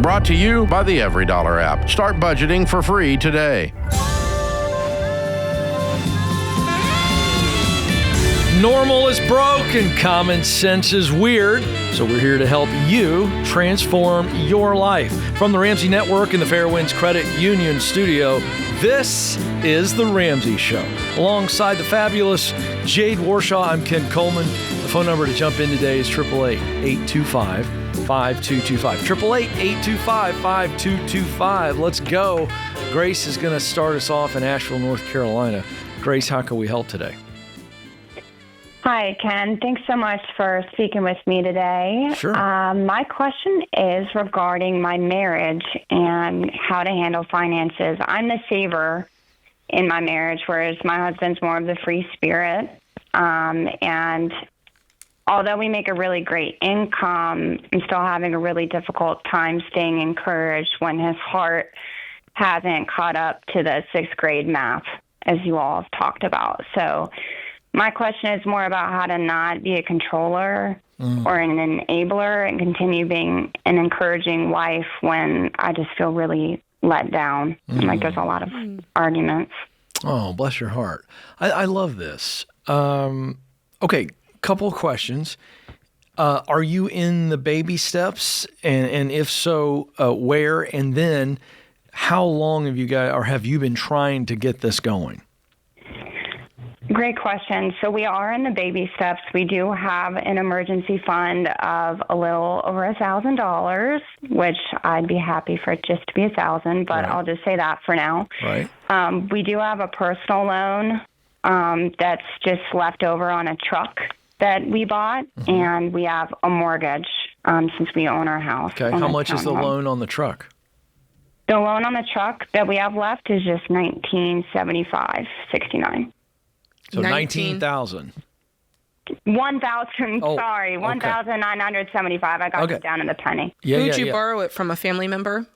Brought to you by the Every Dollar app. Start budgeting for free today. Normal is broke and common sense is weird. So we're here to help you transform your life. From the Ramsey Network and the Fairwinds Credit Union studio, this is The Ramsey Show. Alongside the fabulous Jade Warshaw, I'm Ken Coleman. The phone number to jump in today is 888-825-5225. 888-825-5225. Let's go. Grace is going to start us off in Asheville, North Carolina. Grace, how can we help today? Hi, Ken. Thanks so much for speaking with me today. Sure. My question is regarding my marriage and how to handle finances. I'm the saver in my marriage, whereas my husband's more of the free spirit. And although we make a really great income, I'm still having a really difficult time staying encouraged when his heart hasn't caught up to the sixth grade math, as you all have talked about. So my question is more about how to not be a controller or an enabler and continue being an encouraging wife when I just feel really let down. Like there's a lot of arguments. Oh, bless your heart. I love this. Okay, couple of questions. Are you in the baby steps? And if so, where? And then how long have you been trying to get this going? Great question. So we are in the baby steps. We do have an emergency fund of a little over $1,000, which I'd be happy for it just to be $1,000, but I'll just say that for now. Right. We do have a personal loan that's just left over on a truck that we bought, and we have a mortgage since we own our house. Okay. How much is the loan on the truck? The loan on the truck that we have left is just $1,975.69. So 19,000. 1,000. Oh, sorry, 1,975. I got it down in the penny. Who'd you borrow it from? A family member?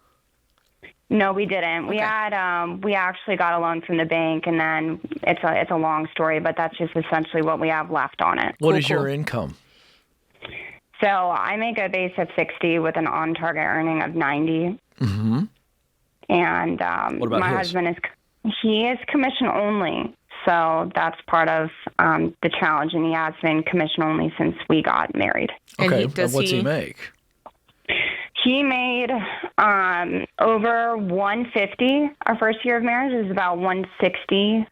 No, we didn't. We had we actually got a loan from the bank, and then it's a long story, but that's just essentially what we have left on it. What is your income? So I make a base of 60 with an on-target earning of 90. Mm-hmm. And what about my husband is commission only. So that's part of the challenge, and he has been commission only since we got married. Okay, what's he make? He made over $150. Our first year of marriage is about $160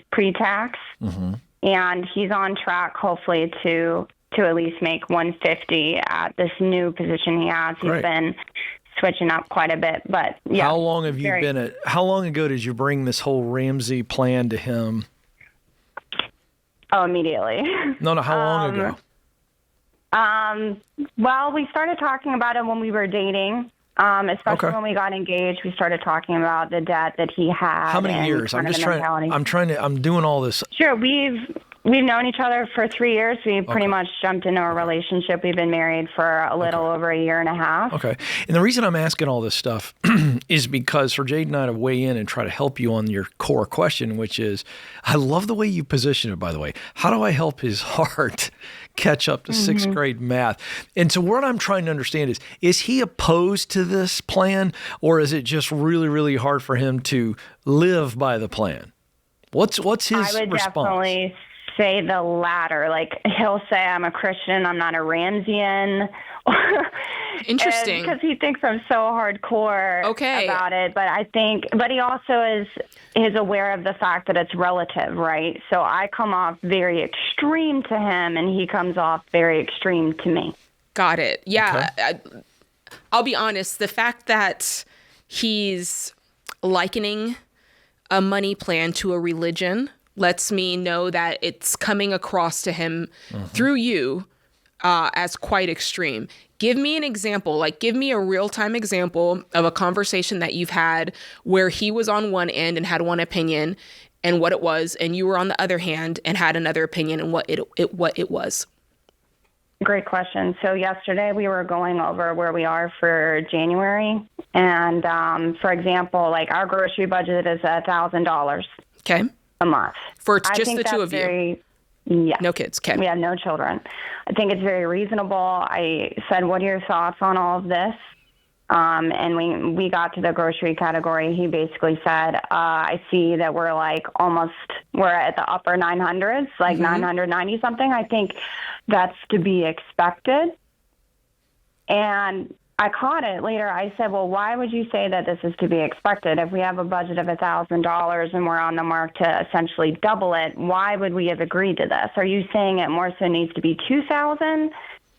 pre-tax, and he's on track, hopefully, to at least make $150 at this new position he has. He's been switching up quite a bit, but yeah. How long ago did you bring this whole Ramsey plan to him? Oh, immediately. No, how long ago? Well, we started talking about it when we were dating, especially when we got engaged. We started talking about the debt that he had. How many years? I'm doing all this. Sure. We've known each other for 3 years. We pretty much jumped into a relationship. We've been married for a little over a year and a half. Okay. And the reason I'm asking all this stuff is because for Jade and I to weigh in and try to help you on your core question, which is, I love the way you position it, by the way. How do I help his heart catch up to sixth grade math? And so what I'm trying to understand is he opposed to this plan, or is it just really, really hard for him to live by the plan? What's his response? I would definitely say the latter. Like, he'll say, I'm a Christian, I'm not a Ramseyan. Interesting. Because he thinks I'm so hardcore about it. But he also is aware of the fact that it's relative, right? So I come off very extreme to him, and he comes off very extreme to me. Got it. Yeah. Okay. I'll be honest. The fact that he's likening a money plan to a religion lets me know that it's coming across to him through you as quite extreme. Give me an example, give me a real-time example of a conversation that you've had where he was on one end and had one opinion and what it was, and you were on the other hand and had another opinion and what it was. Great question. So yesterday we were going over where we are for January. And for example, our grocery budget is $1,000 a month. For just the two of you? Yeah. No kids. Okay. We have no children. I think it's very reasonable. I said, what are your thoughts on all of this? And we got to the grocery category. He basically said, I see that we're at the upper 900s, like 990 something. I think that's to be expected. And I caught it later. I said, well, why would you say that this is to be expected? If we have a budget of $1,000 and we're on the mark to essentially double it, why would we have agreed to this? Are you saying it more so needs to be $2,000?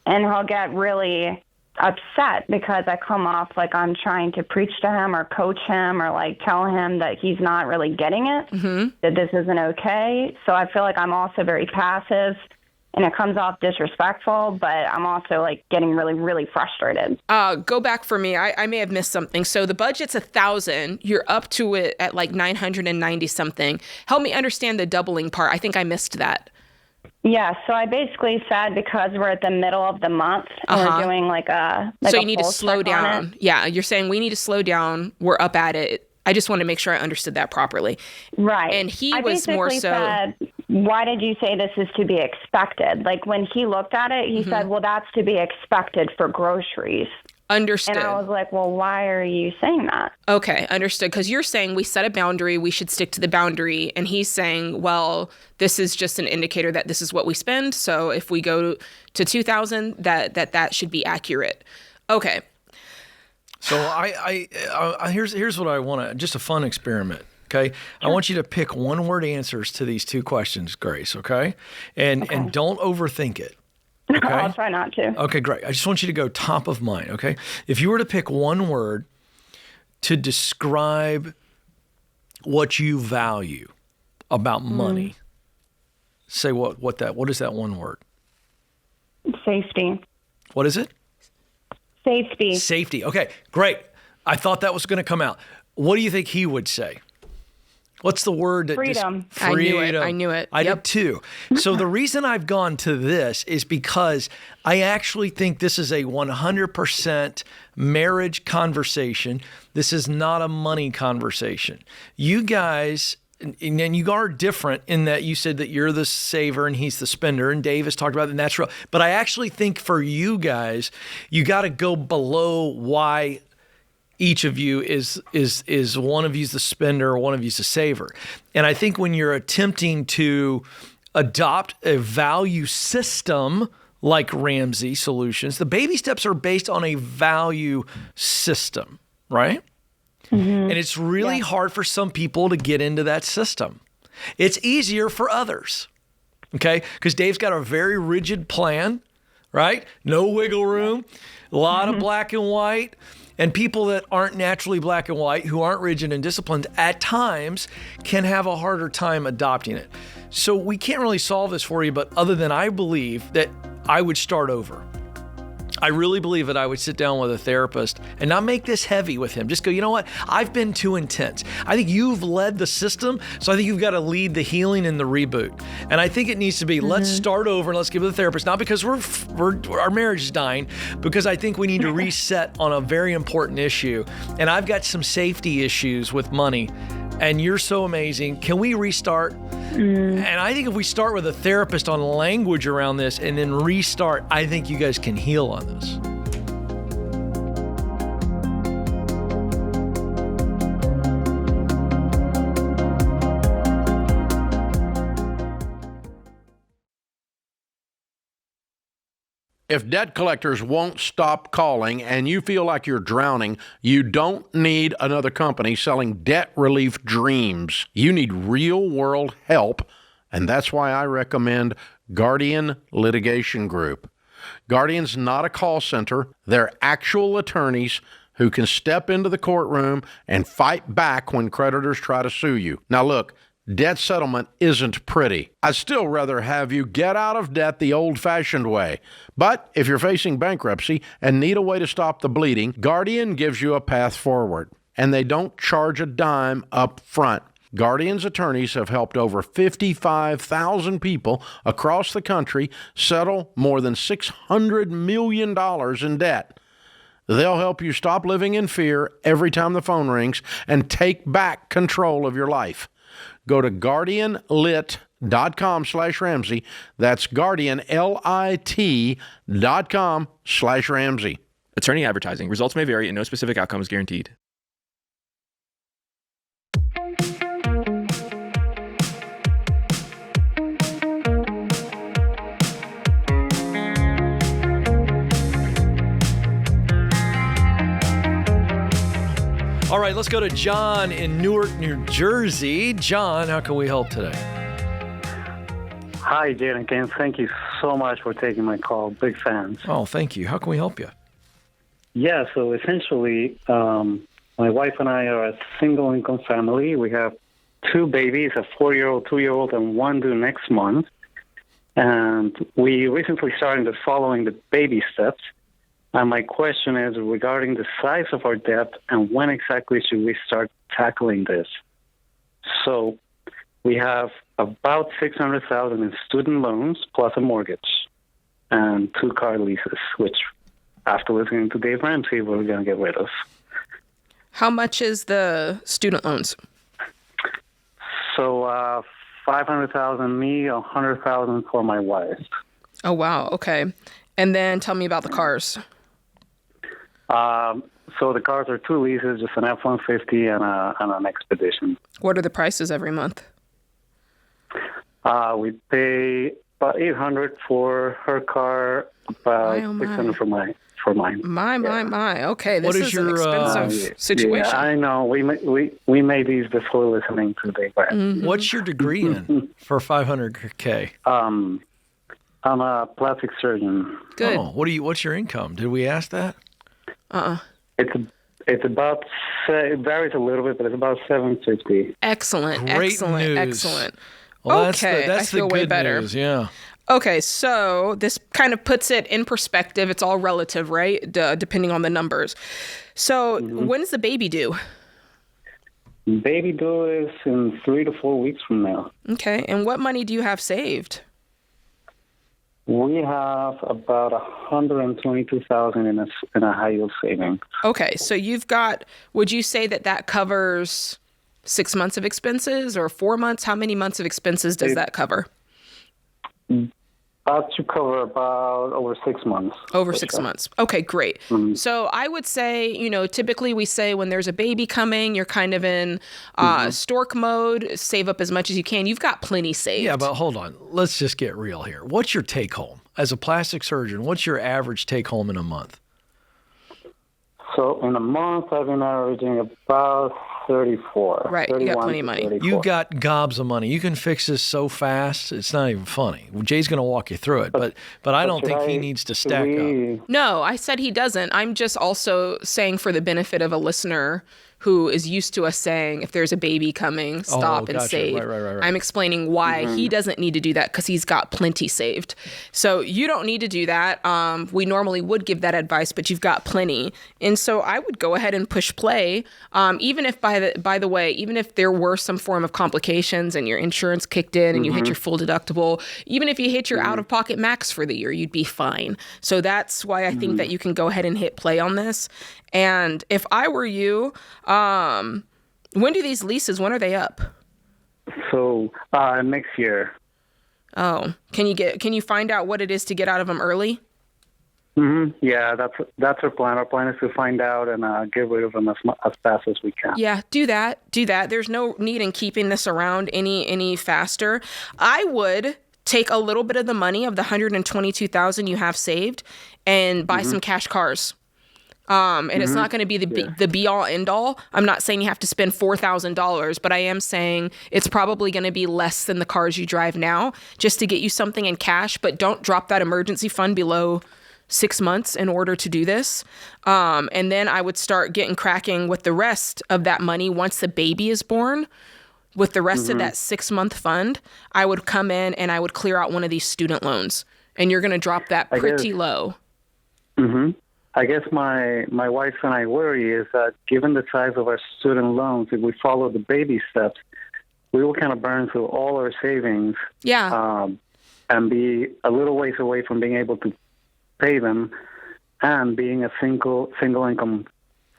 And he'll get really upset because I come off like I'm trying to preach to him or coach him or like tell him that he's not really getting it, that this isn't okay. So I feel like I'm also very passive. And it comes off disrespectful, but I'm also like getting really, really frustrated. Go back for me. I may have missed something. So the budget's 1,000. You're up to it at like 990 something. Help me understand the doubling part. I think I missed that. Yeah. So I basically said because we're at the middle of the month and we're doing so you need to slow down. Yeah. You're saying we need to slow down. We're up at it. I just want to make sure I understood that properly. Right. And he was more so. Said, why did you say this is to be expected? Like when he looked at it, he said, well, that's to be expected for groceries. Understood. And I was like, well, why are you saying that? Okay, understood. Because you're saying we set a boundary, we should stick to the boundary. And he's saying, well, this is just an indicator that this is what we spend. So if we go to 2,000, that should be accurate. Okay. So here's what I want to, just a fun experiment. Okay. I want you to pick one word answers to these two questions, Grace. Okay. And don't overthink it. Okay. I'll try not to. Okay, great. I just want you to go top of mind. Okay. If you were to pick one word to describe what you value about money, say what is that one word? Safety. What is it? Safety. Safety. Okay, great. I thought that was going to come out. What do you think he would say? What's the word? Freedom. Freedom. I knew it. I did too. So the reason I've gone to this is because I actually think this is a 100% marriage conversation. This is not a money conversation. You guys, and you are different in that you said that you're the saver and he's the spender, and Dave has talked about the natural. But I actually think for you guys, you got to go below why each of you is one of you's the spender, one of you's the saver. And I think when you're attempting to adopt a value system like Ramsey Solutions, the baby steps are based on a value system, right? And it's really hard for some people to get into that system. It's easier for others, okay? Because Dave's got a very rigid plan, right? No wiggle room, a lot of black and white. And people that aren't naturally black and white, who aren't rigid and disciplined, at times can have a harder time adopting it. So we can't really solve this for you, but other than I believe that I would start over. I really believe that I would sit down with a therapist and not make this heavy with him. Just go, you know what? I've been too intense. I think you've led the system, so I think you've got to lead the healing and the reboot. And I think it needs to be, let's start over and let's give it to the therapist, not because our marriage is dying, because I think we need to reset on a very important issue. And I've got some safety issues with money. And you're so amazing. Can we restart? And I think if we start with a therapist on language around this and then restart, I think you guys can heal on this. If debt collectors won't stop calling and you feel like you're drowning, you don't need another company selling debt relief dreams. You need real-world help, and that's why I recommend Guardian Litigation Group. Guardian's not a call center. They're actual attorneys who can step into the courtroom and fight back when creditors try to sue you. Now look, debt settlement isn't pretty. I'd still rather have you get out of debt the old-fashioned way. But if you're facing bankruptcy and need a way to stop the bleeding, Guardian gives you a path forward. And they don't charge a dime up front. Guardian's attorneys have helped over 55,000 people across the country settle more than $600 million in debt. They'll help you stop living in fear every time the phone rings and take back control of your life. Go to guardianlit.com/Ramsey. That's guardianlit.com/Ramsey. Attorney advertising. Results may vary and no specific outcome is guaranteed. All right, let's go to John in Newark, New Jersey. John, how can we help today? Hi, Jade and Ken. Thank you so much for taking my call. Big fans. Oh, thank you. How can we help you? Yeah, so essentially, my wife and I are a single-income family. We have 2 babies, a 4-year-old, 2-year-old, and 1 due next month. And we recently started following the baby steps. And my question is regarding the size of our debt and when exactly should we start tackling this? So we have about $600,000 in student loans plus a mortgage and 2 car leases, which after listening to Dave Ramsey, we're going to get rid of. How much is the student loans? So $500,000 me, $100,000 for my wife. Oh, wow. Okay. And then tell me about the cars. So the cars are 2 leases, just an F-150 and an Expedition. What are the prices every month? We pay about $800 for her car, about $600 for mine. My. Okay, this What is is your, an expensive situation. Yeah, I know. We made these before listening to Dave Ramsey. What's your degree in for $500K? I'm a plastic surgeon. Good. Oh, what's your income? Did we ask that? It's about, it varies a little bit, but it's about $750. Excellent. Great excellent. news. Excellent. Well, Okay, that's I feel the way good better. news. Yeah. Okay, so this kind of puts it in perspective. It's all relative, right? Depending on the numbers. So when's the baby due? Baby due is in 3 to 4 weeks from now. Okay, and what money do you have saved? We have about $122,000 in a high yield savings. Okay, so you've got, would you say that covers 6 months of expenses or 4 months? How many months of expenses does that cover? That should cover about over 6 months. Over 6 months. Okay, great. So I would say, typically we say when there's a baby coming, you're kind of in stork mode, save up as much as you can. You've got plenty saved. Yeah, but hold on. Let's just get real here. What's your take home? As a plastic surgeon, what's your average take home in a month? So in a month, I've been averaging about 34. Right, you got plenty of money. 34. You got gobs of money. You can fix this so fast, it's not even funny. Well, Jay's going to walk you through it, but I don't think he needs to stack up. No, I said he doesn't. I'm just also saying for the benefit of a listener who is used to us saying, if there's a baby coming, stop and gotcha. save. Right. I'm explaining why he doesn't need to do that because he's got plenty saved. So you don't need to do that. We normally would give that advice, but you've got plenty. And so I would go ahead and push play. Even if, by the way, even if there were some form of complications and your insurance kicked in and you hit your full deductible, even if you hit your out-of-pocket max for the year, you'd be fine. So that's why I think that you can go ahead and hit play on this. And if I were you, when do these leases, when are they up? So next year. Oh, can you find out what it is to get out of them early? Yeah, that's our plan. Our plan is to find out and get rid of them as fast as we can. Yeah, do that. There's no need in keeping this around any faster. I would take a little bit of the money of the $122,000 you have saved and buy some cash cars. And it's not going to be the be all end all. I'm not saying you have to spend $4,000, but I am saying it's probably going to be less than the cars you drive now just to get you something in cash. But don't drop that emergency fund below 6 months in order to do this. And then I would start getting cracking with the rest of that money once the baby is born. With the rest of that 6-month fund, I would come in and I would clear out one of these student loans. And you're going to drop that pretty low. I guess my wife and I worry is that given the size of our student loans, if we follow the baby steps, we will kind of burn through all our savings. Yeah. And be a little ways away from being able to pay them and being a single income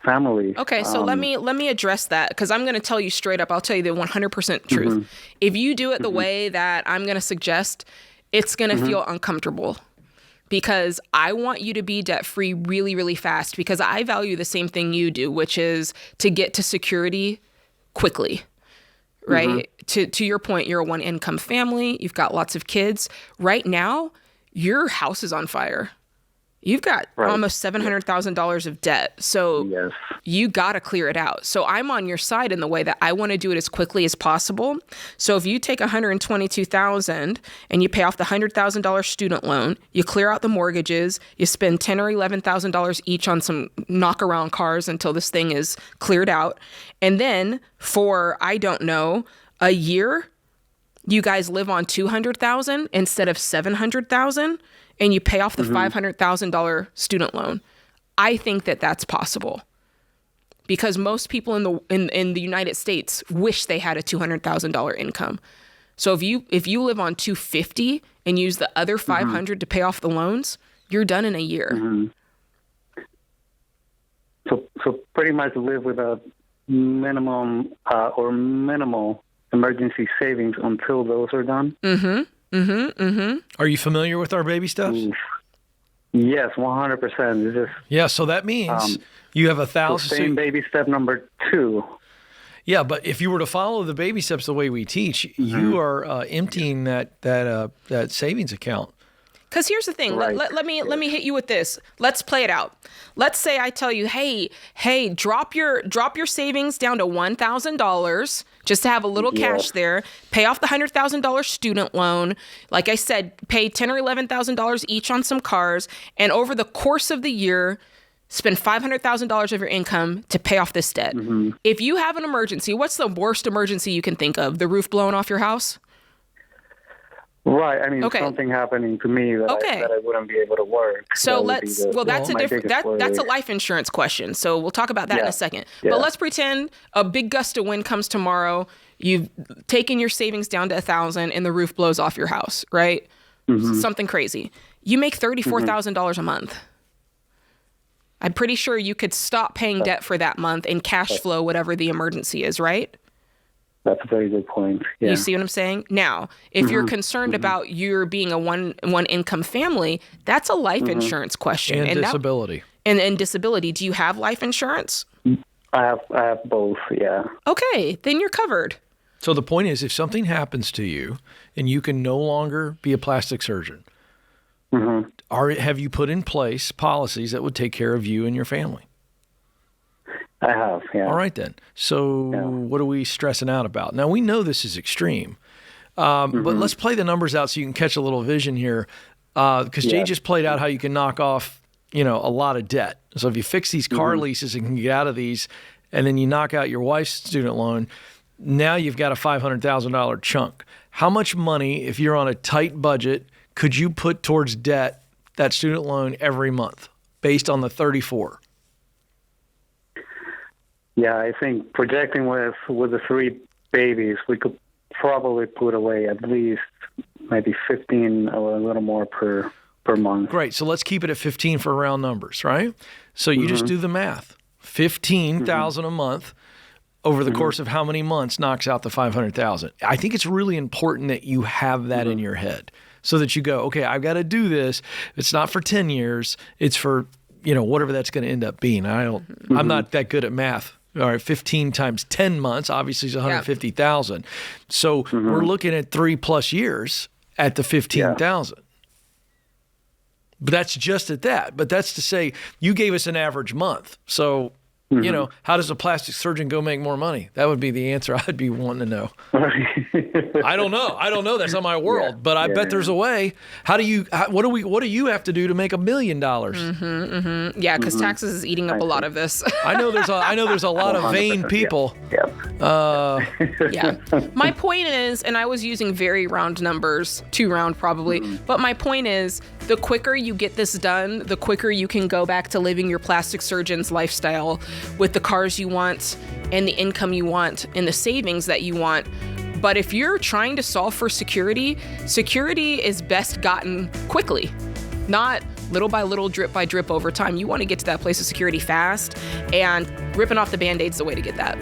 family. Okay, so let me address that because I'm going to tell you straight up. I'll tell you the 100% truth. If you do it the way that I'm going to suggest, it's going to feel uncomfortable. because I want you to be debt free really, really fast, because I value the same thing you do, which is to get to security quickly, right? To your point, you're a one income family. You've got lots of kids. Right now, your house is on fire. You've got almost $700,000 of debt. So you got to clear it out. So I'm on your side in the way that I want to do it as quickly as possible. So if you take $122,000 and you pay off the $100,000 student loan, you clear out the mortgages, you spend $10,000 or $11,000 each on some knock around cars until this thing is cleared out. And then for, I don't know, a year, you guys live on $200,000 instead of $700,000. And you pay off the $500,000 student loan. I think that that's possible, because most people in the United States wish they had a $200,000 income. So if you live on $250 and use the other $500 to pay off the loans, you're done in a year. So pretty much live with a minimum or minimal emergency savings until those are done. Are you familiar with our baby steps? Yes, 100%. Yeah, so that means you have 1,000. Same baby step number 2. Yeah, but if you were to follow the baby steps the way we teach, you are emptying that savings account. Because here's the thing. Right. Let me hit you with this. Let's play it out. Let's say I tell you, hey, drop your savings down to $1,000 just to have a little cash there. Pay off the $100,000 student loan. Like I said, pay $10,000 or $11,000 each on some cars, and over the course of the year, spend $500,000 of your income to pay off this debt. If you have an emergency, what's the worst emergency you can think of? The roof blowing off your house? Right. I mean, something happening to me that I wouldn't be able to work. So that's a life insurance question. So we'll talk about that in a second. Yeah. But let's pretend a big gust of wind comes tomorrow. You've taken your savings down to $1,000 and the roof blows off your house, right? Something crazy. You make $34,000 a month. I'm pretty sure you could stop paying debt for that month and cash flow whatever the emergency is, right? That's a very good point. Yeah. You see what I'm saying? Now, if you're concerned about your being a one income family, that's a life insurance question. And disability. And disability. Do you have life insurance? I have both, yeah. Okay, then you're covered. So the point is, if something happens to you and you can no longer be a plastic surgeon, have you put in place policies that would take care of you and your family? I have, yeah. All right, then. So what are we stressing out about? Now, we know this is extreme, but let's play the numbers out so you can catch a little vision here, because Jay just played out how you can knock off, a lot of debt. So if you fix these car leases and can get out of these, and then you knock out your wife's student loan, now you've got a $500,000 chunk. How much money, if you're on a tight budget, could you put towards debt, that student loan, every month based on the 34? Yeah, I think projecting with the 3 babies, we could probably put away at least maybe 15 or a little more per month. Great. So let's keep it at 15 for round numbers, right? So you just do the math. 15,000 a month over the course of how many months knocks out the 500,000. I think it's really important that you have that in your head so that you go, okay, I've got to do this. It's not for 10 years. It's for, whatever that's going to end up being. I'm not that good at math. All right, 15 times 10 months, obviously, is 150,000. So we're looking at 3+ years at the 15,000. But that's just at that. But that's to say, you gave us an average month. So, how does a plastic surgeon go make more money? That would be the answer I'd be wanting to know. I don't know. That's not my world. But I bet there's a way. What do you have to do to make $1 million? Yeah, because taxes is eating up a lot of this. I know there's a lot of vain people. Yeah. My point is, and I was using very round numbers, 2 round probably, but my point is, the quicker you get this done, the quicker you can go back to living your plastic surgeon's lifestyle with the cars you want and the income you want and the savings that you want. But if you're trying to solve for security is best gotten quickly, not little by little, drip by drip over time. You want to get to that place of security fast, and ripping off the Band-Aid's the way to get that.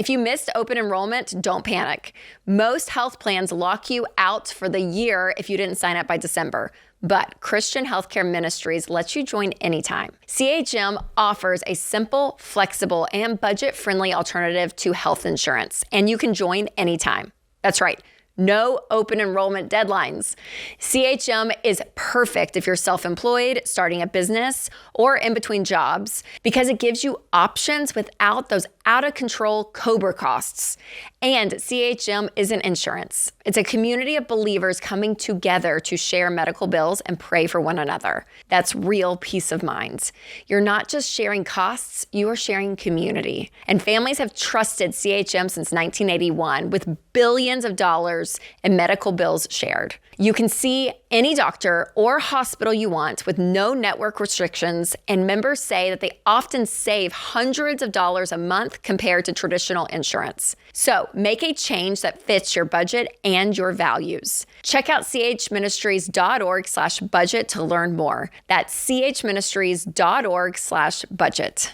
If you missed open enrollment, don't panic. Most health plans lock you out for the year if you didn't sign up by December. But Christian Healthcare Ministries lets you join anytime. CHM offers a simple, flexible, and budget-friendly alternative to health insurance, and you can join anytime. That's right. No open enrollment deadlines. CHM is perfect if you're self-employed, starting a business, or in between jobs because it gives you options without those out-of-control COBRA costs. And CHM isn't insurance. It's a community of believers coming together to share medical bills and pray for one another. That's real peace of mind. You're not just sharing costs, you are sharing community. And families have trusted CHM since 1981 with billions of dollars in medical bills shared. You can see any doctor or hospital you want with no network restrictions, and members say that they often save hundreds of dollars a month compared to traditional insurance. So make a change that fits your budget and your values. Check out chministries.org/budget to learn more. That's chministries.org/budget.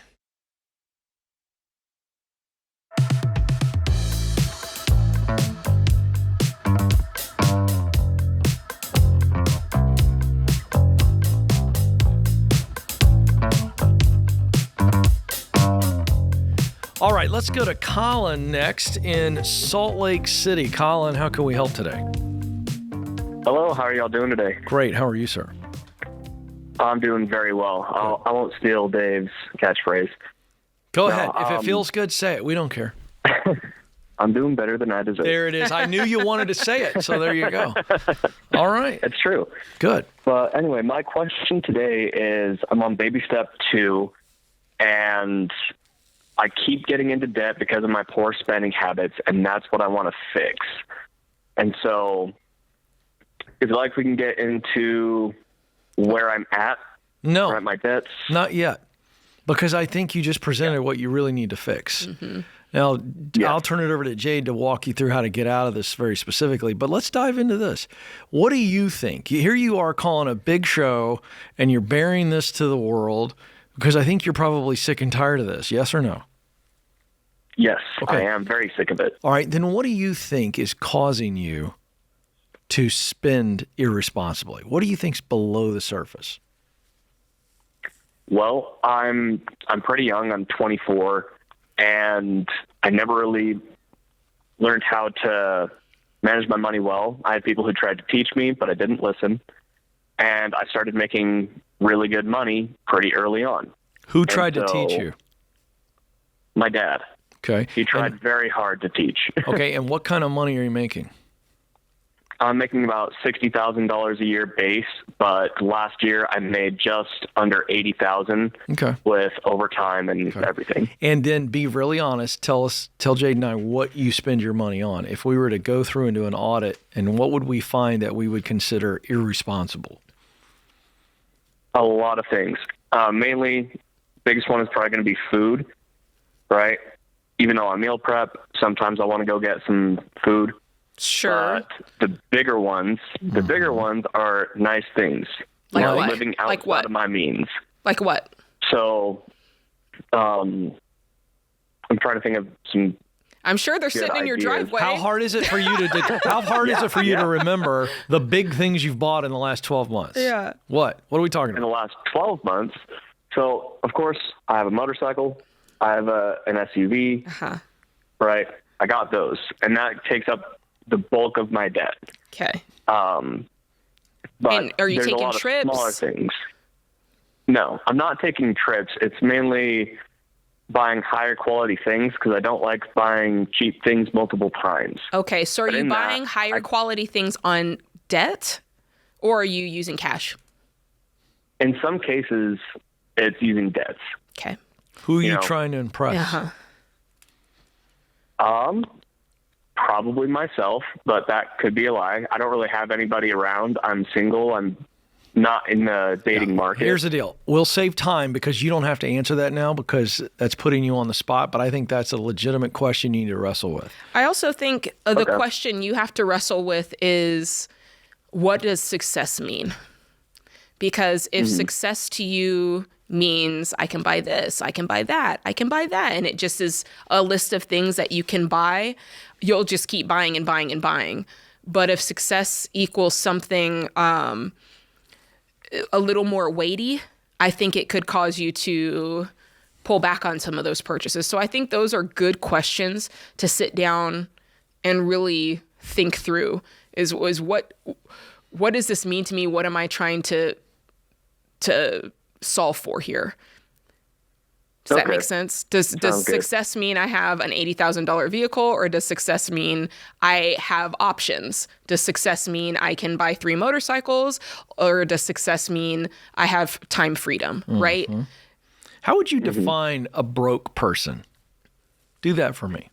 All right, let's go to Colin next in Salt Lake City. Colin, how can we help today? Hello, how are y'all doing today? Great. How are you, sir? I'm doing very well. I won't steal Dave's catchphrase. Go ahead. If it feels good, say it. We don't care. I'm doing better than I deserve. There it is. I knew you wanted to say it, so there you go. All right. It's true. Good. But anyway, my question today is I'm on baby step 2, and I keep getting into debt because of my poor spending habits, and that's what I want to fix. And so is it like we can get into where I'm at? No. Where at my debts? Not yet, because I think you just presented what you really need to fix. Mm-hmm. Now, I'll turn it over to Jade to walk you through how to get out of this very specifically, but let's dive into this. What do you think? Here you are calling a big show, and you're bearing this to the world, because I think you're probably sick and tired of this. Yes or no? Yes, okay. I am very sick of it. All right, then what do you think is causing you to spend irresponsibly? What do you think's below the surface? Well, I'm pretty young. I'm 24, and I never really learned how to manage my money well. I had people who tried to teach me, but I didn't listen. And I started making really good money pretty early on. Who tried to teach you? My dad. Okay. He tried very hard to teach. Okay, and what kind of money are you making? I'm making about $60,000 a year base, but last year I made just under $80,000 with overtime and everything. And then be really honest. Tell Jade and I what you spend your money on. If we were to go through and do an audit, and what would we find that we would consider irresponsible? A lot of things. Mainly, biggest one is probably going to be food, right? Even though I meal prep, sometimes I want to go get some food. Sure. But the bigger ones are nice things. Like what? Living outside of my means. Like what? So, I'm trying to think of some. I'm sure they're sitting in your driveway. How hard is it for you to remember the big things you've bought in the last 12 months? Yeah. What are we talking about? In the last 12 months. So, of course, I have a motorcycle. I have an SUV. Right? I got those. And that takes up the bulk of my debt. Okay. But and are you there's taking a lot trips? Of smaller things. No, I'm not taking trips. It's mainly buying higher quality things because I don't like buying cheap things multiple times. Okay, so are you buying higher quality things on debt, or are you using cash? In some cases, it's using debts. Okay. Who are you trying to impress? Probably myself, but that could be a lie. I don't really have anybody around. I'm single. I'm not in the dating market. Here's the deal. We'll save time because you don't have to answer that now because that's putting you on the spot, but I think that's a legitimate question you need to wrestle with. I also think the question you have to wrestle with is, what does success mean? Because if success to you means I can buy this, I can buy that, I can buy that. And it just is a list of things that you can buy. You'll just keep buying and buying and buying. But if success equals something a little more weighty, I think it could cause you to pull back on some of those purchases. So I think those are good questions to sit down and really think through is what does this mean to me? What am I trying to solve for here? Does that make sense? Does success mean I have an $80,000 vehicle, or does success mean I have options? Does success mean I can buy 3 motorcycles, or does success mean I have time freedom, right? How would you define a broke person? Do that for me.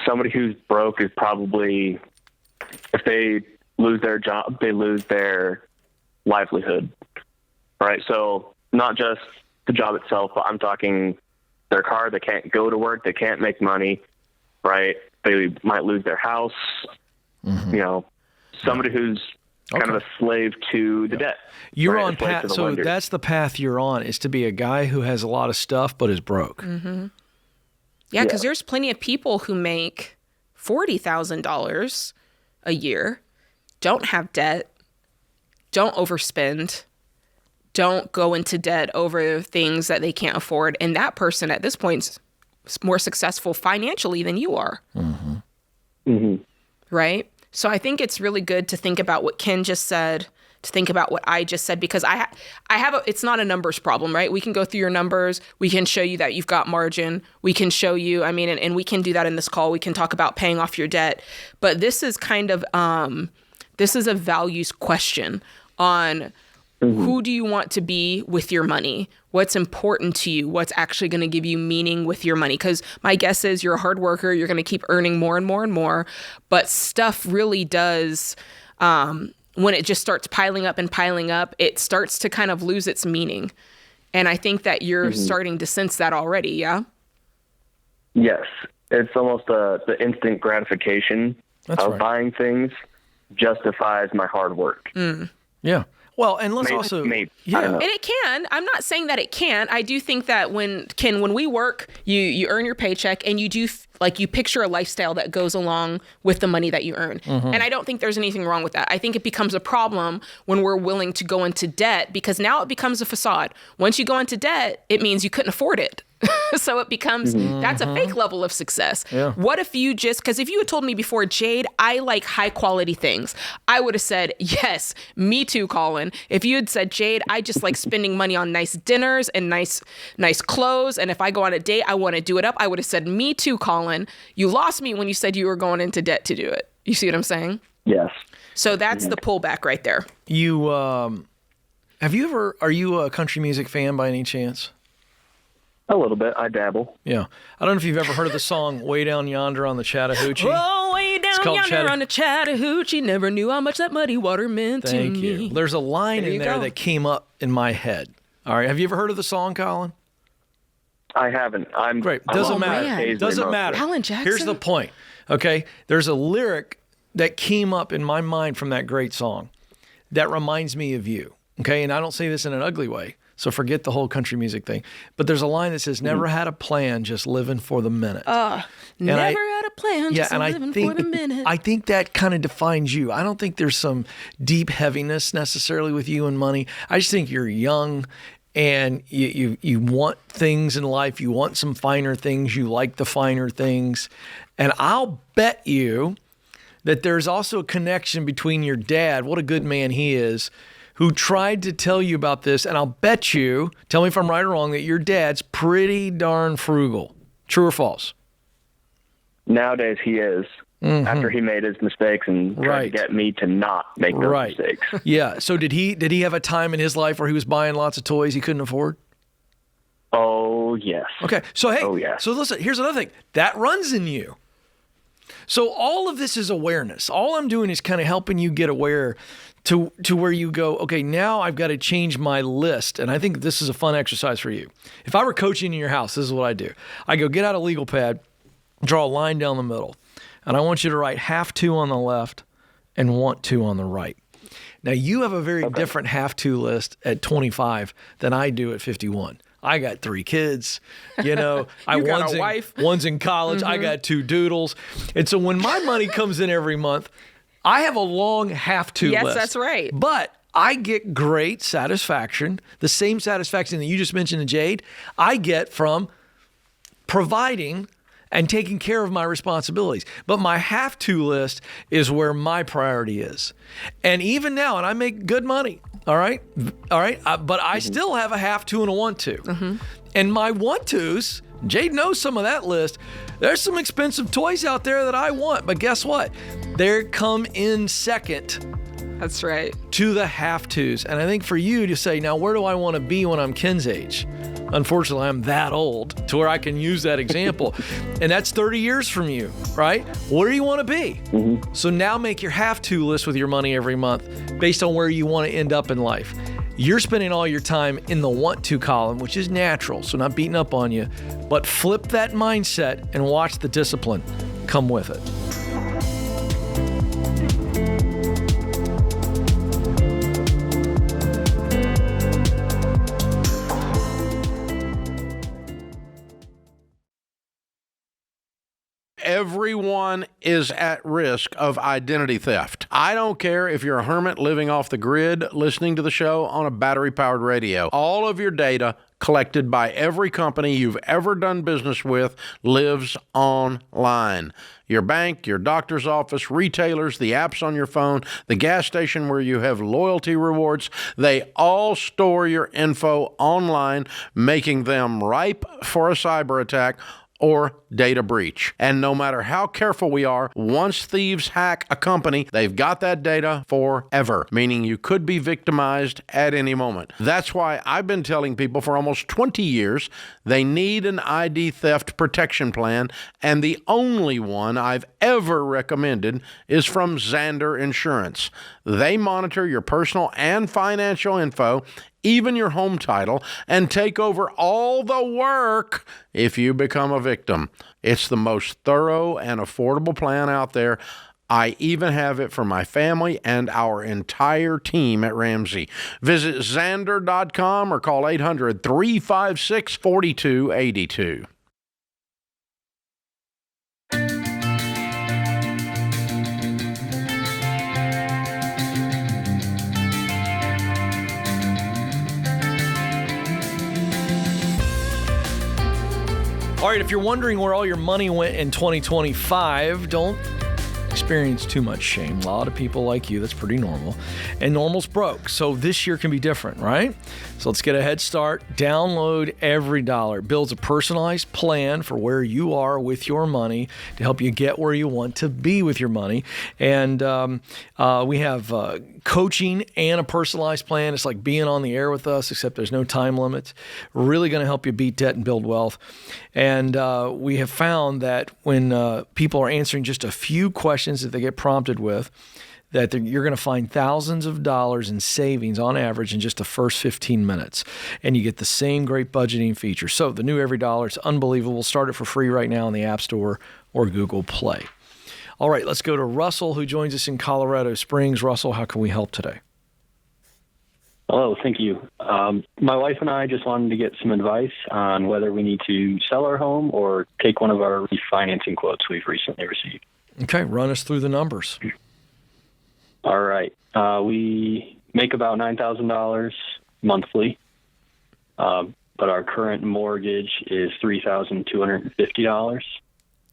Somebody who's broke is probably, if they lose their job, they lose their livelihood, right? So not just the job itself, but I'm talking their car. They can't go to work. They can't make money, right? They might lose their house. You know, somebody who's kind of a slave to the debt. You're on path. So lender. That's the path you're on, is to be a guy who has a lot of stuff but is broke. Yeah, because there's plenty of people who make $40,000 a year, don't have debt, don't overspend, don't go into debt over things that they can't afford. And that person at this point is more successful financially than you are. Right? So I think it's really good to think about what Ken just said, to think about what I just said, because it's not a numbers problem, right? We can go through your numbers. We can show you that you've got margin. We can show you, and we can do that in this call. We can talk about paying off your debt. But this is kind of, this is a values question on who do you want to be with your money? What's important to you? What's actually going to give you meaning with your money? Because my guess is you're a hard worker. You're going to keep earning more and more and more. But stuff really does, when it just starts piling up, it starts to kind of lose its meaning. And I think that you're starting to sense that already, yeah? Yes. It's almost the instant gratification of buying things justifies my hard work. Yeah. Well, and let's maybe. Yeah. And it can. I'm not saying that it can't. I do think that when we work, you earn your paycheck, and you do you picture a lifestyle that goes along with the money that you earn. And I don't think there's anything wrong with that. I think it becomes a problem when we're willing to go into debt, because now it becomes a facade. Once you go into debt, it means you couldn't afford it. So it becomes, that's a fake level of success. Yeah. What if you because if you had told me before, Jade, I like high quality things, I would have said, yes, me too, Colin. If you had said, Jade, I just like spending money on nice dinners and nice clothes, and if I go on a date, I want to do it up, I would have said, me too, Colin. You lost me when you said you were going into debt to do it. You see what I'm saying? Yes. So that's the pullback right there. You, are you a country music fan by any chance? A little bit. I dabble. Yeah. I don't know if you've ever heard of the song Way Down Yonder on the Chattahoochee. Oh, way down yonder on the Chattahoochee. Never knew how much that muddy water meant to me. Thank you. There's a line in there that came up in my head. All right. Have you ever heard of the song, Colin? I haven't. Great. Doesn't matter. Man. Doesn't matter. Alan Jackson. Here's the point. Okay. There's a lyric that came up in my mind from that great song that reminds me of you. Okay. And I don't say this in an ugly way, so forget the whole country music thing. But there's a line that says, never had a plan, just living for the minute. Never had a plan, just living for the minute. I think that kind of defines you. I don't think there's some deep heaviness necessarily with you and money. I just think you're young and you want things in life. You want some finer things. You like the finer things. And I'll bet you that there's also a connection between your dad, what a good man he is, who tried to tell you about this, and I'll bet you, tell me if I'm right or wrong, that your dad's pretty darn frugal. True or false? Nowadays he is, after he made his mistakes and tried to get me to not make those mistakes. Yeah. So did he have a time in his life where he was buying lots of toys he couldn't afford? Oh, yes. Okay. So, hey, so listen, here's another thing. That runs in you. So all of this is awareness. All I'm doing is kind of helping you get aware to where you go, okay, now I've got to change my list. And I think this is a fun exercise for you. If I were coaching in your house, this is what I do. I go get out a legal pad, draw a line down the middle, and I want you to write have to on the left and want to on the right. Now, you have a very different have-to list at 25 than I do at 51. I got 3 kids, you know. got a wife. One's in college. I got 2 doodles. And so when my money comes in every month, I have a long have-to list. Yes, that's right. But I get great satisfaction, the same satisfaction that you just mentioned to Jade, I get from providing and taking care of my responsibilities. But my have-to list is where my priority is. And even now, and I make good money, all right? But I still have a have-to and a want-to. And my want-tos, Jade knows some of that list. There's some expensive toys out there that I want, but guess what? They come in second. That's right. To the have-tos. And I think for you to say, now, where do I want to be when I'm Ken's age? Unfortunately, I'm that old to where I can use that example. And that's 30 years from you, right? Where do you want to be? So now make your have-to list with your money every month based on where you want to end up in life. You're spending all your time in the want-to column, which is natural, so not beating up on you, but flip that mindset and watch the discipline come with it. Everyone is at risk of identity theft. I don't care if you're a hermit living off the grid, listening to the show on a battery-powered radio. All of your data collected by every company you've ever done business with lives online. Your bank, your doctor's office, retailers, the apps on your phone, the gas station where you have loyalty rewards, they all store your info online, making them ripe for a cyber attack or data breach. And no matter how careful we are, once thieves hack a company, they've got that data forever, meaning you could be victimized at any moment. That's why I've been telling people for almost 20 years they need an ID theft protection plan, and the only one I've ever recommended is from Xander Insurance. They monitor your personal and financial info, even your home title, and take over all the work if you become a victim. It's the most thorough and affordable plan out there. I even have it for my family and our entire team at Ramsey. Visit Xander.com or call 800-356-4282. All right, if you're wondering where all your money went in 2025, don't experience too much shame. A lot of people like you, that's pretty normal. And normal's broke, so this year can be different, right? So let's get a head start. Download Every Dollar. It builds a personalized plan for where you are with your money to help you get where you want to be with your money. And we have coaching and a personalized plan. It's like being on the air with us, except there's no time limits. Really going to help you beat debt and build wealth. And we have found that when people are answering just a few questions that they get prompted with, that you're going to find thousands of dollars in savings on average in just the first 15 minutes. And you get the same great budgeting features. So the new Every Dollar, it's unbelievable. Start it for free right now in the App Store or Google Play. All right, let's go to Russell, who joins us in Colorado Springs. Russell, how can we help today? Hello, thank you. My wife and I just wanted to get some advice on whether we need to sell our home or take one of our refinancing quotes we've recently received. Okay, run us through the numbers. All right. We make about $9,000 monthly, but our current mortgage is $3,250.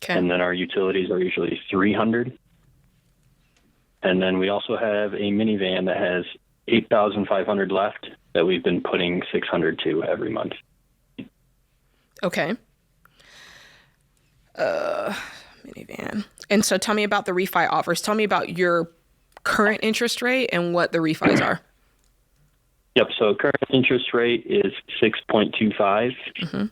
Okay. And then our utilities are usually $300. And then we also have a minivan that has $8,500 left that we've been putting $600 to every month. Okay. Minivan. And so tell me about the refi offers. Tell me about your current interest rate and what the refis are. Yep. So current interest rate is 6.25. Mm-hmm.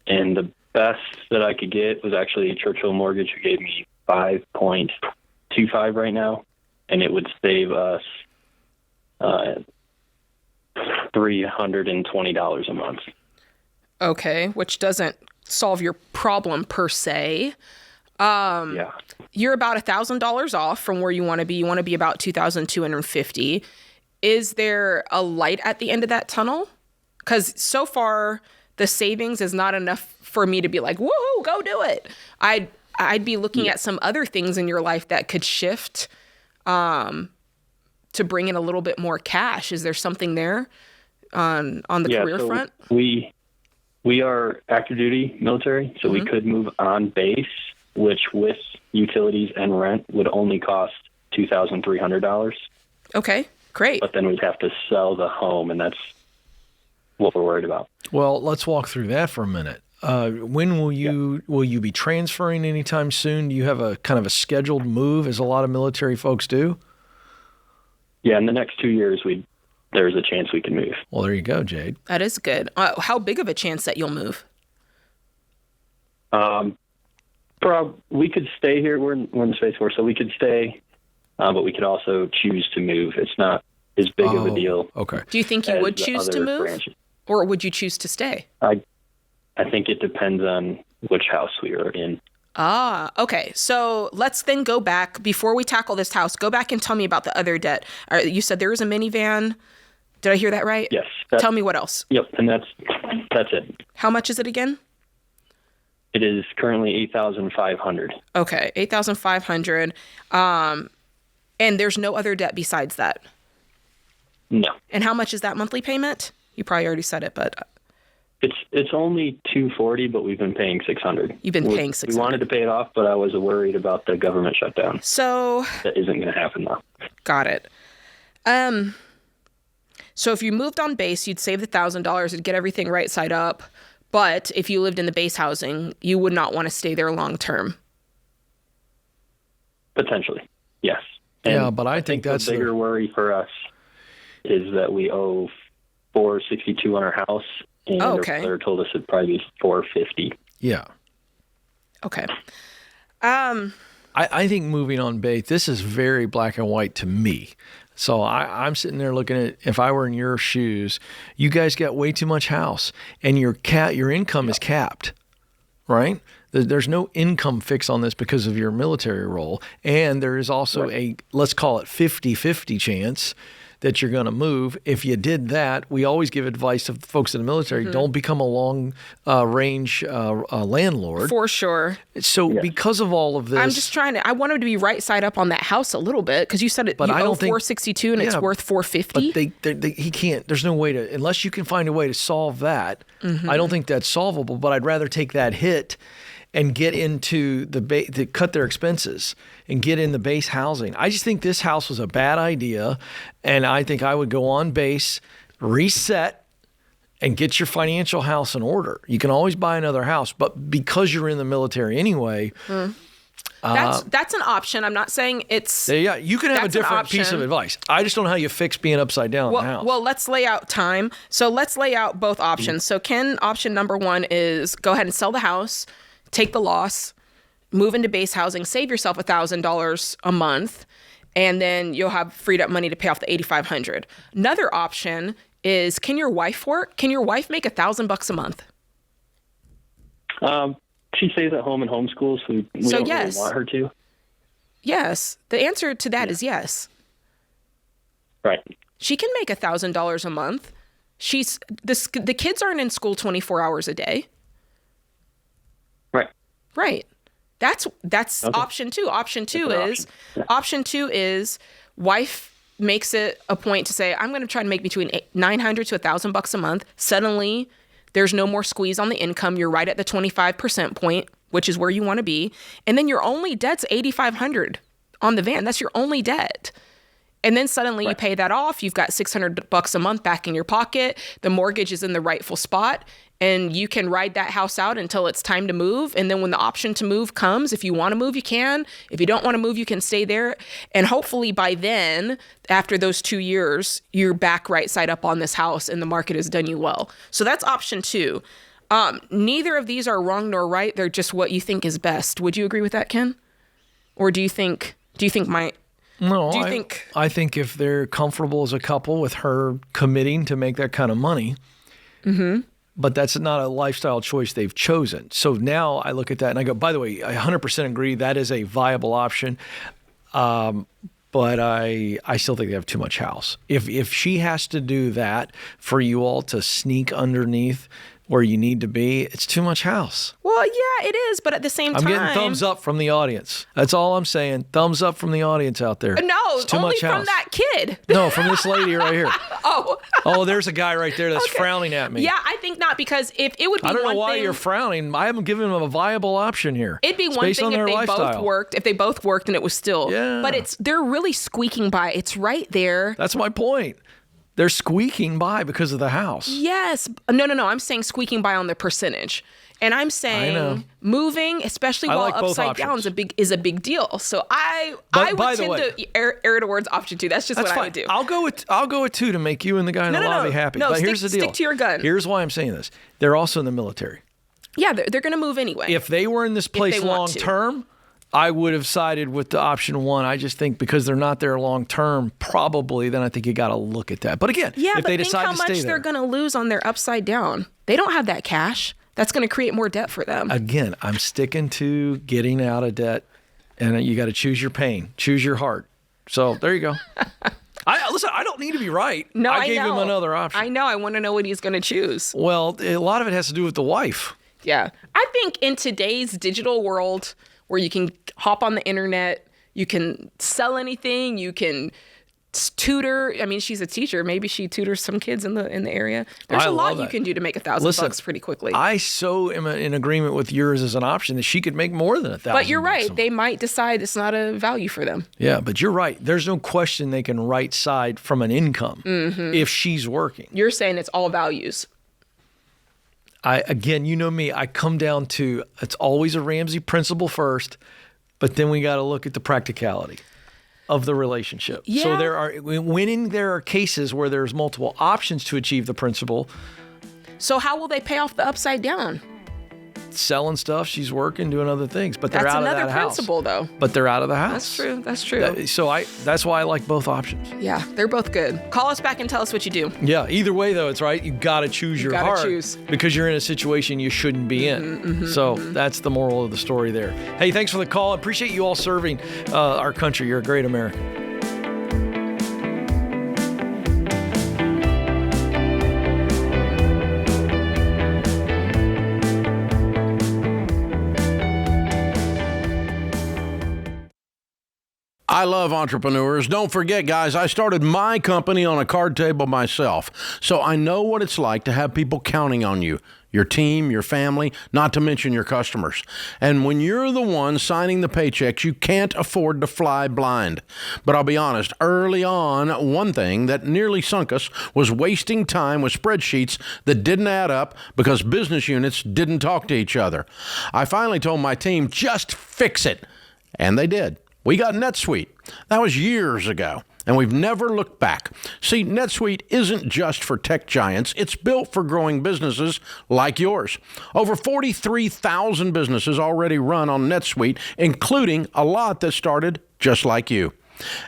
And the best that I could get was actually Churchill Mortgage, who gave me 5.25 right now. And it would save us $320 a month. Okay, which doesn't solve your problem per se. Yeah. You're about $1,000 off from where you want to be. You want to be about $2,250. Is there a light at the end of that tunnel? Because so far the savings is not enough for me to be like, woohoo, go do it. I'd be looking at some other things in your life that could shift to bring in a little bit more cash. Is there something there on the career front? We are active duty military, so we could move on base, which with utilities and rent would only cost $2,300. Okay, great. But then we'd have to sell the home, and that's what we're worried about. Well, let's walk through that for a minute. When will you be transferring anytime soon? Do you have a kind of a scheduled move, as a lot of military folks do? Yeah, in the next 2 years, there's a chance we can move. Well, there you go, Jade. That is good. How big of a chance that you'll move? We could stay here. We're in the Space Force, so we could stay, but we could also choose to move. It's not as big of a deal. Okay. Do you think you would choose to move, or would you choose to stay? I think it depends on which house we are in. Ah, okay. So let's then go back, before we tackle this house, go back and tell me about the other debt. You said there was a minivan. Did I hear that right? Yes. Tell me what else. Yep, and that's it. How much is it again? It is currently $8,500. Okay, $8,500. And there's no other debt besides that? No. And how much is that monthly payment? You probably already said it, but... It's only $240, but we've been paying $600. You've been paying $600. We wanted to pay it off, but I was worried about the government shutdown. So that isn't going to happen now. Got it. So if you moved on base, you'd save the $1,000, it'd get everything right side up. But if you lived in the base housing, you would not want to stay there long term. Potentially, yes. And but I think that's the bigger worry for us is that we owe $462 on our house. And our brother told us it'd probably be $450. Yeah. Okay. I think moving on base, this is very black and white to me. So I'm sitting there looking at, if I were in your shoes, you guys got way too much house, and your income is capped, right? There's no income fix on this because of your military role, and there is also let's call it 50-50 chance that you're going to move. If you did that, we always give advice to folks in the military, don't become a long range landlord. For sure. So because of all of this... I'm just I want him to be right side up on that house a little bit, because you said you owe $462 and it's worth $450. But he can't, there's no way to, unless you can find a way to solve that, I don't think that's solvable, but I'd rather take that hit and get into to cut their expenses and get in the base housing. I just think this house was a bad idea, and I think I would go on base, reset, and get your financial house in order. You can always buy another house, but because you're in the military anyway... That's an option. I'm not saying it's... Yeah, you can have a different piece of advice. I just don't know how you fix being upside down in the house. Well, let's lay out time. So let's lay out both options. So Ken, option number one is go ahead and sell the house, take the loss, move into base housing, save yourself $1,000 a month, and then you'll have freed up money to pay off the $8,500. Another option is, can your wife work? Can your wife make $1,000 a month? She stays at home and homeschools, so we don't really want her to. Yes. The answer to that is yes. Right. She can make $1,000 a month. The kids aren't in school 24 hours a day. Right. That's option two. Option two is wife makes it a point to say, I'm going to try to make between $900 to $1,000 a month. Suddenly, there's no more squeeze on the income. You're right at the 25% point, which is where you want to be. And then your only debt's $8,500 on the van. That's your only debt. And then suddenly you pay that off. You've got $600 a month back in your pocket. The mortgage is in the rightful spot. And you can ride that house out until it's time to move. And then when the option to move comes, if you want to move, you can. If you don't want to move, you can stay there. And hopefully by then, after those 2 years, you're back right side up on this house and the market has done you well. So that's option two. Neither of these are wrong nor right. They're just what you think is best. Would you agree with that, Ken? Or do you think No, I think if they're comfortable as a couple with her committing to make that kind of money, but that's not a lifestyle choice they've chosen. So now I look at that and I go, by the way, I 100% agree that is a viable option. But I still think they have too much house. If she has to do that for you all to sneak underneath where you need to be, it's too much house. Well, yeah, it is. But at the same time, I'm getting thumbs up from the audience. That's all I'm saying. Thumbs up from the audience out there. No, it's too only much from house. that kid. No, from this lady right here. Oh, there's a guy right there that's frowning at me. Yeah, I think not, because if it would be I don't one know why thing, you're frowning. I haven't given them a viable option here. It'd be It's one based thing on if their they lifestyle. both worked. If they both worked and it was still. Yeah. But they're really squeaking by. It's right there. That's my point. They're squeaking by because of the house. Yes. No. I'm saying squeaking by on the percentage. And I'm saying moving, especially while like both upside down, is a big deal. So I would tend to err towards option 2. That's just what I would do. I'll go with 2 to make you and the guy in the lobby happy. No, but here's the deal. Stick to your gun. Here's why I'm saying this. They're also in the military. Yeah, they're going to move anyway. If they were in this place long term, I would have sided with the option 1. I just think because they're not there long term, probably, then I think you got to look at that. But again, if they decide to stay there. Think how much they're going to lose on their upside down. They don't have that cash. That's going to create more debt for them. Again, I'm sticking to getting out of debt, and you got to choose your pain, choose your heart. So there you go. Listen, I don't need to be right. No, I gave him another option. I know. I want to know what he's going to choose. Well, a lot of it has to do with the wife. Yeah. I think in today's digital world where you can hop on the internet, you can sell anything, you can tutor. I mean, she's a teacher. Maybe she tutors some kids in the area. There's a lot you can do to make $1,000 pretty quickly. I so am in agreement with yours as an option that she could make more than $1,000. But you're right. They might decide it's not a value for them. Yeah, but you're right. There's no question they can right side from an income if she's working. You're saying it's all values. Again, you know me. I come down to it's always a Ramsey principle first, but then we got to look at the practicality of the relationship. Yeah. So there are cases where there's multiple options to achieve the principle. So how will they pay off the upside down? Selling stuff, she's working, doing other things, but they're out of that house. That's another principle, though. But they're out of the house. That's true. That's why I like both options. Yeah, they're both good. Call us back and tell us what you do. Yeah, either way though, it's right. You got to choose your heart choose. Because you're in a situation you shouldn't be in. So that's the moral of the story there. Hey, thanks for the call. I appreciate you all serving our country. You're a great American. I love entrepreneurs. Don't forget, guys, I started my company on a card table myself. So I know what it's like to have people counting on you, your team, your family, not to mention your customers. And when you're the one signing the paychecks, you can't afford to fly blind. But I'll be honest, early on, one thing that nearly sunk us was wasting time with spreadsheets that didn't add up because business units didn't talk to each other. I finally told my team, just fix it. And they did. We got NetSuite. That was years ago, and we've never looked back. See, NetSuite isn't just for tech giants. It's built for growing businesses like yours. Over 43,000 businesses already run on NetSuite, including a lot that started just like you.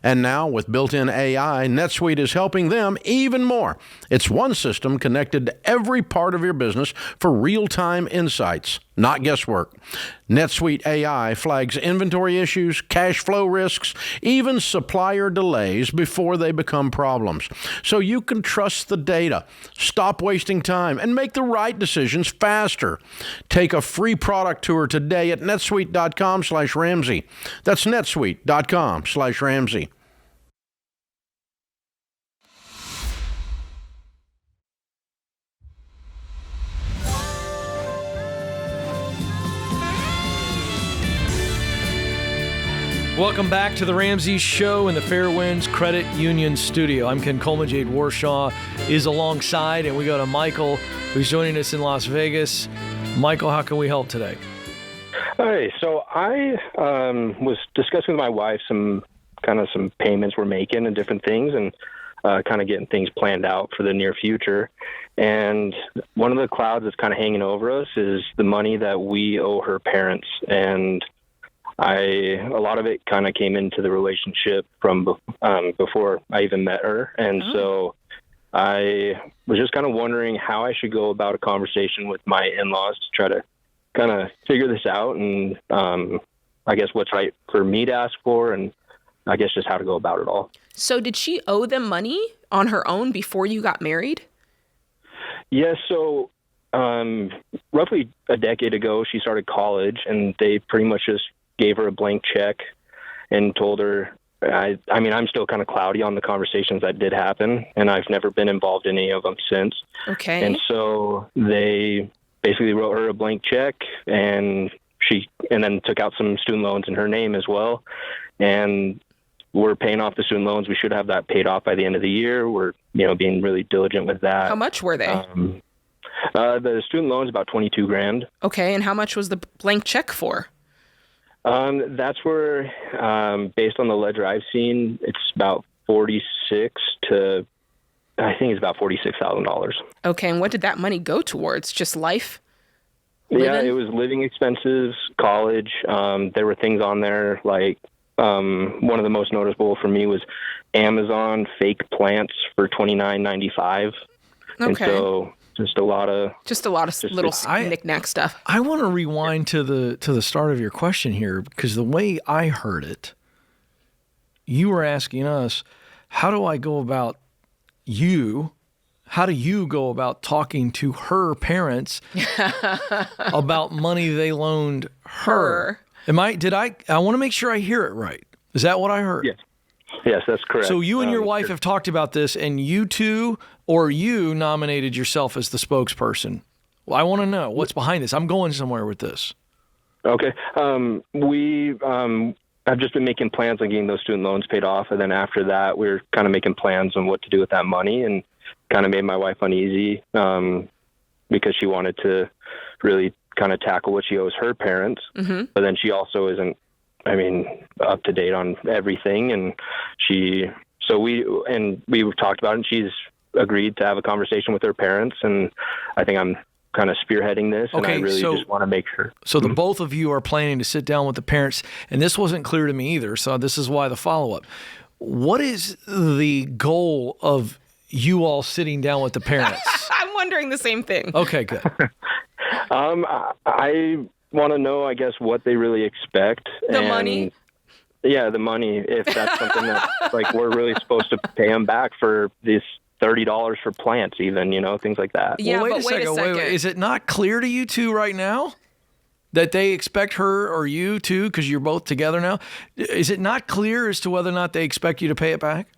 And now, with built-in AI, NetSuite is helping them even more. It's one system connected to every part of your business for real-time insights, not guesswork. NetSuite AI flags inventory issues, cash flow risks, even supplier delays before they become problems. So you can trust the data, stop wasting time, and make the right decisions faster. Take a free product tour today at netsuite.com/Ramsey. That's netsuite.com/Ramsey. Welcome back to the Ramsey Show in the Fairwinds Credit Union Studio. I'm Ken Coleman. Jade Warshaw is alongside, and we go to Michael, who's joining us in Las Vegas. Michael, how can we help today? Hey, so I was discussing with my wife some payments we're making and different things, and kind of getting things planned out for the near future. And one of the clouds that's kind of hanging over us is the money that we owe her parents. And a lot of it kind of came into the relationship from before I even met her. And so I was just kind of wondering how I should go about a conversation with my in-laws to try to kind of figure this out, and I guess what's right for me to ask for, and I guess just how to go about it all. So did she owe them money on her own before you got married? Yes. So roughly a decade ago, she started college, and they pretty much just gave her a blank check and told her, I mean, I'm still kind of cloudy on the conversations that did happen, and I've never been involved in any of them since. Okay. And so they basically wrote her a blank check, and then took out some student loans in her name as well. And we're paying off the student loans. We should have that paid off by the end of the year. We're, being really diligent with that. How much were they? The student loan is about $22,000. Okay. And how much was the blank check for? That's where, based on the ledger I've seen, it's about $46,000. Okay. And what did that money go towards? Just life? Yeah, Living? it was living expenses, college. There were things on there like one of the most noticeable for me was Amazon fake plants for $29.95. Okay. And so just a lot of little knick-knack stuff. I want to rewind to the start of your question here, because the way I heard it, you were asking us, how do I go about how do you go about talking to her parents about money they loaned her? I want to make sure I hear it right. Is that what I heard? Yes, that's correct. So you and your wife have talked about this, and you two, or you nominated yourself as the spokesperson. Well, I want to know what's behind this. I'm going somewhere with this. Okay. We have just been making plans on getting those student loans paid off, and then after that, we're kind of making plans on what to do with that money, and kind of made my wife uneasy because she wanted to really kind of tackle what she owes her parents, but then she also isn't, up to date on everything, and we've talked about it, and she's agreed to have a conversation with her parents, and I think I'm kind of spearheading this, and I really just want to make sure. So the both of you are planning to sit down with the parents, and this wasn't clear to me either, so this is why the follow-up. What is the goal of you all sitting down with the parents? I'm wondering the same thing. Okay, good. I want to know, I guess, what they really expect. The money? Yeah, the money. If that's something that, we're really supposed to pay them back for this $30 for plants, even, things like that. Yeah, well, wait a second. Wait. Is it not clear to you two right now that they expect her or you too, because you're both together now? Is it not clear as to whether or not they expect you to pay it back?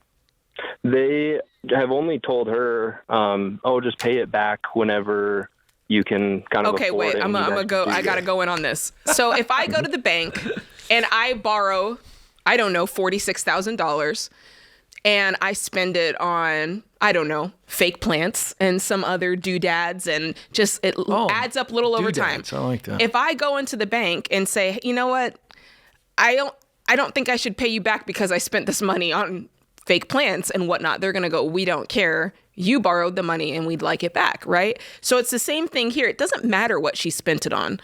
They have only told her, just pay it back whenever you can kind of afford wait, it. I'm gonna go. I gotta go in on this. So if I go to the bank and I borrow, I don't know, $46,000, and I spend it on, I don't know, fake plants and some other doodads, and just it adds up little over time. I like that. If I go into the bank and say, you know what, I don't think I should pay you back because I spent this money on fake plants and whatnot, they're going to go, we don't care. You borrowed the money and we'd like it back, right? So it's the same thing here. It doesn't matter what she spent it on.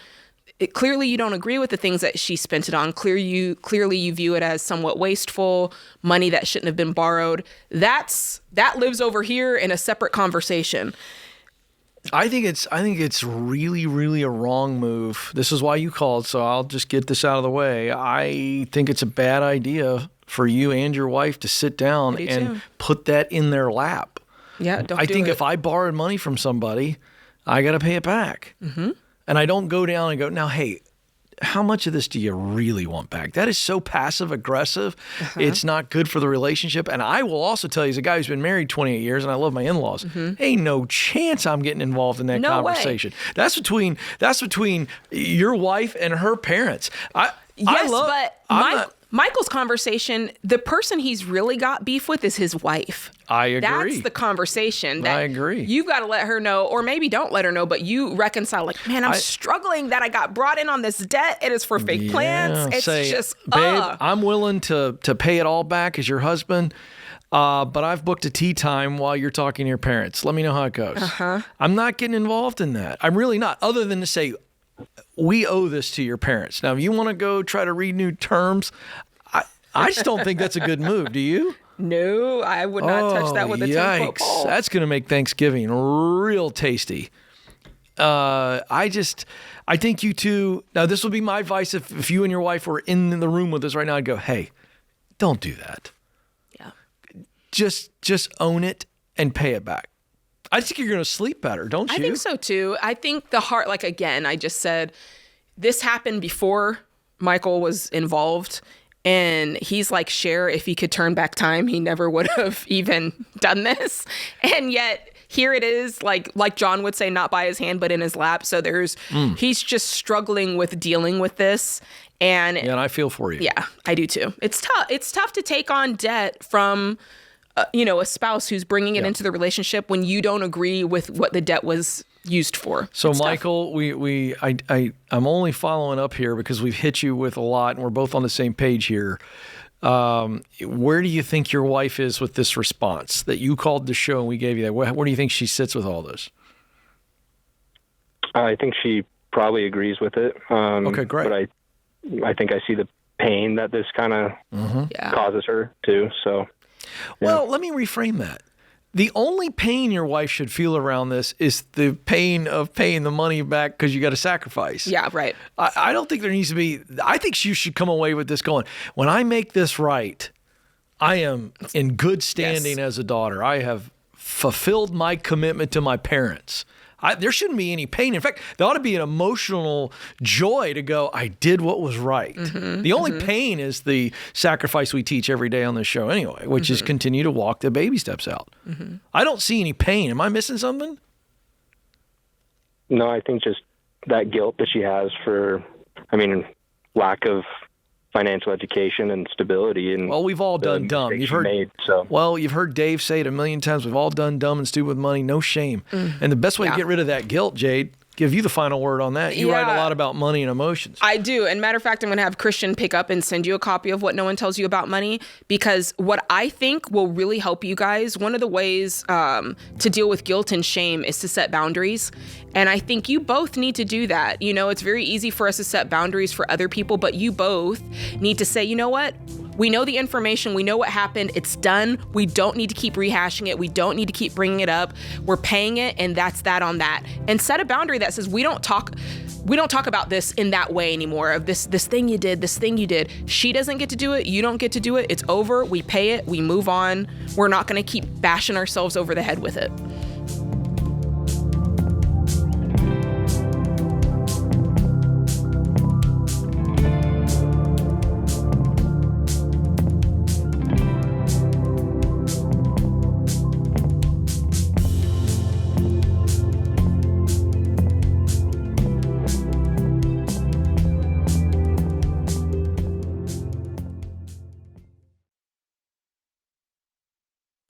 Clearly you don't agree with the things that she spent it on. Clearly you view it as somewhat wasteful, money that shouldn't have been borrowed. That lives over here in a separate conversation. I think it's really, really a wrong move. This is why you called, so I'll just get this out of the way. I think it's a bad idea for you and your wife to sit down and put that in their lap. Yeah, I think if I borrowed money from somebody, I got to pay it back. Mm-hmm. And I don't go down and go, now, hey, how much of this do you really want back? That is so passive aggressive. It's not good for the relationship. And I will also tell you, as a guy who's been married 28 years and I love my in-laws, ain't no chance I'm getting involved in that conversation. Way. That's between your wife and her parents. Michael's conversation, the person he's really got beef with is his wife. I agree. That's the conversation. I agree. You've got to let her know, or maybe don't let her know, but you reconcile, like, man, I'm struggling that I got brought in on this debt. It is for fake plants. It's just, babe, I'm willing to pay it all back as your husband, but I've booked a tea time while you're talking to your parents. Let me know how it goes. I'm not getting involved in that. I'm really not, other than to say, we owe this to your parents. Now, if you want to go try to read new terms, I just don't think that's a good move. Do you? No, I would not touch that with a 10-foot pole. That's going to make Thanksgiving real tasty. I think you two, now this would be my advice if you and your wife were in the room with us right now, I'd go, hey, don't do that. Yeah. Just own it and pay it back. I think you're going to sleep better, don't you? I think so too. I think the heart, like again, I just said, this happened before Michael was involved. And he's like, Cher, if he could turn back time, he never would have even done this. And yet here it is, like John would say, not by his hand, but in his lap. So he's just struggling with dealing with this. And I feel for you. Yeah, I do too. It's tough. It's tough to take on debt from, a spouse who's bringing it into the relationship when you don't agree with what the debt was used for. So Michael, I'm only following up here because we've hit you with a lot and we're both on the same page here. Where do you think your wife is with this response that you called the show and we gave you that? Where do you think she sits with all this? I think she probably agrees with it. Okay, great. But I think I see the pain that this kind of causes her too. So, well, let me reframe that. The only pain your wife should feel around this is the pain of paying the money back because you got to sacrifice. Yeah, right. I don't think there needs to be, I think you should come away with this going, when I make this right, I am in good standing as a daughter. I have fulfilled my commitment to my parents. There shouldn't be any pain. In fact, there ought to be an emotional joy to go, I did what was right. Mm-hmm, the only pain is the sacrifice we teach every day on this show anyway, which is continue to walk the baby steps out. Mm-hmm. I don't see any pain. Am I missing something? No, I think just that guilt that she has for, lack of financial education and stability. And well, we've all done dumb. You've heard Dave say it a million times. We've all done dumb and stupid with money. No shame. And the best way to get rid of that guilt, Jade, give you the final word on that. You write a lot about money and emotions. I do. And matter of fact, I'm going to have Christian pick up and send you a copy of What No One Tells You About Money, because what I think will really help you guys, one of the ways to deal with guilt and shame is to set boundaries. And I think you both need to do that. It's very easy for us to set boundaries for other people, but you both need to say, you know what? We know the information. We know what happened. It's done. We don't need to keep rehashing it. We don't need to keep bringing it up. We're paying it, and that's that on that. And set a boundary that says we don't talk about this in that way anymore. Of this thing you did, this thing you did. She doesn't get to do it. You don't get to do it. It's over. We pay it. We move on. We're not going to keep bashing ourselves over the head with it.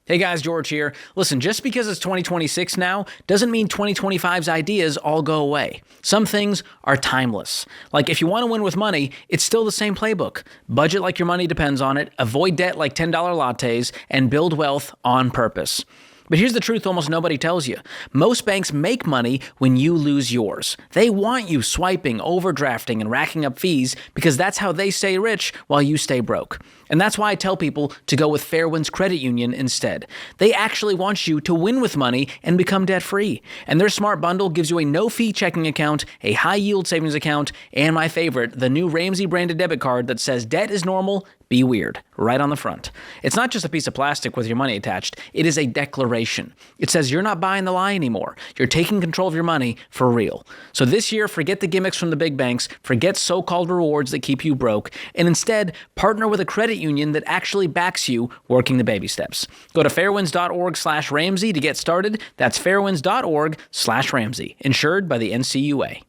Hey guys, George here. Listen, just because it's 2026 now doesn't mean 2025's ideas all go away. Some things are timeless. Like if you want to win with money, it's still the same playbook. Budget like your money depends on it, avoid debt like $10 lattes, and build wealth on purpose. But here's the truth almost nobody tells you. Most banks make money when you lose yours. They want you swiping, overdrafting, and racking up fees because that's how they stay rich while you stay broke. And that's why I tell people to go with Fairwinds Credit Union instead. They actually want you to win with money and become debt-free. And their Smart Bundle gives you a no-fee checking account, a high-yield savings account, and my favorite, the new Ramsey branded debit card that says debt is normal, be weird, right on the front. It's not just a piece of plastic with your money attached. It is a declaration. It says you're not buying the lie anymore. You're taking control of your money for real. So this year, forget the gimmicks from the big banks, forget so-called rewards that keep you broke, and instead, partner with a credit union that actually backs you working the baby steps. Go to fairwinds.org/Ramsey to get started. That's fairwinds.org/Ramsey. Insured by the NCUA.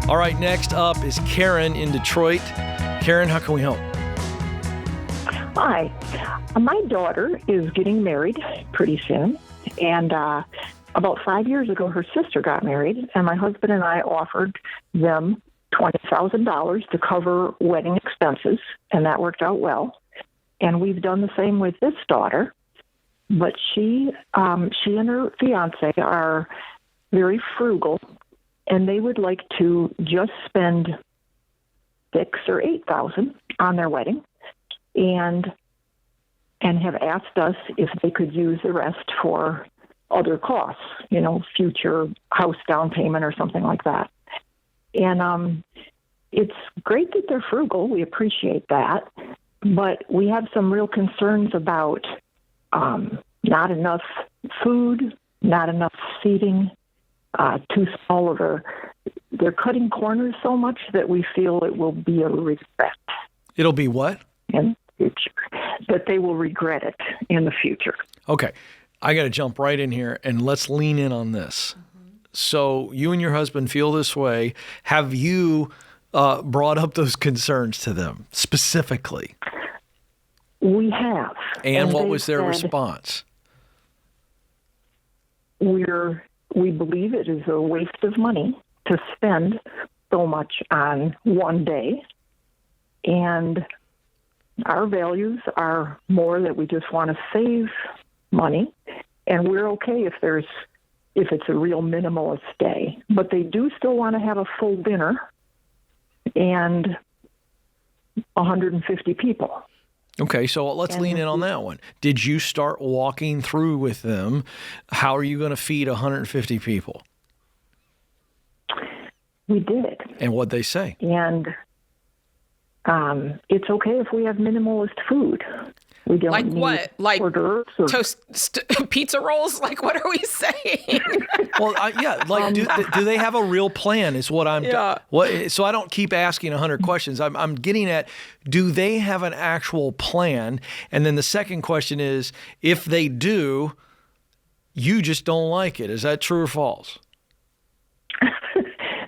All right, next up is Karen in Detroit. Karen, how can we help? Hi. My daughter is getting married pretty soon, and about 5 years ago, her sister got married, and my husband and I offered them $20,000 to cover wedding expenses, and that worked out well. and we've done the same with this daughter. But she and her fiance are very frugal, and they would like to just spend $6,000 or $8,000 on their wedding, and have asked us if they could use the rest for other costs, future house down payment or something like that. And it's great that they're frugal. We appreciate that. But we have some real concerns about not enough food, not enough seating, too small of they're cutting corners so much that we feel it will be a regret. It'll be what? In the future. That they will regret it in the future. Okay. I got to jump right in here and let's lean in on this. So you and your husband feel this way. Have you brought up those concerns to them specifically? We have. And what was their response? We believe it is a waste of money to spend so much on one day. And our values are more that we just want to save money. And we're okay if it's a real minimalist day. But they do still want to have a full dinner and 150 people. Okay, so let's lean in on that one. Did you start walking through with them? How are you going to feed 150 people? We did. And what'd they say? And it's okay if we have minimalist food. We don't like need what? Like hors d'oeuvres or pizza rolls? Like, what are we saying? Well, yeah. Like, do they have a real plan? Is what I'm. Yeah. So I don't keep asking 100 questions. I'm getting at, do they have an actual plan? And then the second question is, if they do, you just don't like it. Is that true or false?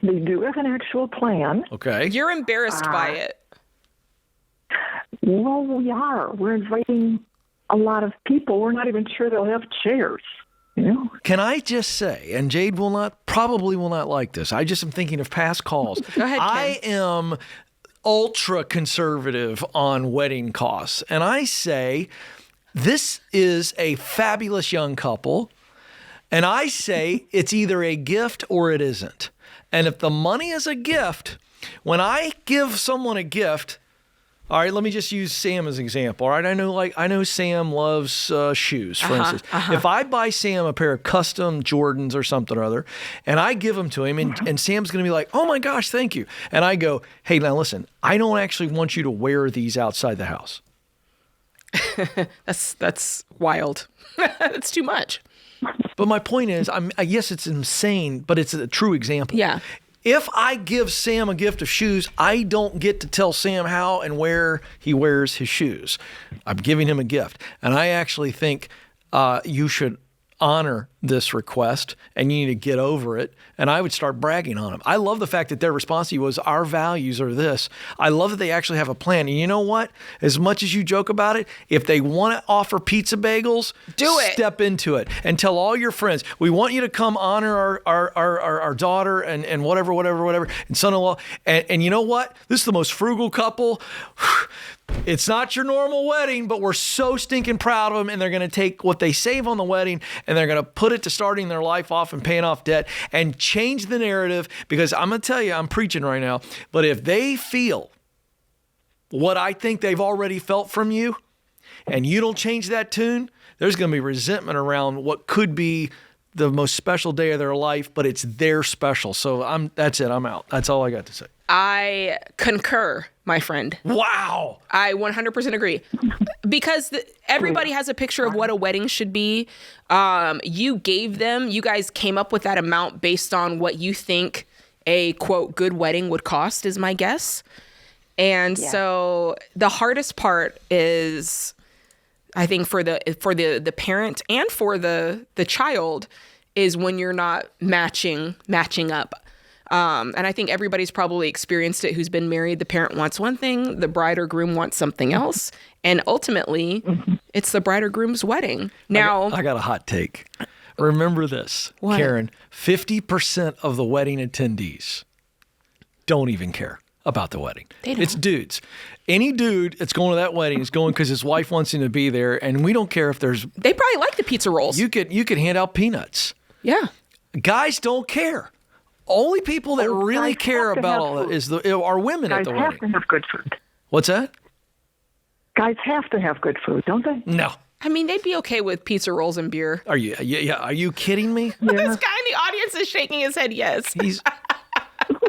They do have an actual plan. Okay. You're embarrassed by it. Well, we are. We're inviting a lot of people. We're not even sure they'll have chairs. Can I just say, and Jade probably will not like this. I just am thinking of past calls. Go ahead, Ken. I am ultra conservative on wedding costs. And I say, this is a fabulous young couple. And I say it's either a gift or it isn't. And if the money is a gift, when I give someone a gift, all right, let me just use Sam as an example. All right, I know Sam loves shoes, for instance. If I buy Sam a pair of custom Jordans or something or other, and I give them to him, and Sam's going to be like, "Oh my gosh, thank you," and I go, "Hey, now listen, I don't actually want you to wear these outside the house." That's wild. That's too much. But my point is, yes, it's insane, but it's a true example. Yeah. If I give Sam a gift of shoes, I don't get to tell Sam how and where he wears his shoes. I'm giving him a gift. And I actually think you should honor this request and you need to get over it. And I would start bragging on him. I love the fact that their response to you was, our values are this. I love that they actually have a plan. And you know what? As much as you joke about it, if they want to offer pizza bagels, step into it and tell all your friends, we want you to come honor our daughter and whatever, and son-in-law. And you know what? This is the most frugal couple. It's not your normal wedding, but we're so stinking proud of them, and they're going to take what they save on the wedding, and they're going to put it to starting their life off and paying off debt and change the narrative, because I'm going to tell you, I'm preaching right now, but if they feel what I think they've already felt from you, and you don't change that tune, there's going to be resentment around what could be the most special day of their life, but it's their special. So that's it. I'm out. That's all I got to say. I concur, my friend. Wow. I 100% agree. Because everybody has a picture of what a wedding should be. You guys came up with that amount based on what you think a, quote, good wedding would cost, is my guess. And so the hardest part is, I think, for the parent and for the child, is when you're not matching up. And I think everybody's probably experienced it who's been married. The parent wants one thing, the bride or groom wants something else. And ultimately, it's the bride or groom's wedding. Now, I got a hot take. Remember this, Karen, 50% of the wedding attendees don't even care about the wedding. They don't. It's dudes. Any dude that's going to that wedding is going because his wife wants him to be there, and we don't care if there's. They probably like the pizza rolls. You could hand out peanuts. Yeah. Guys don't care. Only people that really care about all that are women at the wedding. Guys have to have good food. What's that? Guys have to have good food, don't they? No. I mean, they'd be okay with pizza rolls and beer. Are you? Yeah. Are you kidding me? This guy in the audience is shaking his head yes.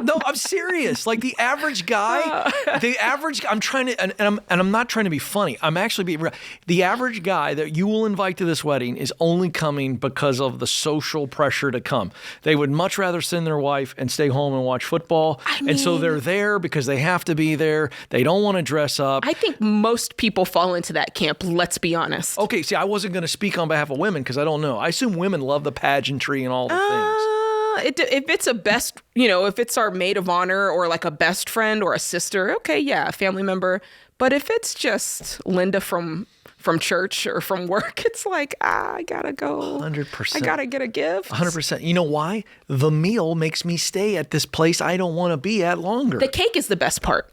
No, I'm serious. Like the average guy, I'm trying to, and I'm not trying to be funny. I'm actually being real. The average guy that you will invite to this wedding is only coming because of the social pressure to come. They would much rather send their wife and stay home and watch football. And so they're there because they have to be there. They don't want to dress up. I think most people fall into that camp, let's be honest. Okay, see, I wasn't going to speak on behalf of women because I don't know. I assume women love the pageantry and all the things. If it's a best, if it's our maid of honor or like a best friend or a sister, okay, yeah, a family member. But if it's just Linda from church or from work, it's like, I gotta go. 100%. I gotta get a gift. 100%. You know why? The meal makes me stay at this place I don't want to be at longer. The cake is the best part.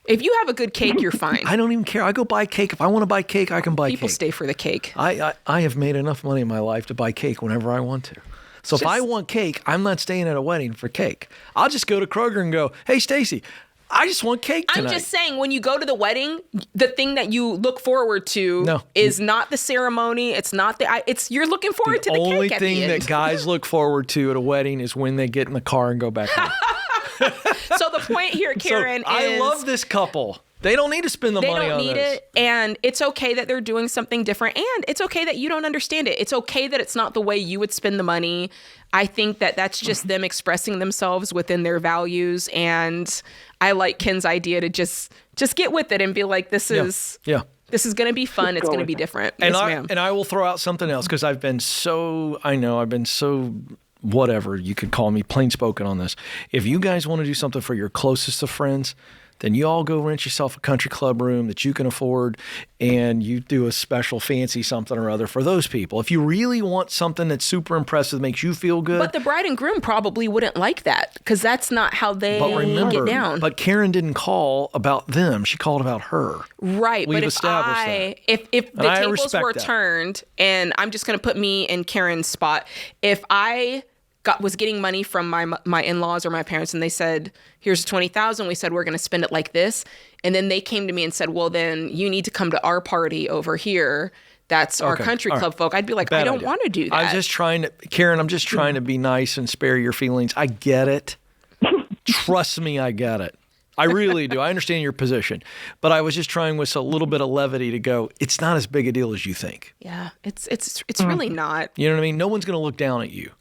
If you have a good cake, you're fine. I don't even care. I go buy cake. If I want to buy cake, I can buy cake. People stay for the cake. I have made enough money in my life to buy cake whenever I want to. So if I want cake, I'm not staying at a wedding for cake. I'll just go to Kroger and go, hey, Stacy, I just want cake tonight. I'm just saying, when you go to the wedding, the thing that you look forward to is not the ceremony. It's not you're looking forward to the cake at the end. The only thing that guys look forward to at a wedding is when they get in the car and go back home. So the point here, Karen, is I love this couple. They don't need to spend the money on this. They don't need it, and it's okay that they're doing something different, and it's okay that you don't understand it. It's okay that it's not the way you would spend the money. I think that that's just them expressing themselves within their values, and I like Ken's idea to just get with it and be like, this is going to be fun. It's going to be different. And yes, ma'am. And I will throw out something else because I've been so whatever you could call me, plain spoken on this. If you guys want to do something for your closest of friends, then you all go rent yourself a country club room that you can afford, and you do a special fancy something or other for those people. If you really want something that's super impressive, makes you feel good. But the bride and groom probably wouldn't like that because that's not how they get down. But Karen didn't call about them. She called about her. Right. We've but established that. If the tables were turned, and I'm just going to put me in Karen's spot, if I was getting money from my in-laws or my parents, and they said, here's $20,000. We said, we're going to spend it like this. And then they came to me and said, well, then you need to come to our party over here. That's our country club folk. I'd be like, I don't want to do that. I'm just trying to be nice and spare your feelings. I get it. Trust me, I get it. I really do. I understand your position. But I was just trying with a little bit of levity to go, it's not as big a deal as you think. Yeah, it's really not. You know what I mean? No one's going to look down at you.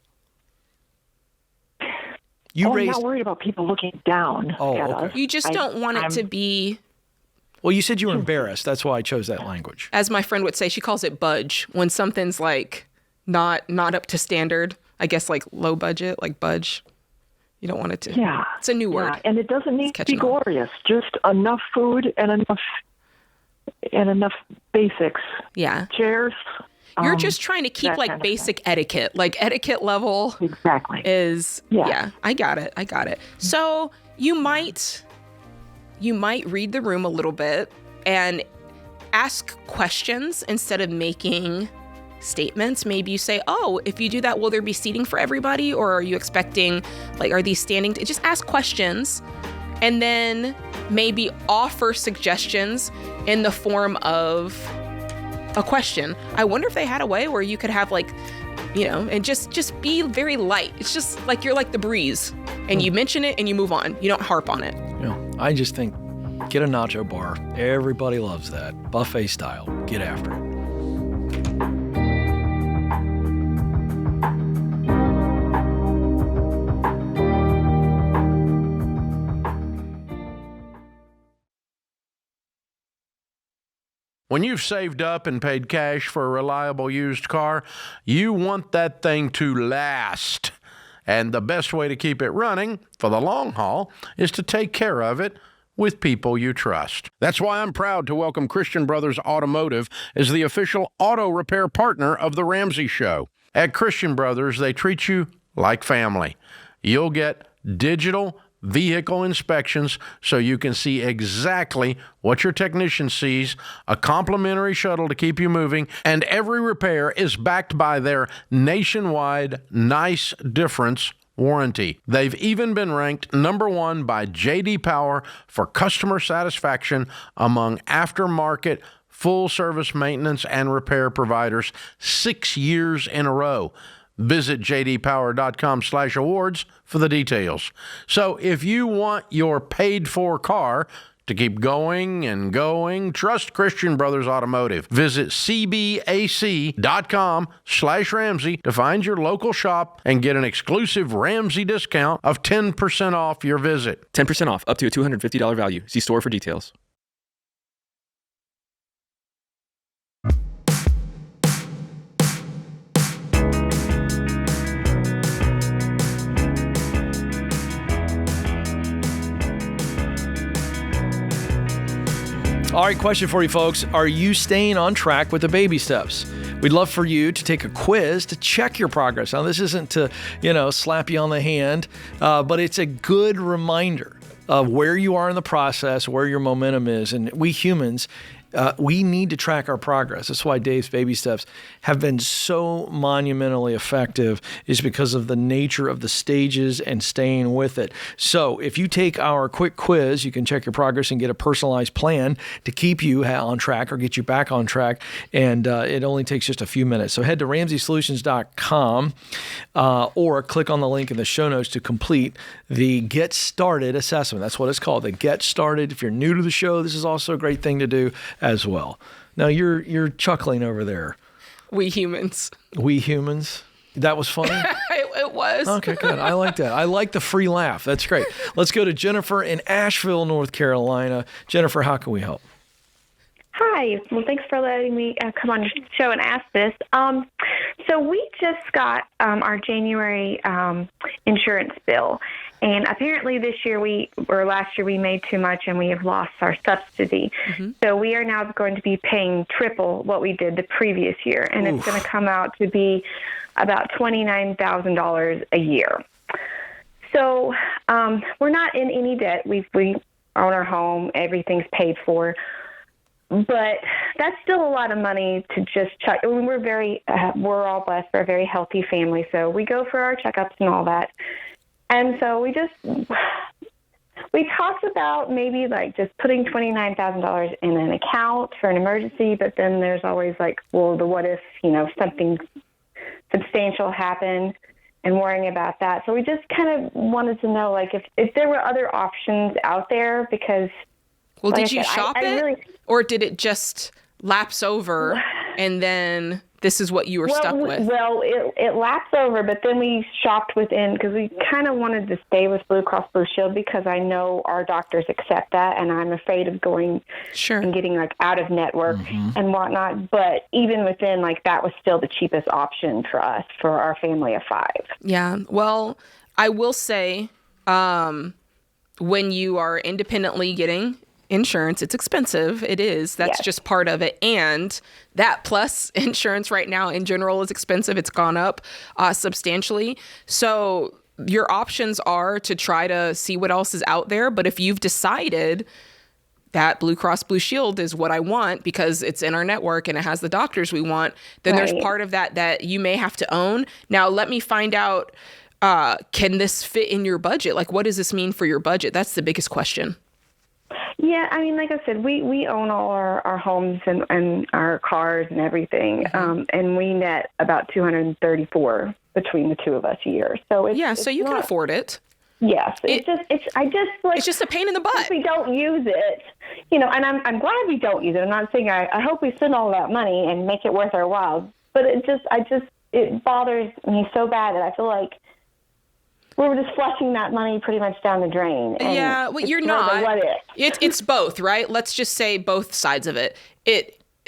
I'm not worried about people looking down at us. You just don't want it to be... Well, you said you were embarrassed. That's why I chose that language. As my friend would say, she calls it budge. When something's like not up to standard, I guess like low budget, like budge. You don't want it to... Yeah. It's a new word. And it doesn't need to be glorious. Just enough food and enough basics. Yeah. Chairs... You're just trying to keep like basic etiquette, like etiquette level. Exactly. I got it. So you might read the room a little bit and ask questions instead of making statements. Maybe you say, oh, if you do that, will there be seating for everybody? Or are you expecting, like, are these standing? Just ask questions and then maybe offer suggestions in the form of a question. I wonder if they had a way where you could have like, and just be very light. It's just like you're like the breeze and you mention it and you move on. You don't harp on it. I just think get a nacho bar. Everybody loves that. Buffet style. Get after it. When you've saved up and paid cash for a reliable used car, you want that thing to last. And the best way to keep it running for the long haul is to take care of it with people you trust. That's why I'm proud to welcome Christian Brothers Automotive as the official auto repair partner of The Ramsey Show. At Christian Brothers, they treat you like family. You'll get digital vehicle inspections so you can see exactly what your technician sees, a complimentary shuttle to keep you moving, and every repair is backed by their nationwide Nice Difference warranty. They've even been ranked #1 by J.D. Power for customer satisfaction among aftermarket full-service maintenance and repair providers 6 years in a row. Visit jdpower.com/awards for the details. So if you want your paid-for car to keep going and going, trust Christian Brothers Automotive. Visit cbac.com/Ramsey to find your local shop and get an exclusive Ramsey discount of 10% off your visit. 10% off, up to a $250 value. See store for details. All right, question for you folks. Are you staying on track with the baby steps? We'd love for you to take a quiz to check your progress. Now, this isn't to, slap you on the hand, but it's a good reminder of where you are in the process, where your momentum is. And we humans, we need to track our progress. That's why Dave's baby steps have been so monumentally effective, is because of the nature of the stages and staying with it. So if you take our quick quiz, you can check your progress and get a personalized plan to keep you on track or get you back on track. And it only takes just a few minutes. So head to RamseySolutions.com or click on the link in the show notes to complete the Get Started assessment. That's what it's called, the Get Started. If you're new to the show, this is also a great thing to do as well. Now you're chuckling over there. We humans. We humans. That was funny? It was. Okay, good. I like that. I like the free laugh. That's great. Let's go to Jennifer in Asheville, North Carolina. Jennifer, how can we help? Hi. Well, thanks for letting me come on your show and ask this. So we just got our January insurance bill. And apparently last year we made too much and we have lost our subsidy. Mm-hmm. So we are now going to be paying triple what we did the previous year. And It's going to come out to be about $29,000 a year. So we're not in any debt. We own our home. Everything's paid for. But that's still a lot of money to just check. I mean, we're all blessed. We're a very healthy family. So we go for our checkups and all that. And so we talked about maybe like just putting $29,000 in an account for an emergency, but then there's always like, well, the what if, something substantial happened and worrying about that. So we just kind of wanted to know, like, if there were other options out there, because. Well, did you shop it, or did it just lapse over and then this is what you were stuck with? Well, it lapsed over, but then we shopped within, because we kind of wanted to stay with Blue Cross Blue Shield because I know our doctors accept that, and I'm afraid of going and getting like out of network and whatnot. But even within, like, that was still the cheapest option for us, for our family of 5. Yeah. Well, I will say when you are independently getting insurance, it's expensive. It is. That's just part of it. And that plus insurance right now in general is expensive. It's gone up substantially. So your options are to try to see what else is out there. But if you've decided that Blue Cross Blue Shield is what I want because it's in our network and it has the doctors we want, then there's part of that you may have to own. Now, let me find out, can this fit in your budget? Like, what does this mean for your budget? That's the biggest question. Yeah, I mean, like I said, we own all our homes and our cars and everything, and we net about $234 between the two of us a year. So so you can afford it. Yes, it's just a pain in the butt. If we don't use it, and I'm glad we don't use it. I'm not saying I hope we spend all that money and make it worth our while, but it bothers me so bad that I feel like we're just flushing that money pretty much down the drain. Yeah, well, you're not. It's both, right? Let's just say both sides of it.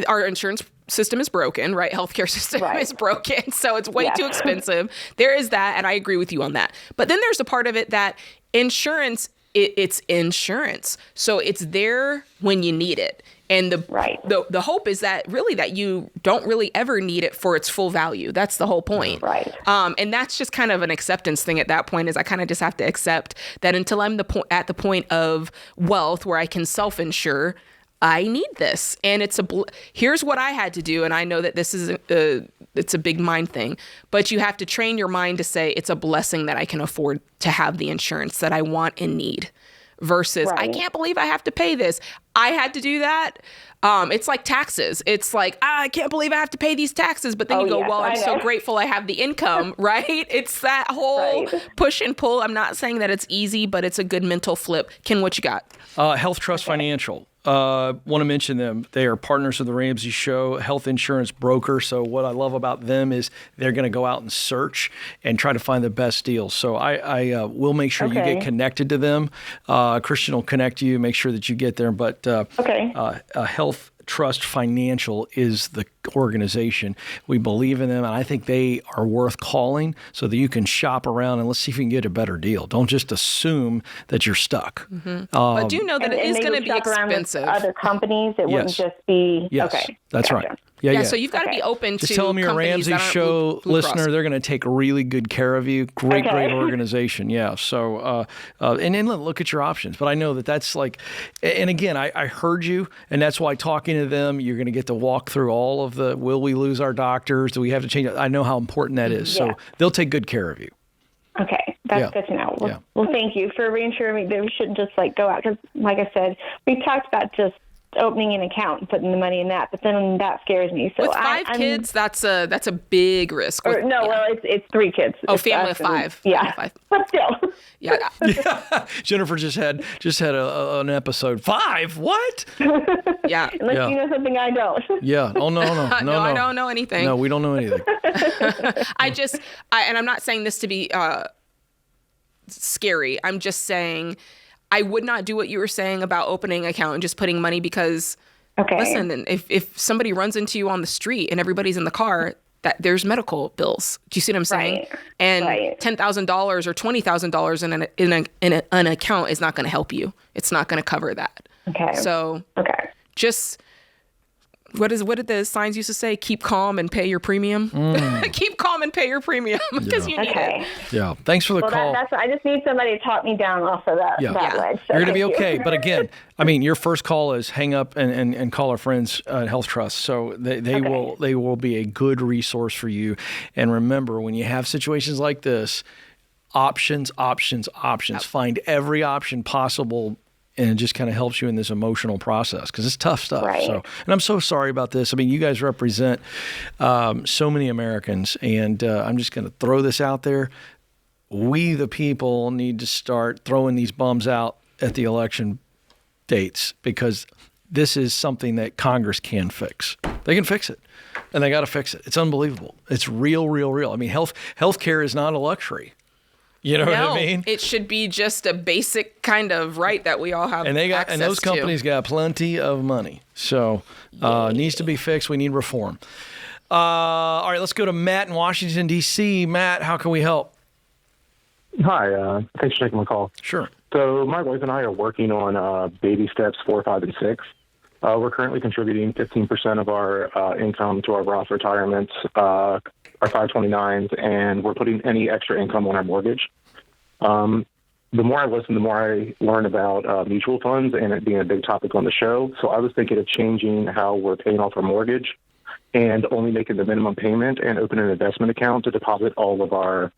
Our insurance system is broken, right? Healthcare system is broken, so it's way too expensive. There is that, and I agree with you on that. But then there's a part of it that insurance, it's insurance. So it's there when you need it. And the hope is that really that you don't really ever need it for its full value. That's the whole point. Right. And that's just kind of an acceptance thing at that point, is I kind of just have to accept that until I'm at the point of wealth where I can self-insure, I need this. And here's what I had to do. And I know that this is it's a big mind thing, but you have to train your mind to say it's a blessing that I can afford to have the insurance that I want and need, versus I can't believe I have to pay this. I had to do that. It's like taxes. It's like, I can't believe I have to pay these taxes. But then you go, well, I'm so grateful I have the income, right? It's that whole push and pull. I'm not saying that it's easy, but it's a good mental flip. Ken, what you got? Health Trust Financial. Want to mention them. They are partners of the Ramsey Show, health insurance broker. So what I love about them is they're going to go out and search and try to find the best deals. So I will make sure you get connected to them. Christian will connect you, make sure that you get there. But Health Trust Financial is the organization. We believe in them, and I think they are worth calling so that you can shop around and let's see if you can get a better deal. Don't just assume that you're stuck. But do know that it is going to be expensive. Other companies, it wouldn't just be That's gotcha. right. Yeah. So you've got to be open to just tell them you're a Ramsey Show listener. They're going to take really good care of you. Great organization. Yeah. So, and then look at your options. But I know that's like, and again, I heard you, and that's why talking to them, you're going to get to walk through all of the, will we lose our doctors? Do we have to change it? I know how important that is. So they'll take good care of you. Okay, that's good to know. Well, thank you for reassuring me that we shouldn't just go out, because, like I said, we talked about just opening an account and putting the money in that, but then that scares me. So with five kids, that's a big risk. Well, it's 3 kids. Oh, family of 5. Yeah, but still. Yeah. Jennifer just had an episode. 5? What? Yeah. Unless you know something I don't. Yeah. Oh no. No, I don't know anything. No, we don't know anything. And I'm not saying this to be scary. I'm just saying I would not do what you were saying about opening an account and just putting money, because listen, if somebody runs into you on the street and everybody's in the car, that there's medical bills. Do you see what I'm saying? Right. And $10,000 or $20,000 in an account is not going to help you. It's not going to cover that. Okay. So just what did the signs used to say? Keep calm and pay your premium. Keep calm and pay your premium, because you need it. Yeah. Thanks for the call. I just need somebody to talk me down off of that ledge. So you're going to be okay. But again, I mean, your first call is hang up and call our friends at Health Trust. So they will be a good resource for you. And remember, when you have situations like this, options. Find every option possible. And it just kind of helps you in this emotional process, because it's tough stuff. Right. So, and I'm so sorry about this. I mean, you guys represent so many Americans, and I'm just going to throw this out there. We, the people, need to start throwing these bums out at the election dates, because this is something that Congress can fix. They can fix it, and they got to fix it. It's unbelievable. It's real. I mean, healthcare is not a luxury. You know what I mean? It should be just a basic kind of right that we all have. And those companies got plenty of money, so needs to be fixed. We need reform. All right, let's go to Matt in Washington D.C. Matt, how can we help? Hi, thanks for taking my call. Sure. So my wife and I are working on baby steps 4, 5, and 6. We're currently contributing 15% of our income to our Roth retirements, our 529s, and we're putting any extra income on our mortgage. The more I listen, the more I learn about mutual funds and it being a big topic on the show. So I was thinking of changing how we're paying off our mortgage and only making the minimum payment and open an investment account to deposit all of our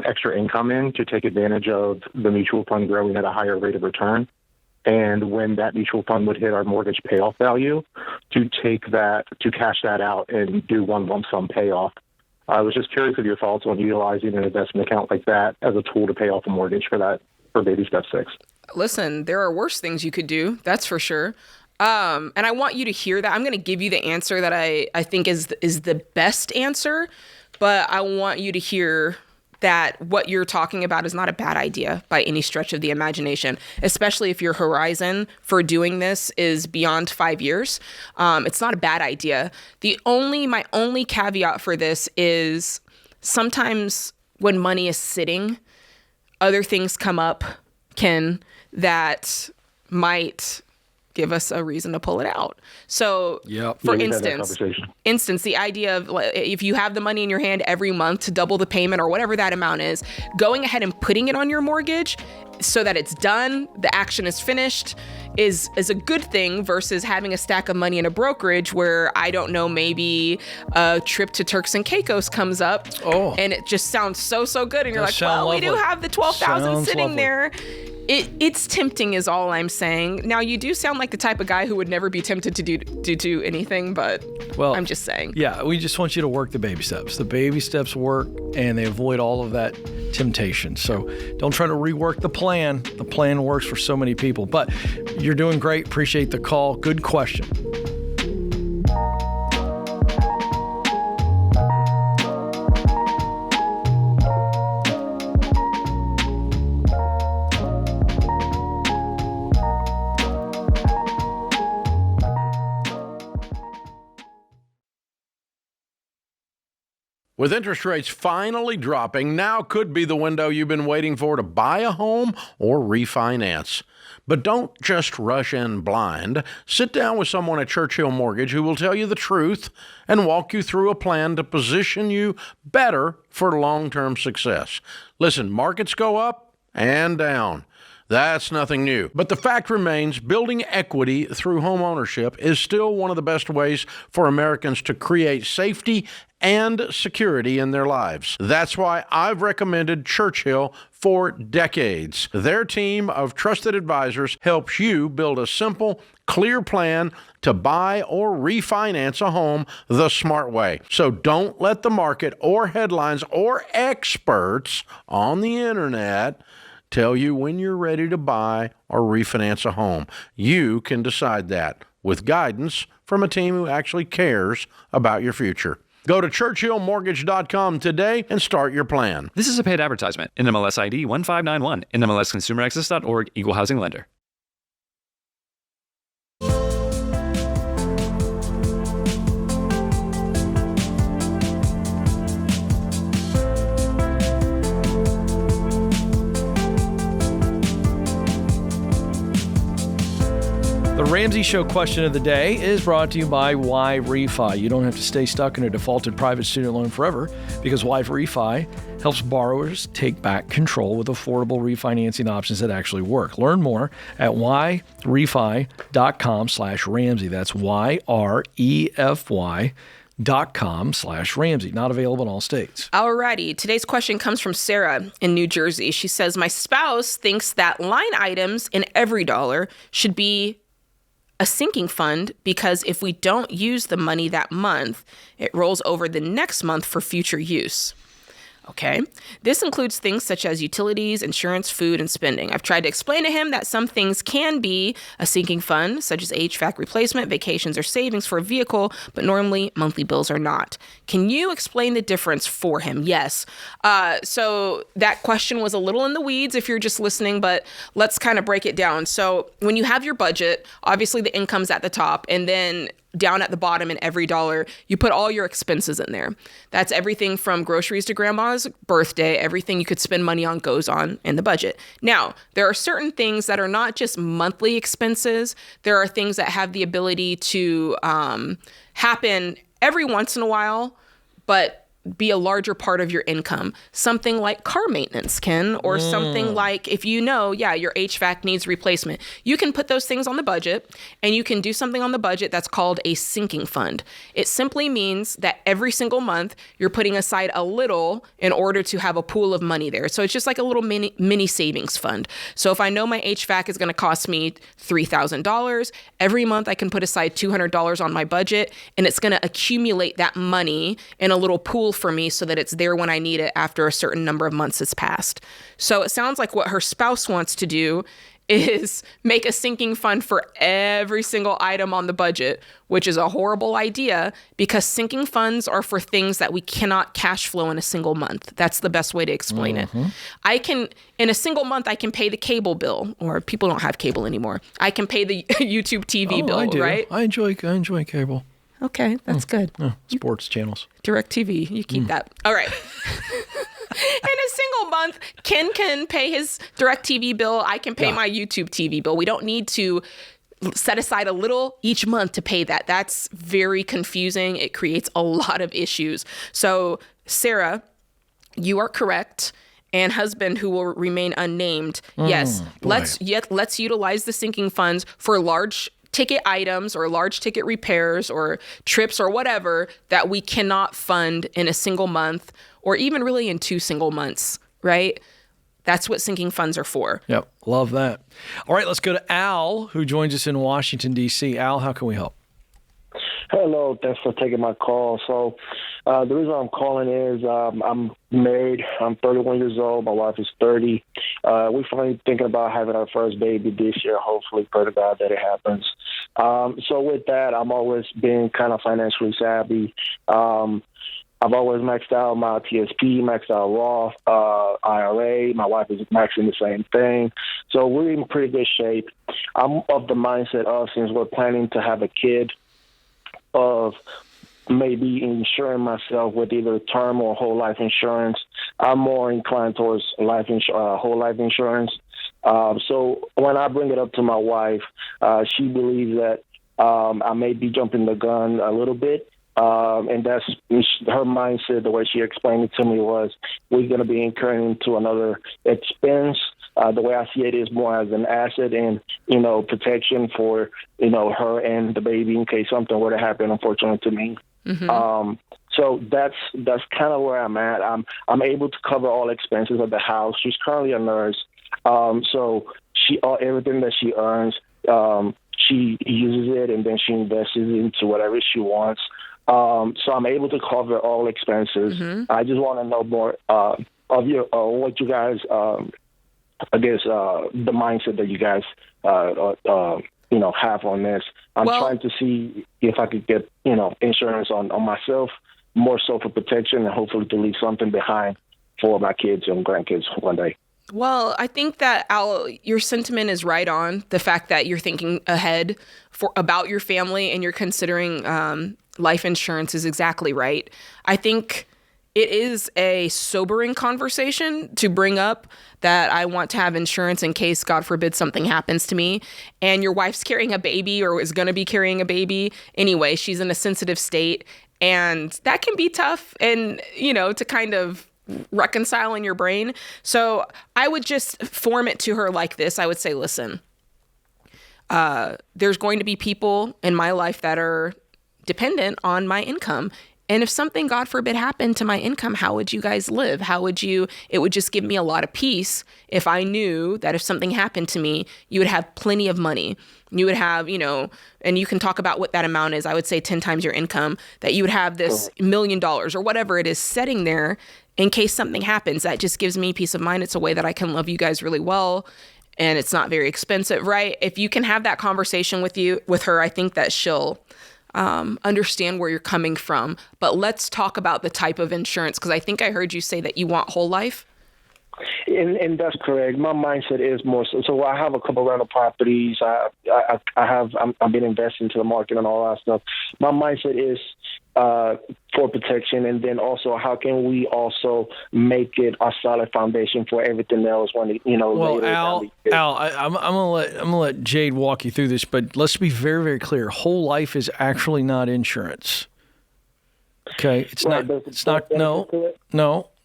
extra income in to take advantage of the mutual fund growing at a higher rate of return. And when that mutual fund would hit our mortgage payoff value, to cash that out and do one lump sum payoff. I was just curious of your thoughts on utilizing an investment account like that as a tool to pay off a mortgage for baby step 6. Listen, there are worse things you could do. That's for sure. And I want you to hear that. I'm going to give you the answer that I think is the best answer, but I want you to hear that what you're talking about is not a bad idea by any stretch of the imagination, especially if your horizon for doing this is beyond 5 years. It's not a bad idea. My only caveat for this is sometimes when money is sitting, other things come up, Ken, that might give us a reason to pull it out. So for instance, the idea of if you have the money in your hand every month to double the payment or whatever that amount is, going ahead and putting it on your mortgage so that it's done, the action is finished, is a good thing versus having a stack of money in a brokerage where, I don't know, maybe a trip to Turks and Caicos comes up and it just sounds so good. And you're like, well, we do have the $12,000 sitting there. It's tempting is all I'm saying. Now, you do sound like the type of guy who would never be tempted to do anything, but I'm just saying. Yeah, we just want you to work the baby steps. The baby steps work, and they avoid all of that temptation. So don't try to rework the plan. The plan works for so many people. But you're doing great. Appreciate the call. Good question. With interest rates finally dropping, now could be the window you've been waiting for to buy a home or refinance. But don't just rush in blind. Sit down with someone at Churchill Mortgage who will tell you the truth and walk you through a plan to position you better for long-term success. Listen, markets go up and down. That's nothing new. But the fact remains, building equity through home ownership is still one of the best ways for Americans to create safety and security in their lives. That's why I've recommended Churchill for decades. Their team of trusted advisors helps you build a simple, clear plan to buy or refinance a home the smart way. So don't let the market or headlines or experts on the internet tell you when you're ready to buy or refinance a home. You can decide that with guidance from a team who actually cares about your future. Go to ChurchillMortgage.com today and start your plan. This is a paid advertisement. NMLS ID 1591. NMLSConsumerAccess.org. Equal Housing Lender. The Ramsey Show question of the day is brought to you by Y Refi. You don't have to stay stuck in a defaulted private student loan forever because Y Refi helps borrowers take back control with affordable refinancing options that actually work. Learn more at yrefy.com/Ramsey. That's YREFY.com/Ramsey. Not available in all states. Alrighty. Today's question comes from Sarah in New Jersey. She says, my spouse thinks that line items in every dollar should be a sinking fund because if we don't use the money that month, it rolls over the next month for future use. Okay. This includes things such as utilities, insurance, food, and spending. I've tried to explain to him that some things can be a sinking fund, such as HVAC replacement, vacations, or savings for a vehicle, but normally monthly bills are not. Can you explain the difference for him? Yes. So that question was a little in the weeds if you're just listening, but let's kind of break it down. So when you have your budget, obviously the income's at the top, and then down at the bottom in every dollar, you put all your expenses in there. That's everything from groceries to grandma's birthday. Everything you could spend money on goes on in the budget. Now, there are certain things that are not just monthly expenses. There are things that have the ability to happen every once in a while, but be a larger part of your income. Something like car maintenance, Ken, or something like if you know, your HVAC needs replacement. You can put those things on the budget, and you can do something on the budget that's called a sinking fund. It simply means that every single month you're putting aside a little in order to have a pool of money there. So it's just like a little mini savings fund. So if I know my HVAC is going to cost me $3,000, every month I can put aside $200 on my budget, and it's going to accumulate that money in a little pool for me so that it's there when I need it after a certain number of months has passed. So it sounds like what her spouse wants to do is make a sinking fund for every single item on the budget, which is a horrible idea because sinking funds are for things that we cannot cash flow in a single month. That's the best way to explain it. In a single month, I can pay the cable bill, or people don't have cable anymore. I can pay the YouTube TV bill, I do. right? I enjoy cable. Okay, that's good. Sports channels. DirecTV, you keep that. All right. In a single month, Ken can pay his DirecTV bill. I can pay my YouTube TV bill. We don't need to set aside a little each month to pay that. That's very confusing. It creates a lot of issues. So, Sarah, you are correct. And husband, who will remain unnamed, yes, let's utilize the sinking funds for large ticket items or large ticket repairs or trips or whatever that we cannot fund in a single month or even really in 2 single months, right? That's what sinking funds are for. Yep, love that. All right, let's go to Al, who joins us in Washington, D.C. Al, how can we help? Hello, thanks for taking my call. So the reason I'm calling is I'm married. I'm 31 years old. My wife is 30. We're finally thinking about having our first baby this year. Hopefully, pray to God that it happens. So with that, I'm always been kind of financially savvy. I've always maxed out my TSP, maxed out Roth, IRA. My wife is maxing the same thing. So we're in pretty good shape. I'm of the mindset of, since we're planning to have a kid, of maybe insuring myself with either term or whole life insurance. I'm more inclined towards whole life insurance. So when I bring it up to my wife, she believes that I may be jumping the gun a little bit. And that's her mindset. The way she explained it to me was, we're going to be incurring into another expense. The way I see it is more as an asset and, protection for, her and the baby in case something were to happen, unfortunately, to me. Mm-hmm. So that's kind of where I'm at. I'm able to cover all expenses of the house. She's currently a nurse. So everything that she earns, she uses it and then she invests it into whatever she wants. So I'm able to cover all expenses. Mm-hmm. I just want to know more of what you guys, the mindset that you guys, have on this. I'm trying to see if I could get, insurance on myself, more so for protection, and hopefully to leave something behind for my kids and grandkids one day. Well, I think that, Al, your sentiment is right on. The fact that you're thinking ahead about your family and you're considering life insurance is exactly right. I think it is a sobering conversation to bring up that I want to have insurance in case, God forbid, something happens to me. And your wife's carrying a baby or is going to be carrying a baby. Anyway, she's in a sensitive state. And that can be tough and, to kind of reconcile in your brain. So I would just form it to her like this. I would say, listen, there's going to be people in my life that are dependent on my income. And if something, God forbid, happened to my income, how would you guys live? It would just give me a lot of peace if I knew that if something happened to me, you would have plenty of money. You would have, and you can talk about what that amount is. I would say 10 times your income, that you would have this $1 million or whatever it is setting there in case something happens. That just gives me peace of mind. It's a way that I can love you guys really well. And it's not very expensive, right? If you can have that conversation with her, I think that she'll understand where you're coming from. But let's talk about the type of insurance, because I think I heard you say that you want whole life. And that's correct. My mindset is more so I have a couple rental properties. I've been investing into the market and all that stuff. My mindset is for protection, and then also how can we also make it a solid foundation for everything else when Well, later. Al, I'm gonna let Jade walk you through this, but let's be very, very clear. Whole life is actually not insurance. Okay, it's not. It's not.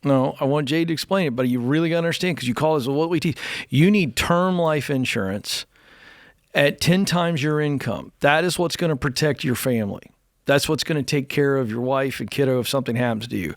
No, I want Jade to explain it, but you really got to understand, because you call this what we teach. You need term life insurance at 10 times your income. That is what's going to protect your family. That's what's going to take care of your wife and kiddo if something happens to you.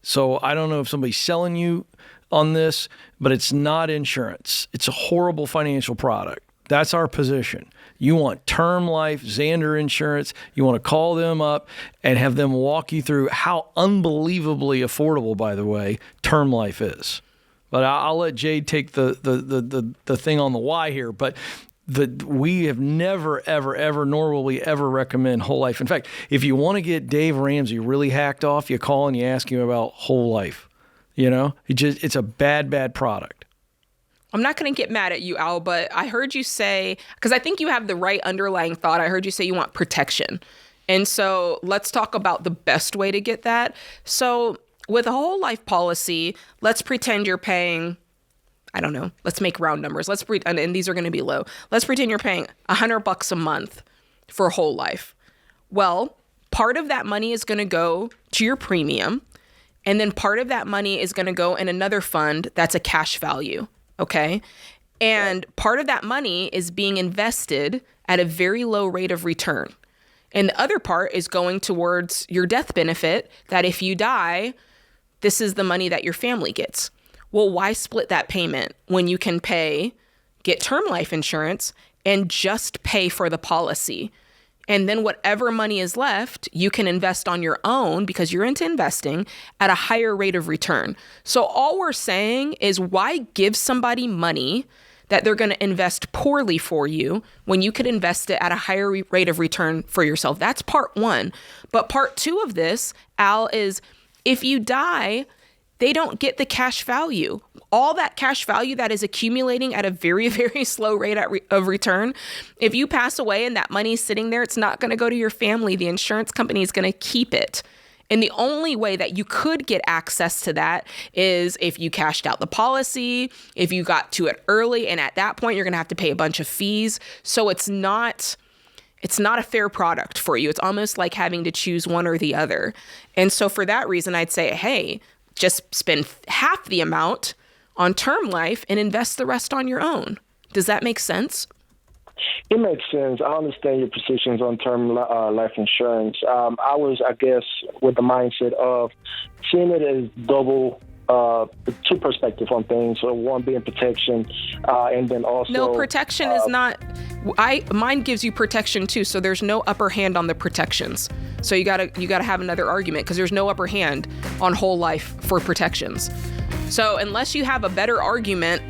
So I don't know if somebody's selling you on this, but it's not insurance. It's a horrible financial product. That's our position. You want term life, Xander Insurance. You want to call them up and have them walk you through how unbelievably affordable, by the way, term life is. But I'll let Jade take the thing on the why here. But we have never, ever, nor will we ever recommend whole life. In fact, if you want to get Dave Ramsey really hacked off, you call and you ask him about whole life. It's a bad product. I'm not going to get mad at you, Al, but I heard you say, because I think you have the right underlying thought. I heard you say you want protection. And so let's talk about the best way to get that. So with a whole life policy, let's pretend you're paying, I don't know, let's make round numbers. And these are going to be low. Let's pretend you're paying $100 a month for whole life. Well, part of that money is going to go to your premium. And then part of that money is going to go in another fund that's a cash value. Okay. And part of that money is being invested at a very low rate of return. And the other part is going towards your death benefit, that if you die, this is the money that your family gets. Well, why split that payment when you can get term life insurance and just pay for the policy? And then whatever money is left, you can invest on your own because you're into investing at a higher rate of return. So all we're saying is, why give somebody money that they're going to invest poorly for you when you could invest it at a higher rate of return for yourself? That's part one. But part two of this, Al, is if you die, they don't get the cash value. All that cash value that is accumulating at a very, very slow rate of return, if you pass away and that money's sitting there, it's not going to go to your family. The insurance company is going to keep it. And the only way that you could get access to that is if you cashed out the policy, if you got to it early, and at that point, you're going to have to pay a bunch of fees. So it's not a fair product for you. It's almost like having to choose one or the other. And so for that reason, I'd say, hey, just spend half the amount on term life and invest the rest on your own. Does that make sense? It makes sense. I understand your positions on term life insurance. I was, I guess, with the mindset of seeing it as double, two perspectives on things. So one being protection, and then also... No, protection is not... Mine gives you protection too, so there's no upper hand on the protections. So you gotta have another argument, because there's no upper hand on whole life for protections. So unless you have a better argument...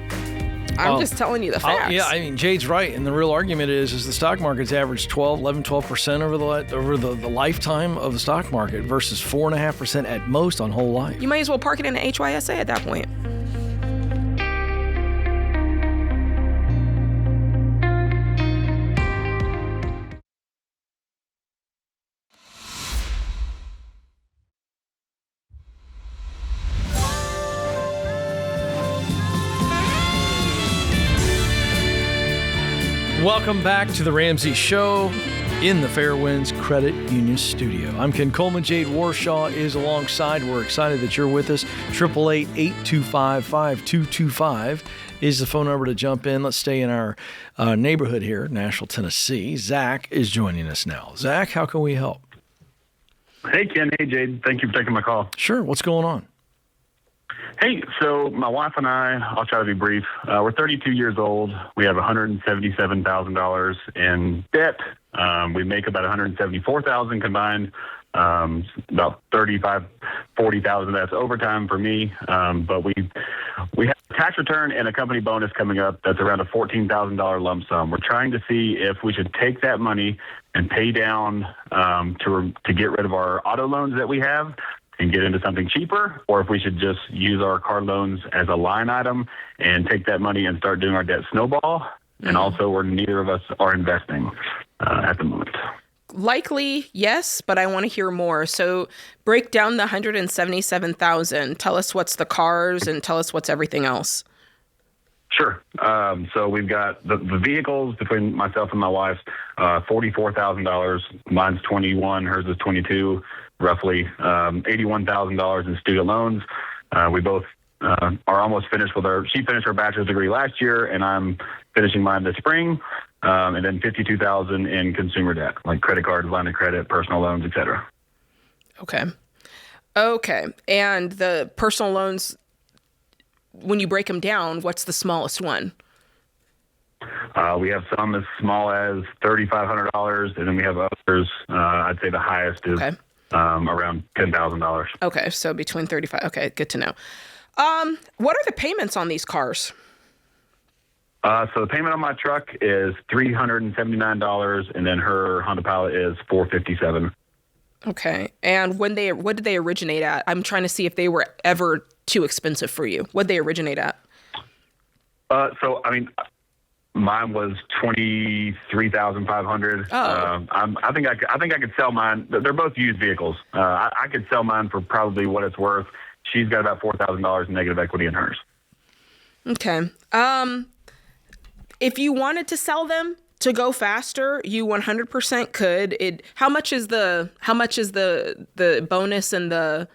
I'm just telling you the facts. Yeah, I mean, Jade's right. And the real argument is the stock market's averaged 12% over the lifetime of the stock market versus 4.5% at most on whole life. You might as well park it in the HYSA at that point. Welcome back to the Ramsey Show in the Fairwinds Credit Union Studio. I'm Ken Coleman. Jade Warshaw is alongside. We're excited that you're with us. 888-825-5225 is the phone number to jump in. Let's stay in our neighborhood here, Nashville, Tennessee. Zach is joining us now. Zach, how can we help? Hey, Ken. Hey, Jade. Thank you for taking my call. Sure. What's going on? Hey, so my wife and I'll try to be brief. We're 32 years old. We have $177,000 in debt. We make about $174,000 combined. About $40,000 that's overtime for me. But we have a tax return and a company bonus coming up that's around a $14,000 lump sum. We're trying to see if we should take that money and pay down to get rid of our auto loans that we have and get into something cheaper, or if we should just use our car loans as a line item and take that money and start doing our debt snowball. Mm-hmm. And also, neither of us are investing at the moment. Likely, yes, but I want to hear more. So break down the $177,000. Tell us what's the cars and tell us what's everything else. Sure. So we've got the vehicles between myself and my wife, $44,000. Mine's 21, hers is 22. Roughly $81,000 in student loans. We both are almost finished she finished her bachelor's degree last year, and I'm finishing mine this spring. And then $52,000 in consumer debt, like credit cards, line of credit, personal loans, etc. Okay. And the personal loans, when you break them down, what's the smallest one? We have some as small as $3,500, and then we have others. I'd say the highest is around $10,000. Okay, so between 35. Okay, good to know. What are the payments on these cars? So the payment on my truck is $379, and then her Honda Pilot is $457. Okay, and what did they originate at? I'm trying to see if they were ever too expensive for you. What did they originate at? Mine was $23,500. I think I could sell mine. They're both used vehicles. I could sell mine for probably what it's worth. She's got about $4,000 in negative equity in hers. Okay. If you wanted to sell them to go faster, you 100% could. How much is the bonus and the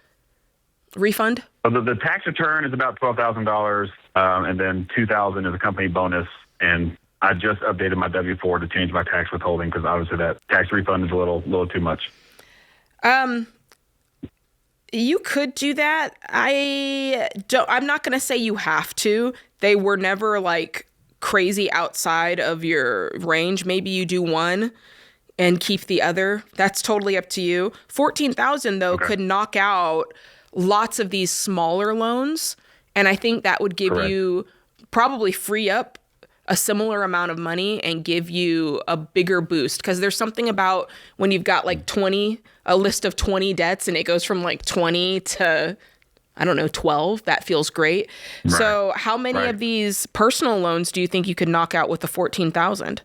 refund? The tax return is about $12,000, and then $2,000 is a company bonus. And I just updated my W-4 to change my tax withholding because obviously that tax refund is a little too much. You could do that. I'm not going to say you have to. They were never like crazy outside of your range. Maybe you do one and keep the other. That's totally up to you. $14,000 though could knock out lots of these smaller loans, and I think that would give you probably free up a similar amount of money and give you a bigger boost, because there's something about when you've got like a list of 20 debts and it goes from like 20 to 12, that feels great. Right. So how many of these personal loans do you think you could knock out with the $14,000?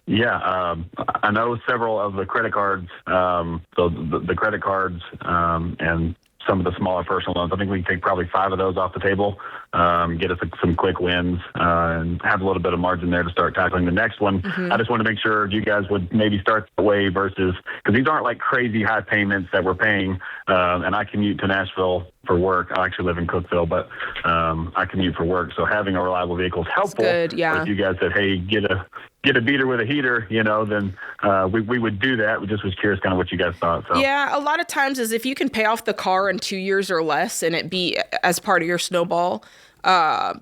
Yeah, I know several of the credit cards. So the credit cards and some of the smaller personal loans. I think we can take probably 5 of those off the table, get us some quick wins, and have a little bit of margin there to start tackling the next one. I just want to make sure you guys would maybe start that way versus, because these aren't like crazy high payments that we're paying. And I commute to Nashville for work. I actually live in Cookeville, but I commute for work. So having a reliable vehicle is helpful. Good, yeah. But if you guys said, hey, get a beater with a heater, then we would do that. We just was curious kind of what you guys thought. So. Yeah, a lot of times is if you can pay off the car in 2 years or less and it be as part of your snowball,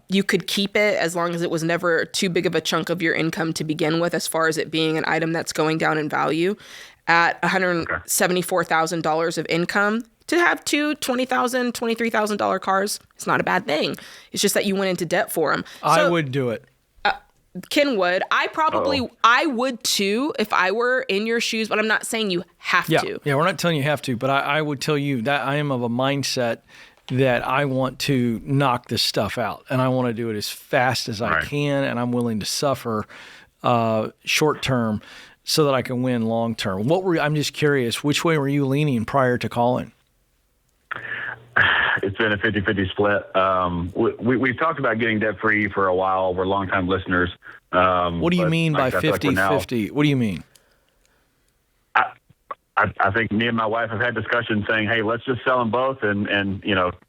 you could keep it as long as it was never too big of a chunk of your income to begin with, as far as it being an item that's going down in value. At $174,000 of income, to have two $20,000, $23,000 cars, it's not a bad thing. It's just that you went into debt for them. I would do it. Ken would. I would too if I were in your shoes, but I'm not saying you have to. Yeah, we're not telling you have to, but I would tell you that I am of a mindset that I want to knock this stuff out, and I want to do it as fast as I can, and I'm willing to suffer short term so that I can win long term. I'm just curious, which way were you leaning prior to calling? It's been a 50-50 split. We've talked about getting debt-free for a while. We're longtime listeners. What do you mean by 50-50? What do you mean? I think me and my wife have had discussions saying, hey, let's just sell them both and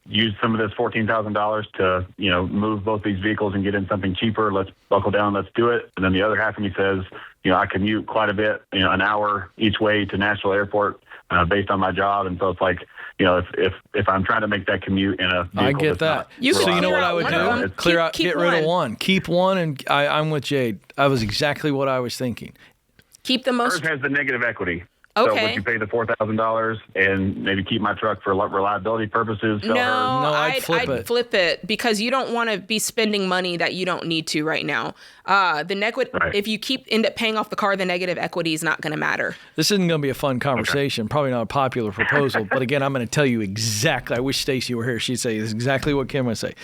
use some of this $14,000 to, move both these vehicles and get in something cheaper. Let's buckle down. Let's do it. And then the other half of me says, I commute quite a bit, an hour each way to Nashville Airport based on my job. And so it's like, if I'm trying to make that commute in a vehicle, I get that. So you know what I would do? Get rid of one. Keep one, and I'm with Jade. That was exactly what I was thinking. Keep the most. Hers has the negative equity. Okay. So would you pay the $4,000 and maybe keep my truck for reliability purposes? No, I'd flip it because you don't want to be spending money that you don't need to right now. If you end up paying off the car, the negative equity is not going to matter. This isn't going to be a fun conversation. Probably not a popular proposal, but again, I'm going to tell you exactly. I wish Stacy were here. She'd say this is exactly what Kim would say.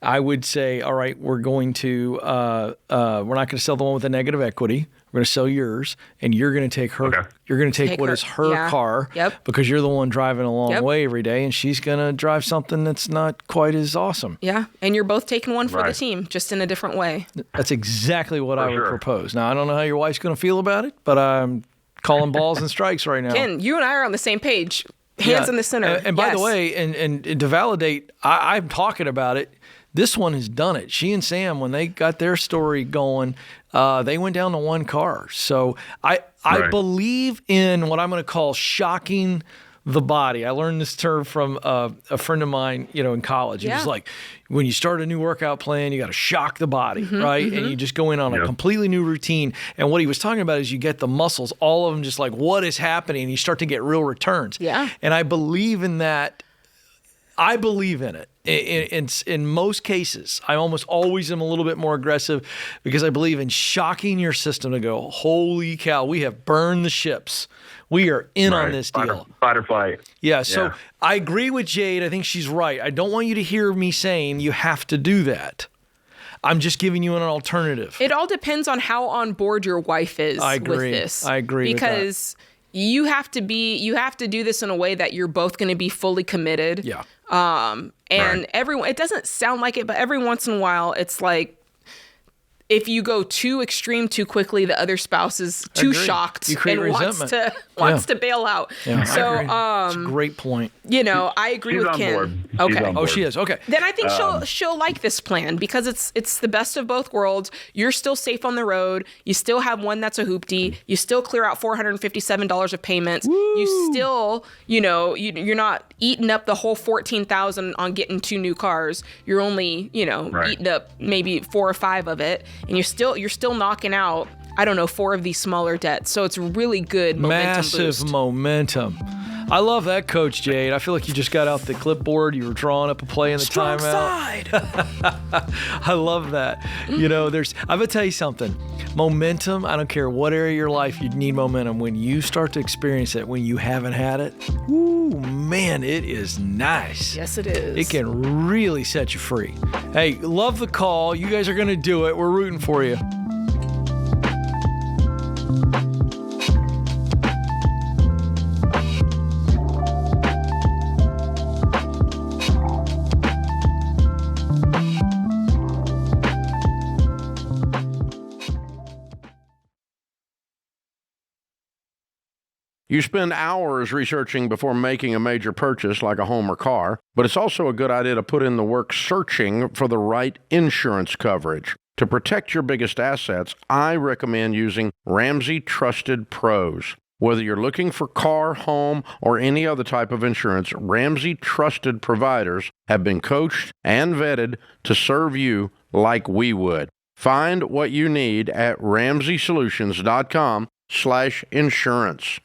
I would say, all right, we're going to we're not going to sell the one with the negative equity. We're going to sell yours, and you're going to take her. Okay. You're going to take what is her car, because you're the one driving a long way every day, and she's going to drive something that's not quite as awesome. Yeah, and you're both taking one for the team, just in a different way. That's exactly what I would propose. Now, I don't know how your wife's going to feel about it, but I'm calling balls and strikes right now. Ken, you and I are on the same page. Hands in the center. And by the way, and to validate, I'm talking about it. This one has done it. She and Sam, when they got their story going, they went down to one car. So I believe in what I'm going to call shocking the body. I learned this term from a friend of mine, in college. He was like, when you start a new workout plan, you got to shock the body, right? And you just go in on a completely new routine. And what he was talking about is you get the muscles, all of them just like, what is happening? And you start to get real returns. Yeah. And I believe in that. I believe in it. In most cases, I almost always am a little bit more aggressive because I believe in shocking your system to go, holy cow, we have burned the ships. We are in on this deal. Fight or flight. Yeah, so I agree with Jade. I think she's right. I don't want you to hear me saying you have to do that. I'm just giving you an alternative. It all depends on how on board your wife is with this. I agree because you have to do this in a way that you're both going to be fully committed. Yeah. And everyone, it doesn't sound like it, but every once in a while, it's like, if you go too extreme too quickly, the other spouse is too shocked and wants to bail out. Yeah, so it's a great point. I agree with Ken. Okay. Oh, she is. Okay. Then I think she'll like this plan because it's the best of both worlds. You're still safe on the road. You still have one that's a hoopty. You still clear out $457 of payments. Woo! You still, you're not eating up the whole $14,000 on getting 2 new cars. You're only, eating up maybe 4 or 5 of it. And you're still knocking out, 4 of these smaller debts. So it's really good momentum Massive boost. momentum. I love that, Coach Jade. I feel like you just got out the clipboard. You were drawing up a play in the Strong timeout. side. I love that. I'm going to tell you something. Momentum, I don't care what area of your life you need momentum. When you start to experience it, when you haven't had it, woo, man, it is nice. Yes, it is. It can really set you free. Hey, love the call. You guys are going to do it. We're rooting for you. You spend hours researching before making a major purchase like a home or car, but it's also a good idea to put in the work searching for the right insurance coverage. To protect your biggest assets, I recommend using Ramsey Trusted Pros. Whether you're looking for car, home, or any other type of insurance, Ramsey Trusted providers have been coached and vetted to serve you like we would. Find what you need at RamseySolutions.com/insurance.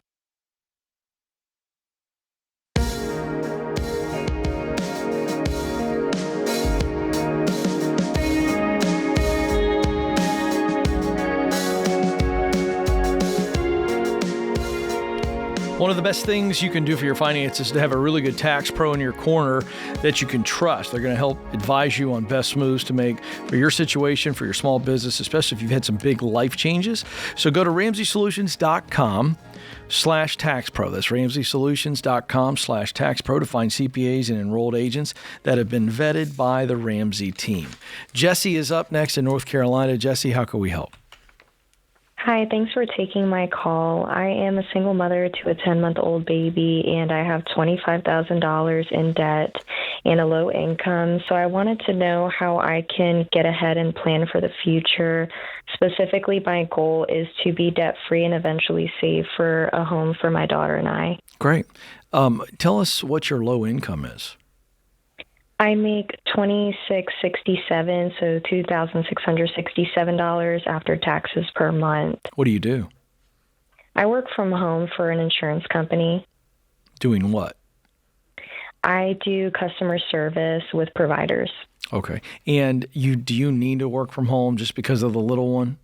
One of the best things you can do for your finances is to have a really good tax pro in your corner that you can trust. They're going to help advise you on best moves to make for your situation, for your small business, especially if you've had some big life changes. So go to RamseySolutions.com/taxpro. That's RamseySolutions.com/taxpro to find CPAs and enrolled agents that have been vetted by the Ramsey team. Jesse is up next in North Carolina. Jesse, how can we help? Hi, thanks for taking my call. I am a single mother to a 10-month-old baby, and I have $25,000 in debt and a low income. So I wanted to know how I can get ahead and plan for the future. Specifically, my goal is to be debt-free and eventually save for a home for my daughter and I. Great. Tell us what your low income is. I make $2,667, so $2,667 after taxes per month. What do you do? I work from home for an insurance company. Doing what? I do customer service with providers. Okay. And do you need to work from home just because of the little one?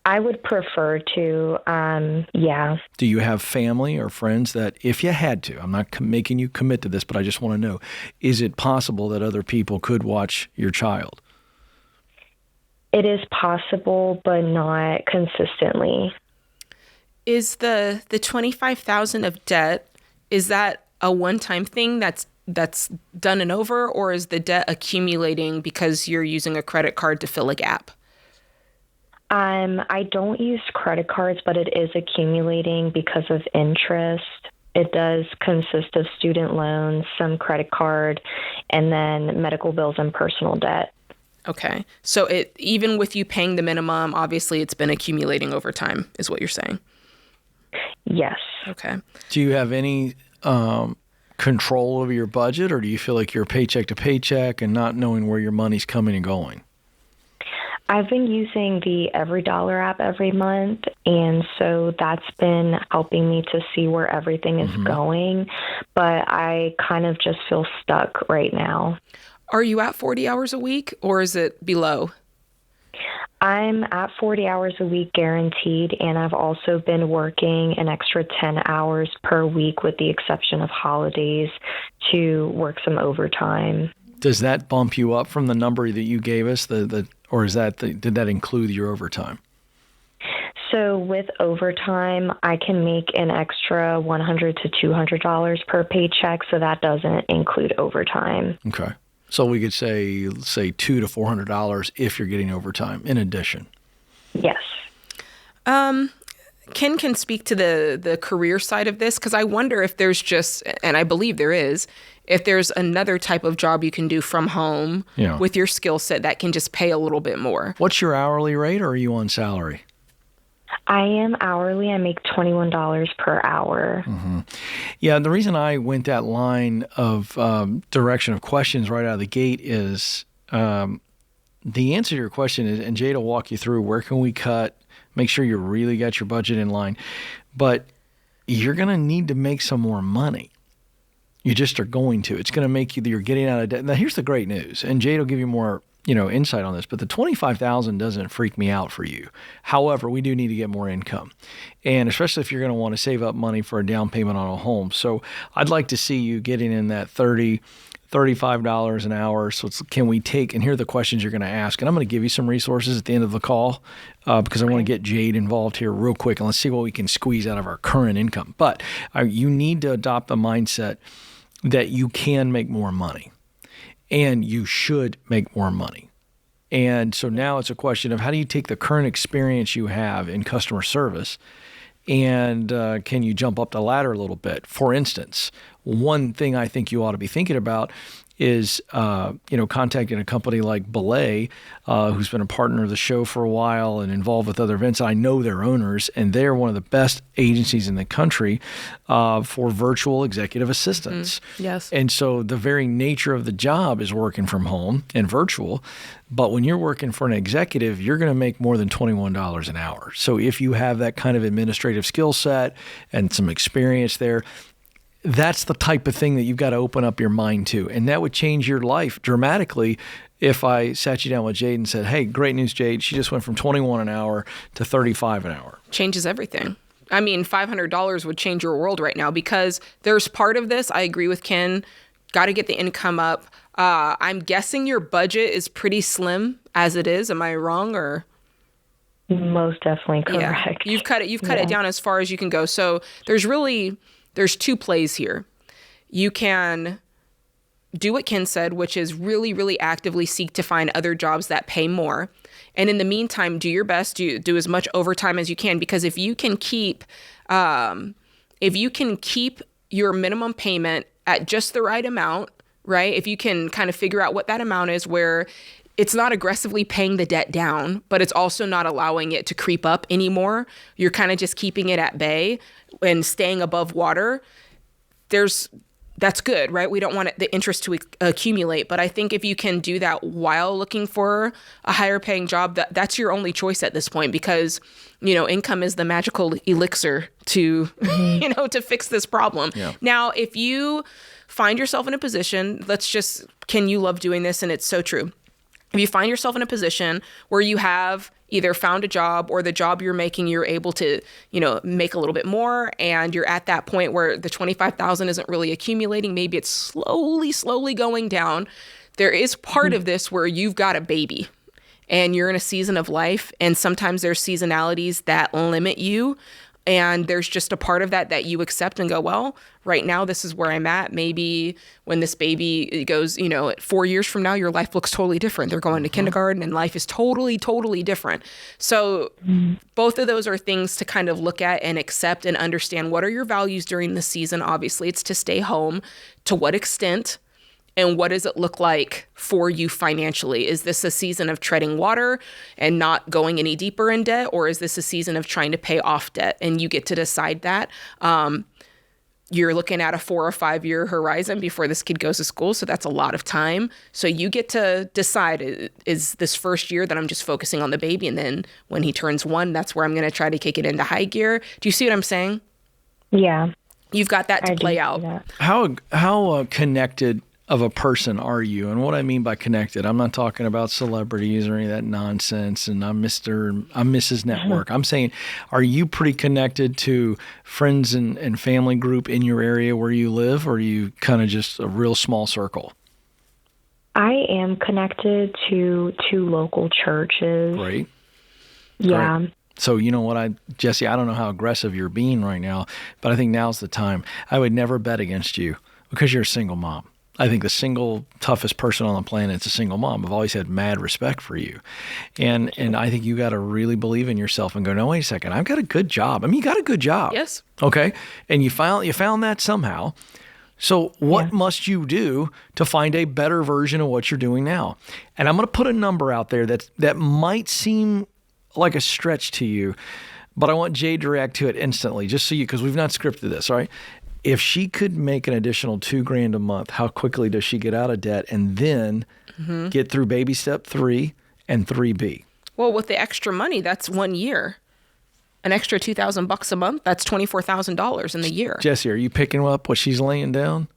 I would prefer to, yeah. Do you have family or friends that, if you had to, I'm not making you commit to this, but I just want to know, is it possible that other people could watch your child? It is possible, but not consistently. Is the $25,000 of debt, is that a one-time thing that's done and over, or is the debt accumulating because you're using a credit card to fill a gap? I don't use credit cards, but it is accumulating because of interest. It does consist of student loans, some credit card, and then medical bills and personal debt. Okay. So even with you paying the minimum, obviously it's been accumulating over time, is what you're saying? Yes. Okay. Do you have any control over your budget, or do you feel like you're paycheck to paycheck and not knowing where your money's coming and going? I've been using the EveryDollar app every month, and so that's been helping me to see where everything is going, but I kind of just feel stuck right now. Are you at 40 hours a week, or is it below? I'm at 40 hours a week guaranteed, and I've also been working an extra 10 hours per week with the exception of holidays to work some overtime. Does that bump you up from the number that you gave us, or is that did that include your overtime? So with overtime, I can make an extra $100 to $200 per paycheck, so that doesn't include overtime. Okay. So we could say $200 to $400 if you're getting overtime in addition. Yes. Ken can speak to the career side of this, because I wonder if there's just, and I believe there is, if there's another type of job you can do from home with your skill set that can just pay a little bit more. What's your hourly rate, or are you on salary? I am hourly. I make $21 per hour. Mm-hmm. Yeah, the reason I went that line of direction of questions right out of the gate is the answer to your question is, and Jade will walk you through, where can we cut, make sure you really got your budget in line. But you're going to need to make some more money. You just are going to. It's going to make you're getting out of debt. Now, here's the great news, and Jade will give you more insight on this, but the $25,000 doesn't freak me out for you. However, we do need to get more income, and especially if you're going to want to save up money for a down payment on a home. So I'd like to see you getting in that $35 an hour. So can we take, and here are the questions you're going to ask, and I'm going to give you some resources at the end of the call because I want to get Jade involved here real quick, and let's see what we can squeeze out of our current income. But you need to adopt the mindset that you can make more money. And you should make more money. And so now it's a question of how do you take the current experience you have in customer service and can you jump up the ladder a little bit? For instance, one thing I think you ought to be thinking about is, contacting a company like Belay, who's been a partner of the show for a while and involved with other events. I know their owners, and they're one of the best agencies in the country for virtual executive assistants. Yes. And so the very nature of the job is working from home and virtual. But when you're working for an executive, you're going to make more than $21 an hour. So if you have that kind of administrative skill set and some experience there, that's the type of thing that you've got to open up your mind to. And that would change your life dramatically if I sat you down with Jade and said, hey, great news, Jade. She just went from 21 an hour to 35 an hour. Changes everything. I mean, $500 would change your world right now, because there's part of this. I agree with Ken. Got to get the income up. I'm guessing your budget is pretty slim as it is. Am I wrong, or? Most definitely correct. Yeah. You've cut it down as far as you can go. So there's two plays here. You can do what Ken said, which is really, really actively seek to find other jobs that pay more. And in the meantime, do your best, do as much overtime as you can, because if you can keep your minimum payment at just the right amount, right? If you can kind of figure out what that amount is, where it's not aggressively paying the debt down, but it's also not allowing it to creep up anymore. You're kind of just keeping it at bay and staying above water. That's good, right? We don't want the interest to accumulate. But I think if you can do that while looking for a higher paying job, that's your only choice at this point, because, income is the magical elixir to, to fix this problem. Yeah. Now, if you find yourself in a position, Ken, you love doing this, and it's so true. If you find yourself in a position where you have either found a job or the job you're making, you're able to, make a little bit more, and you're at that point where the $25,000 isn't really accumulating, maybe it's slowly going down. There is part of this where you've got a baby and you're in a season of life, and sometimes there's seasonalities that limit you. And there's just a part of that you accept and go, well, right now, this is where I'm at. Maybe when this baby goes, 4 years from now, your life looks totally different. They're going to kindergarten and life is totally, totally different. So both of those are things to kind of look at and accept and understand. What are your values during the season? Obviously, it's to stay home. To what extent? And what does it look like for you financially? Is this a season of treading water and not going any deeper in debt? Or is this a season of trying to pay off debt? And you get to decide that. You're looking at a 4 or 5 year horizon before this kid goes to school. So that's a lot of time. So you get to decide, is this first year that I'm just focusing on the baby? And then when he turns 1, that's where I'm going to try to kick it into high gear. Do you see what I'm saying? Yeah. You've got that to play out. How connected of a person are you? And what I mean by connected, I'm not talking about celebrities or any of that nonsense and I'm Mrs. Network. I'm saying, are you pretty connected to friends and family group in your area where you live, or are you kind of just a real small circle? I am connected to 2 local churches. Great. Yeah. Great. So you know what, Jesse, I don't know how aggressive you're being right now, but I think now's the time. I would never bet against you because you're a single mom. I think the single toughest person on the planet is a single mom. I've always had mad respect for you. And I think you got to really believe in yourself and go, no, wait a second, I've got a good job. I mean, you got a good job. Yes. Okay. And you found that somehow. So what must you do to find a better version of what you're doing now? And I'm going to put a number out there that might seem like a stretch to you, but I want Jade to react to it instantly, just so because we've not scripted this, all right? If she could make an additional $2,000 a month, how quickly does she get out of debt and then get through baby step 3 and 3B? Well, with the extra money, that's 1 year. An extra $2,000 a month, that's $24,000 in the year. Jesse, are you picking up what she's laying down?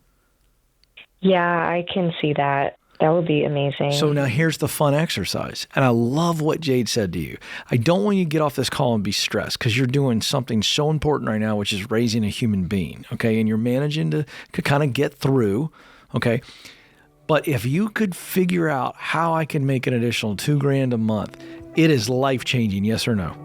Yeah, I can see that. That would be amazing. So now here's the fun exercise. And I love what Jade said to you. I don't want you to get off this call and be stressed because you're doing something so important right now, which is raising a human being, okay? And you're managing to kind of get through, okay? But if you could figure out how I can make an additional $2,000 a month, it is life-changing, yes or no?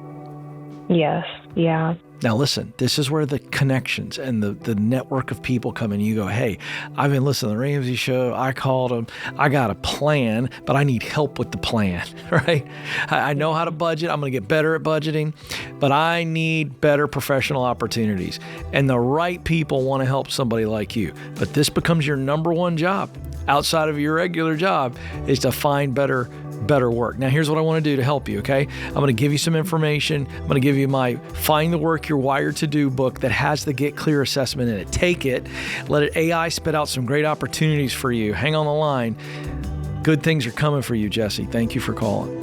Yes, yeah. Now listen, this is where the connections and the network of people come in. You go, hey, I've been listening to the Ramsey show. I called them. I got a plan, but I need help with the plan, right? I know how to budget. I'm going to get better at budgeting, but I need better professional opportunities. And the right people want to help somebody like you. But this becomes your number one job outside of your regular job is to find better work. Now, here's what I want to do to help you, okay? I'm going to give you some information. I'm going to give you my Find the Work You're Wired to Do book that has the Get Clear assessment in it. Take it. Let it AI spit out some great opportunities for you. Hang on the line. Good things are coming for you, Jesse. Thank you for calling.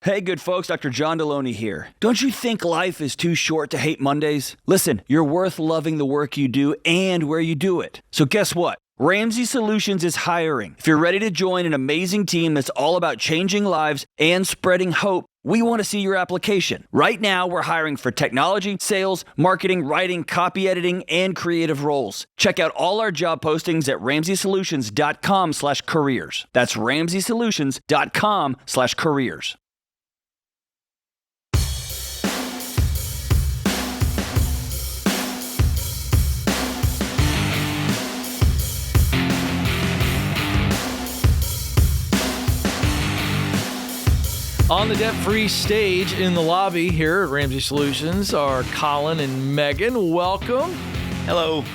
Hey, good folks, Dr. John Deloney here. Don't you think life is too short to hate Mondays? Listen, you're worth loving the work you do and where you do it. So guess what? Ramsey Solutions is hiring. If you're ready to join an amazing team that's all about changing lives and spreading hope, we want to see your application. Right now, we're hiring for technology, sales, marketing, writing, copy editing, and creative roles. Check out all our job postings at RamseySolutions.com/careers. That's RamseySolutions.com/careers. On the debt-free stage in the lobby here at Ramsey Solutions are Colin and Megan. Welcome. Hello.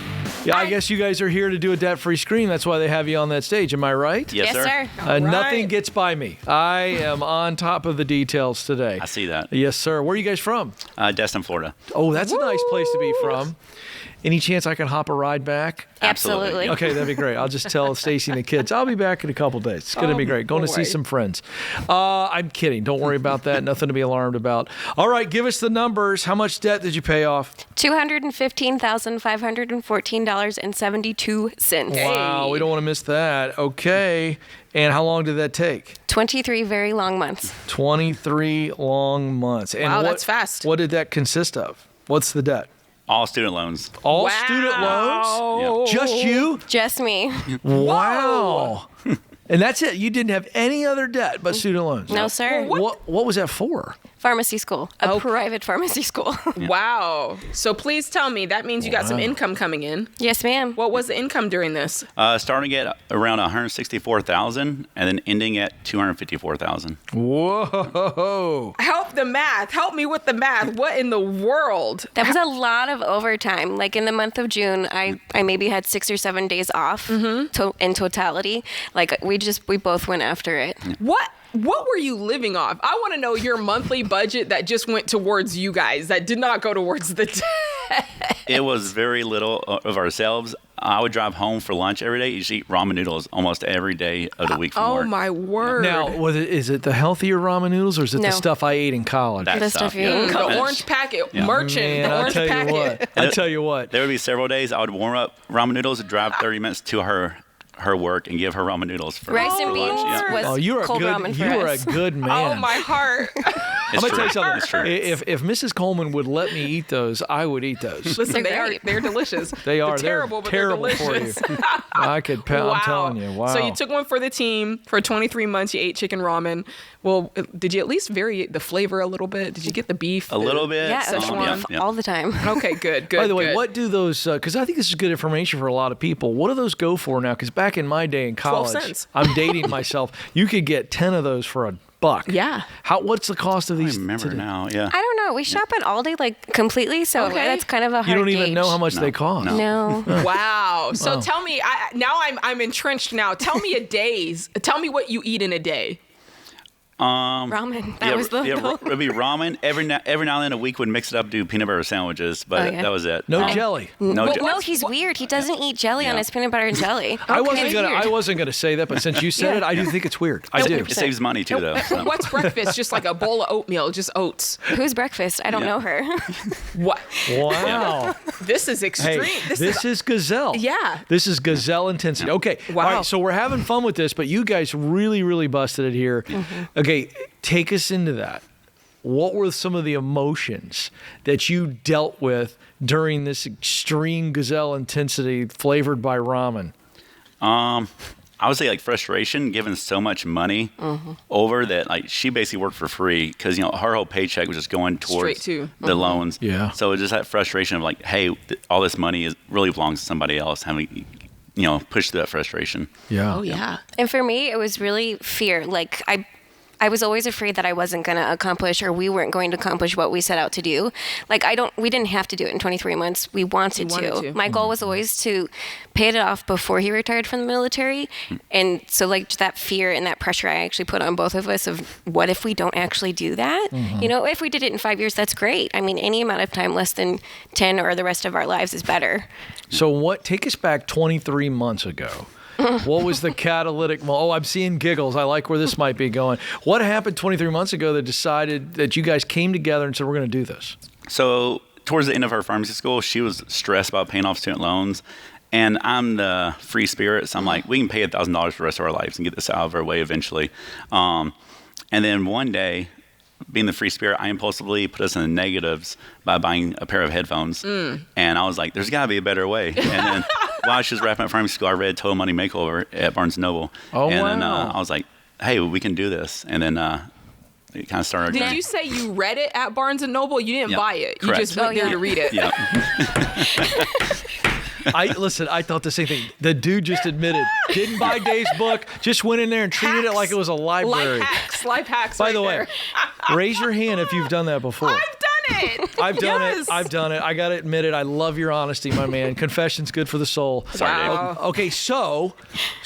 Yeah, I guess you guys are here to do a debt-free screen. That's why they have you on that stage. Am I right? Yes, sir. Nothing gets by me. I am on top of the details today. I see that. Yes, sir. Where are you guys from? Destin, Florida. Oh, that's a nice place to be from. Any chance I can hop a ride back? Absolutely. Okay, that'd be great. I'll just tell Stacy and the kids, I'll be back in a couple days. It's going to be great. Going to see some friends. I'm kidding. Don't worry about that. Nothing to be alarmed about. All right, give us the numbers. How much debt did you pay off? $215,514.72. Wow, we don't want to miss that. Okay. And how long did that take? 23 very long months. 23 long months. And wow, that's fast. What did that consist of? What's the debt? All student loans. All student loans? Yep. Just you? Just me. Wow. And that's it. You didn't have any other debt but student loans? No, sir. What was that for? Pharmacy school. A private pharmacy school. Wow. So please tell me, that means you got some income coming in. Yes, ma'am. What was the income during this? Starting at around $164,000 and then ending at $254,000. Whoa. Help the math. Help me with the math. What in the world? That was a lot of overtime. Like in the month of June, I maybe had 6 or 7 days off in totality. Like we both went after it. What were you living off? I want to know your monthly budget that just went towards you guys, that did not go towards the debt. It was very little of ourselves. I would drive home for lunch every day. You should eat ramen noodles almost every day of the week from work. Oh, my word. Now, is it the healthier ramen noodles or is it the stuff I ate in college? The stuff you ate. The orange packet. Merchant. Man, the orange packet. I'll tell you what. There would be several days I would warm up ramen noodles and drive 30 minutes to her her work and give her ramen noodles for Rice and for beans lunch. was you're cold ramen for you are a us. good man. Oh, my heart. I'm gonna tell you something. It's true. If Mrs. Coleman would let me eat those, I would eat those. Listen, They're they're delicious. They are. They're terrible, but they're terrible for you. delicious. I could. I'm telling you. Wow. So you took one for the team for 23 months. You ate chicken ramen. Well, did you at least vary the flavor a little bit? Did you get the beef? A little bit. Yeah, Szechuan? all the time. Okay, good. By the way, what do those? Because I think this is good information for a lot of people. What do those go for now? Because back in my day in 12 college, cents. I'm dating myself. You could get 10 of those for $1. Yeah. What's the cost of these? I remember today? now. Yeah. I don't know. We shop at Aldi like completely, so that's kind of a hard You don't even gauge. know how much they cost. No. Wow. So Wow. tell me, I'm entrenched now. Tell me tell me what you eat in a day. Ramen. That was the it'd be ramen. Every now and then a week would mix it up, do peanut butter sandwiches, but that was it. No jelly. No, he's weird. He doesn't eat jelly on his peanut butter and jelly. I wasn't gonna say that, but since you said it, I do think it's weird. I do. It saves money too, though. So. What's breakfast? Just like a bowl of oatmeal, just oats. Who's breakfast? I don't know her. What? Wow. This is extreme. Hey, this is Gazelle. Yeah. This is Gazelle intensity. Okay. Wow. All right, so we're having fun with this, but you guys really, really busted it here. Okay, take us into that. What were some of the emotions that you dealt with during this extreme Gazelle intensity flavored by ramen? I would say like frustration, giving so much money over that. Like she basically worked for free because her whole paycheck was just going towards Straight to the loans. Yeah. So it just that frustration of like, hey, all this money really belongs to somebody else. Having push through that frustration. Yeah. Oh yeah. And for me, it was really fear. Like I was always afraid that I wasn't going to accomplish or we weren't going to accomplish what we set out to do. Like we didn't have to do it in 23 months. We wanted to. My goal was always to pay it off before he retired from the military. And so like that fear and that pressure I actually put on both of us of what if we don't actually do that? If we did it in 5 years, that's great. I mean, any amount of time less than 10 or the rest of our lives is better. So take us back 23 months ago. What was the catalytic? Oh, I'm seeing giggles. I like where this might be going. What happened 23 months ago that decided that you guys came together and said, we're going to do this? So towards the end of her pharmacy school, she was stressed about paying off student loans. And I'm the free spirit. So I'm like, we can pay $1,000 for the rest of our lives and get this out of our way eventually. And then one day, being the free spirit, I impulsively put us in the negatives by buying a pair of headphones. And I was like, there's got to be a better way. And then while she was wrapping up pharmacy school, I read Total Money Makeover at Barnes & Noble. Oh, and wow. then I was like, hey, we can do this. And then it kind of started. Did you say you read it at Barnes & Noble? You didn't buy it. Correct. You just went there to read it. Yeah. I thought the same thing. The dude just admitted, didn't buy Dave's book, just went in there and treated it like it was a library. Life hacks. By right the way, there. raise your hand if you've done that before. I've done it. I've done Yes. it. I've done it. I got to admit it. I love your honesty, my man. Confession's good for the soul. Sorry, Wow. Okay, so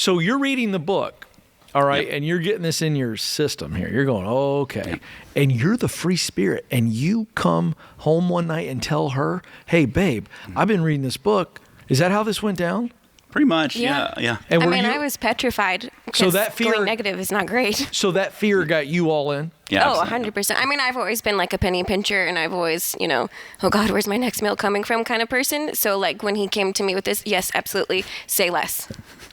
you're reading the book, all right, and you're getting this in your system here. You're going, okay, and you're the free spirit, and you come home one night and tell her, hey, babe, I've been reading this book. Is that how this went down? Pretty much, Yeah. yeah. And I was petrified. So that fear- going negative is not great. So that fear got you all in? Yeah, Oh, absolutely. 100%. I mean, I've always been like a penny pincher and I've always, oh God, where's my next meal coming from kind of person. So like when he came to me with this, yes, absolutely, say less.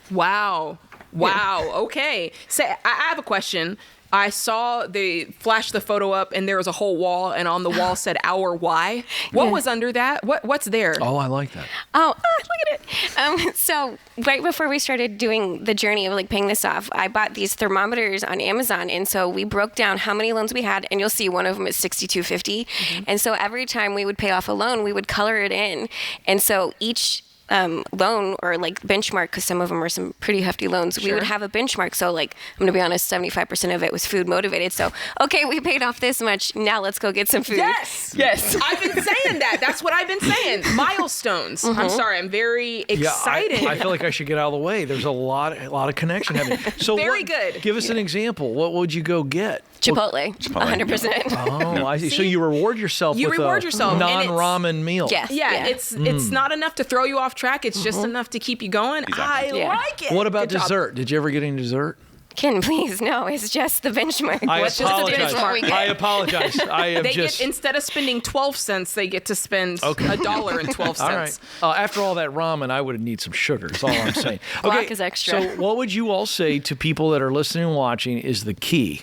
Wow. Okay. So I have a question. I saw they flashed the photo up and there was a whole wall and on the wall said our why. What was under that? What's there? Oh, I like that. Oh, look at it. So right before we started doing the journey of like paying this off, I bought these thermometers on Amazon. And so we broke down how many loans we had and you'll see one of them is 6250. And so every time we would pay off a loan, we would color it in. And so each loan or like benchmark, because some of them are some pretty hefty loans, we would have a benchmark. So like, I'm going to be honest, 75% of it was food motivated. So, okay, we paid off this much. Now let's go get some food. Yes. I've been saying that. That's what I've been saying. Milestones. I'm sorry. I'm very excited. I feel like I should get out of the way. There's a lot of connection happening. So Very good. Give us an example. What would you go get? Chipotle. 100%. Oh, I see. So you reward yourself You with reward a yourself, and non-ramen meal. Yes. Yeah, it's not enough to throw you off track. It's just enough to keep you going. Exactly. I like it. What about Good job. dessert? Did you ever get any dessert? Ken, please, no, it's just the benchmark. I What's just the apologize. benchmark? I apologize. I am They just. get, instead of spending 12 cents, they get to spend $1.12. All right. After all that ramen, I would need some sugar. Is all I'm saying. Guac is extra. So, what would you all say to people that are listening and watching is the key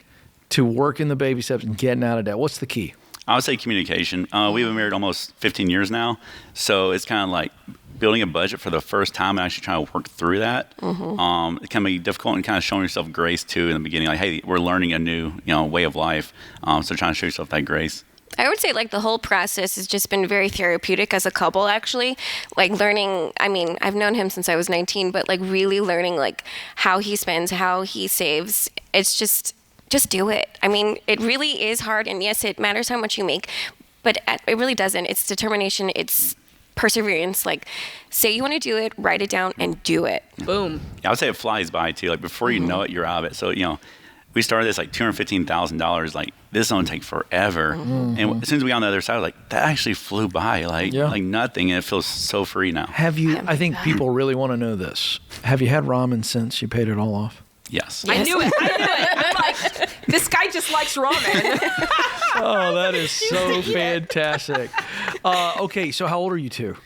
to working the baby steps and getting out of debt? What's the key? I would say communication. We've been married almost 15 years now, so it's kind of like building a budget for the first time and actually trying to work through that. It can be difficult and kind of showing yourself grace too in the beginning. Like, hey, we're learning a new way of life, so trying to show yourself that grace. I would say like the whole process has just been very therapeutic as a couple, actually. Like learning, I mean, I've known him since I was 19, but like really learning like how he spends, how he saves. It's just do it. I mean, it really is hard, and yes, it matters how much you make, but it really doesn't. It's determination. It's perseverance. Like, say you want to do it, write it down, and do it. Boom. Yeah, I would say it flies by too. Like before you know it, you're out of it. So we started this like $215,000. Like this is gonna take forever. And as soon as we got on the other side, like that actually flew by like nothing, and it feels so free now. Have you? I think people really want to know this. Have you had ramen since you paid it all off? Yes. I knew it. I'm like, this guy just likes ramen. Oh, that is so fantastic. Okay, so how old are you two?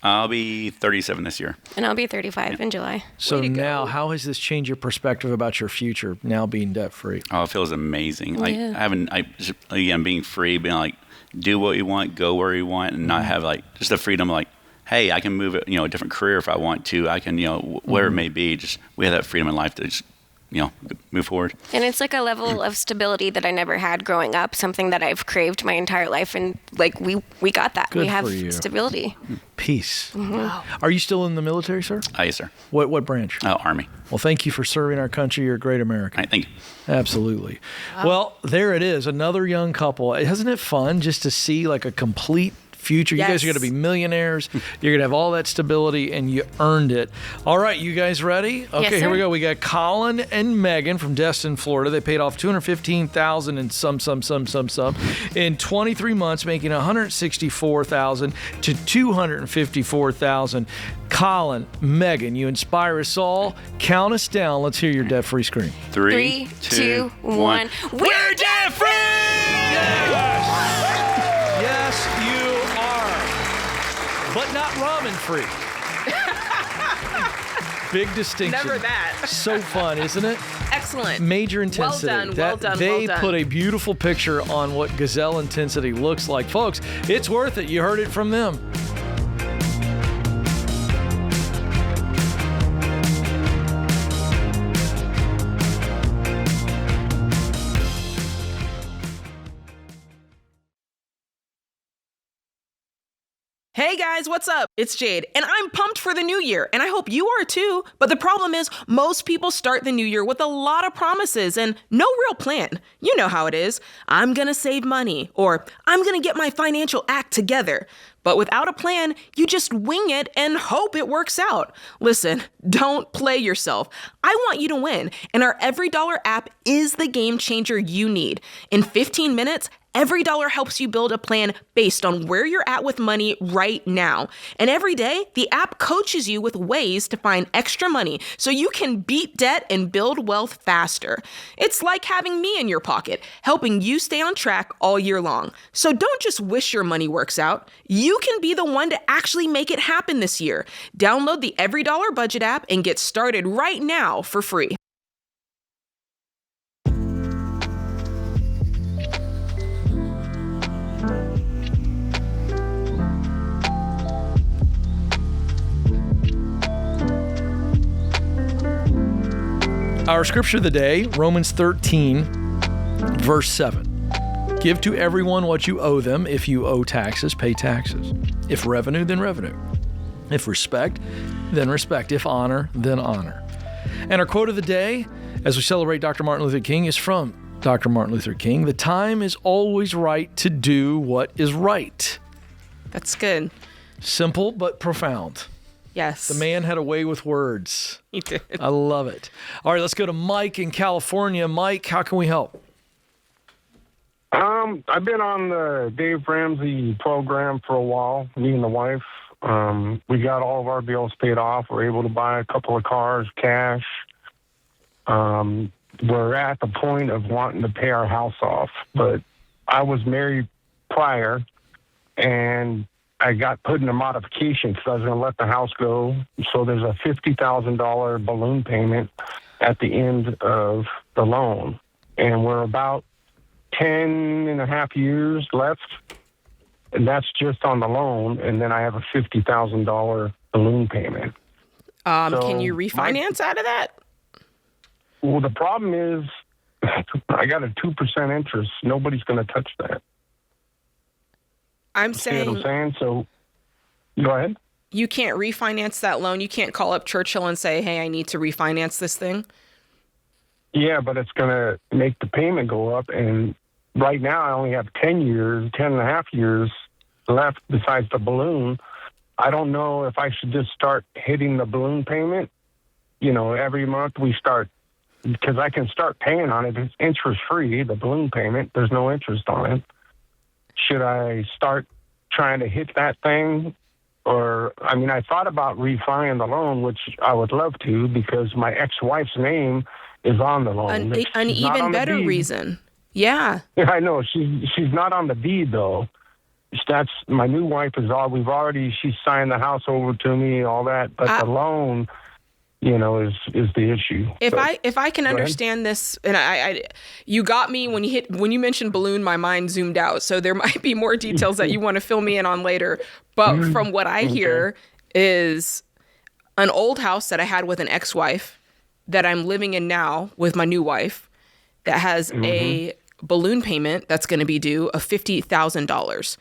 I'll be 37 this year. And I'll be 35 in July. So now, how has this changed your perspective about your future now being debt free? Oh, it feels amazing. Like Yeah. again, being free, being like, do what you want, go where you want, and not have like just the freedom of like, hey, I can move it, a different career if I want to. I can, where it may be. Just we have that freedom in life to just, move forward. And it's like a level of stability that I never had growing up, something that I've craved my entire life. And like we got that. Good we have for you. stability. Peace. Are you still in the military, sir? Yes, sir. What branch? Army. Well, thank you for serving our country. You're a great American. All right, thank you. Absolutely. Well, there it is. Another young couple. Isn't it fun just to see like a complete future? You guys are going to be millionaires. You're going to have all that stability, and you earned it. All right, you guys ready? Okay, Yes, here we sir. go. We got Colin and Megan from Destin, Florida. They paid off $215,000 and some in 23 months, making $164,000 to $254,000. Colin, Megan, you inspire us all. Count us down. Let's hear your debt-free scream. 3, 2, 1. We're debt free! Yes, you are. But not ramen free. Big distinction. Never that. So fun, isn't it? Excellent. Major intensity. Well done. They put a beautiful picture on what gazelle intensity looks like. Folks, it's worth it. You heard it from them. Hey guys, what's up? It's Jade, and I'm pumped for the new year, and I hope you are too. But the problem is, most people start the new year with a lot of promises and no real plan. You know how it is. I'm gonna save money, or I'm gonna get my financial act together. But without a plan, you just wing it and hope it works out. Listen, don't play yourself. I want you to win, and our Every Dollar app is the game changer you need. In 15 minutes, Every Dollar helps you build a plan based on where you're at with money right now. And every day, the app coaches you with ways to find extra money so you can beat debt and build wealth faster. It's like having me in your pocket, helping you stay on track all year long. So don't just wish your money works out. You can be the one to actually make it happen this year. Download the Every Dollar Budget app and get started right now for free. Our scripture of the day, Romans 13, verse 7. Give to everyone what you owe them. If you owe taxes, pay taxes. If revenue, then revenue. If respect, then respect. If honor, then honor. And our quote of the day, as we celebrate Dr. Martin Luther King, is from Dr. Martin Luther King. The time is always right to do what is right. That's good. Simple but profound. Yes. The man had a way with words. He did. I love it. All right, let's go to Mike in California. Mike, how can we help? I've been on the Dave Ramsey program for a while, me and the wife. We got all of our bills paid off. We're able to buy a couple of cars, cash. we're at the point of wanting to pay our house off. But I was married prior, and I got put in a modification because I was going to let the house go. So there's a $50,000 balloon payment at the end of the loan. And we're about 10 and a half years left. And that's just on the loan. And then I have a $50,000 balloon payment. Can you refinance out of that? Well, the problem is I got a 2% interest. Nobody's going to touch that. I'm See what saying I'm saying? So go ahead. you can't refinance that loan. You can't call up Churchill and say, hey, I need to refinance this thing. Yeah, but it's going to make the payment go up. And right now I only have 10 and a half years left besides the balloon. I don't know if I should just start hitting the balloon payment. You know, every month we start, because I can start paying on it. It's interest-free, the balloon payment. There's no interest on it. Should I start trying to hit that thing? Or, I mean, I thought about refining the loan, which I would love to, because my ex-wife's name is on the loan. An even better reason. Yeah. Yeah, I know. She's not on the deed, though. That's my new wife she signed the house over to me, all that. But the loan, you know, is the issue. If I can understand this, and I you got me when you mentioned balloon, my mind zoomed out. So there might be more details that you want to fill me in on later. But from what I hear is an old house that I had with an ex-wife that I'm living in now with my new wife that has a balloon payment that's going to be due of $50,000.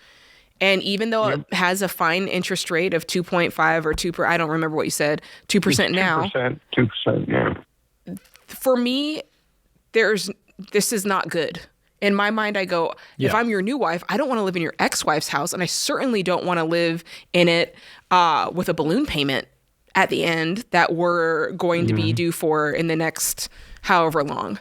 And even though it has a fine interest rate of 2.5 or 2%, I don't remember what you said, 2% now. 2%, yeah. For me, this is not good. In my mind, I go, if I'm your new wife, I don't want to live in your ex-wife's house, and I certainly don't want to live in it with a balloon payment at the end that we're going to be due for in the next however long.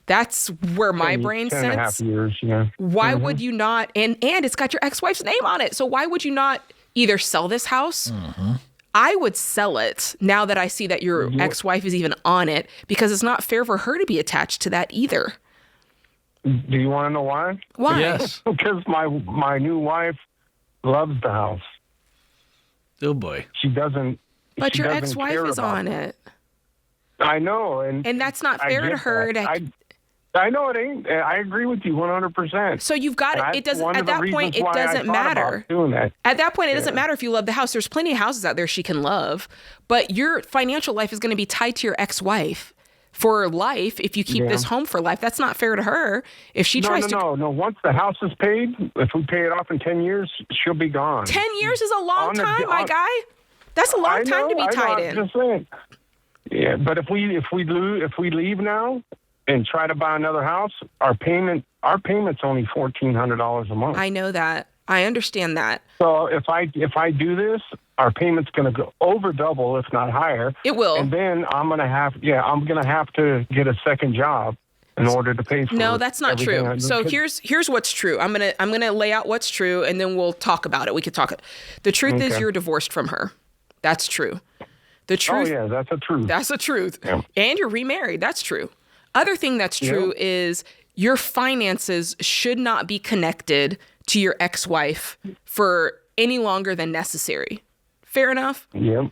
That's where my brain 10 and a half sits. years, yeah. Why would you not? And it's got your ex-wife's name on it. So why would you not either sell this house? I would sell it now that I see that your ex-wife is even on it, because it's not fair for her to be attached to that either. Do you want to know why? Why? Yes. Because my new wife loves the house. Oh boy. She doesn't. But she your doesn't ex-wife care is about on it. I know, And that's not fair to her. I know it ain't. I agree with you 100%. So you've got it. Doesn't at that point. It doesn't matter. That. At that point, it doesn't matter if you love the house. There's plenty of houses out there she can love, but your financial life is going to be tied to your ex-wife for life. If you keep this home for life, that's not fair to her. If she tries to, no. Once the house is paid, if we pay it off in 10 years, she'll be gone. 10 years is a long time, my guy. That's a long time to be tied in. I'm just saying. Yeah, but if we leave now and try to buy another house, our payment's only $1,400 a month. I know that. I understand that. So if I do this, our payment's going to go over double, if not higher. It will. And then I'm going to have to get a second job in order to pay for it. No, that's not true. So here's what's true. I'm gonna lay out what's true, and then we'll talk about it. We could talk it. The truth is you're divorced from her. That's true. The truth. Oh yeah, that's a truth. That's the truth. Yeah. And you're remarried. That's true. Other thing that's true is your finances should not be connected to your ex-wife for any longer than necessary. Fair enough? Yep.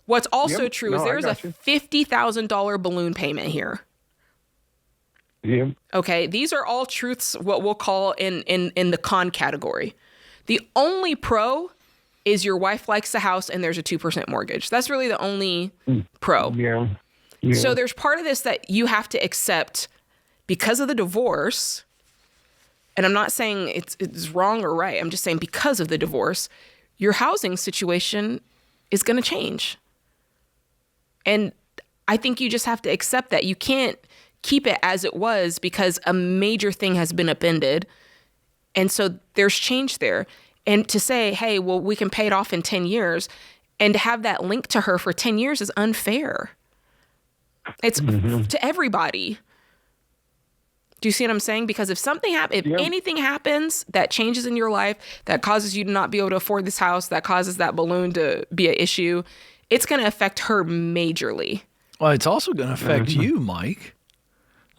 What's also true is there's a $50,000 balloon payment here. Yep. Okay, these are all truths, what we'll call in the con category. The only pro is your wife likes the house and there's a 2% mortgage. That's really the only pro. Yeah. So there's part of this that you have to accept because of the divorce. And I'm not saying it's wrong or right. I'm just saying because of the divorce, your housing situation is going to change. And I think you just have to accept that. You can't keep it as it was because a major thing has been upended. And so there's change there. And to say, hey, well, we can pay it off in 10 years and to have that link to her for 10 years is unfair. It's to everybody. Do you see what I'm saying? Because if something happens, if anything happens that changes in your life, that causes you to not be able to afford this house, that causes that balloon to be an issue, it's going to affect her majorly. Well, it's also going to affect you, Mike.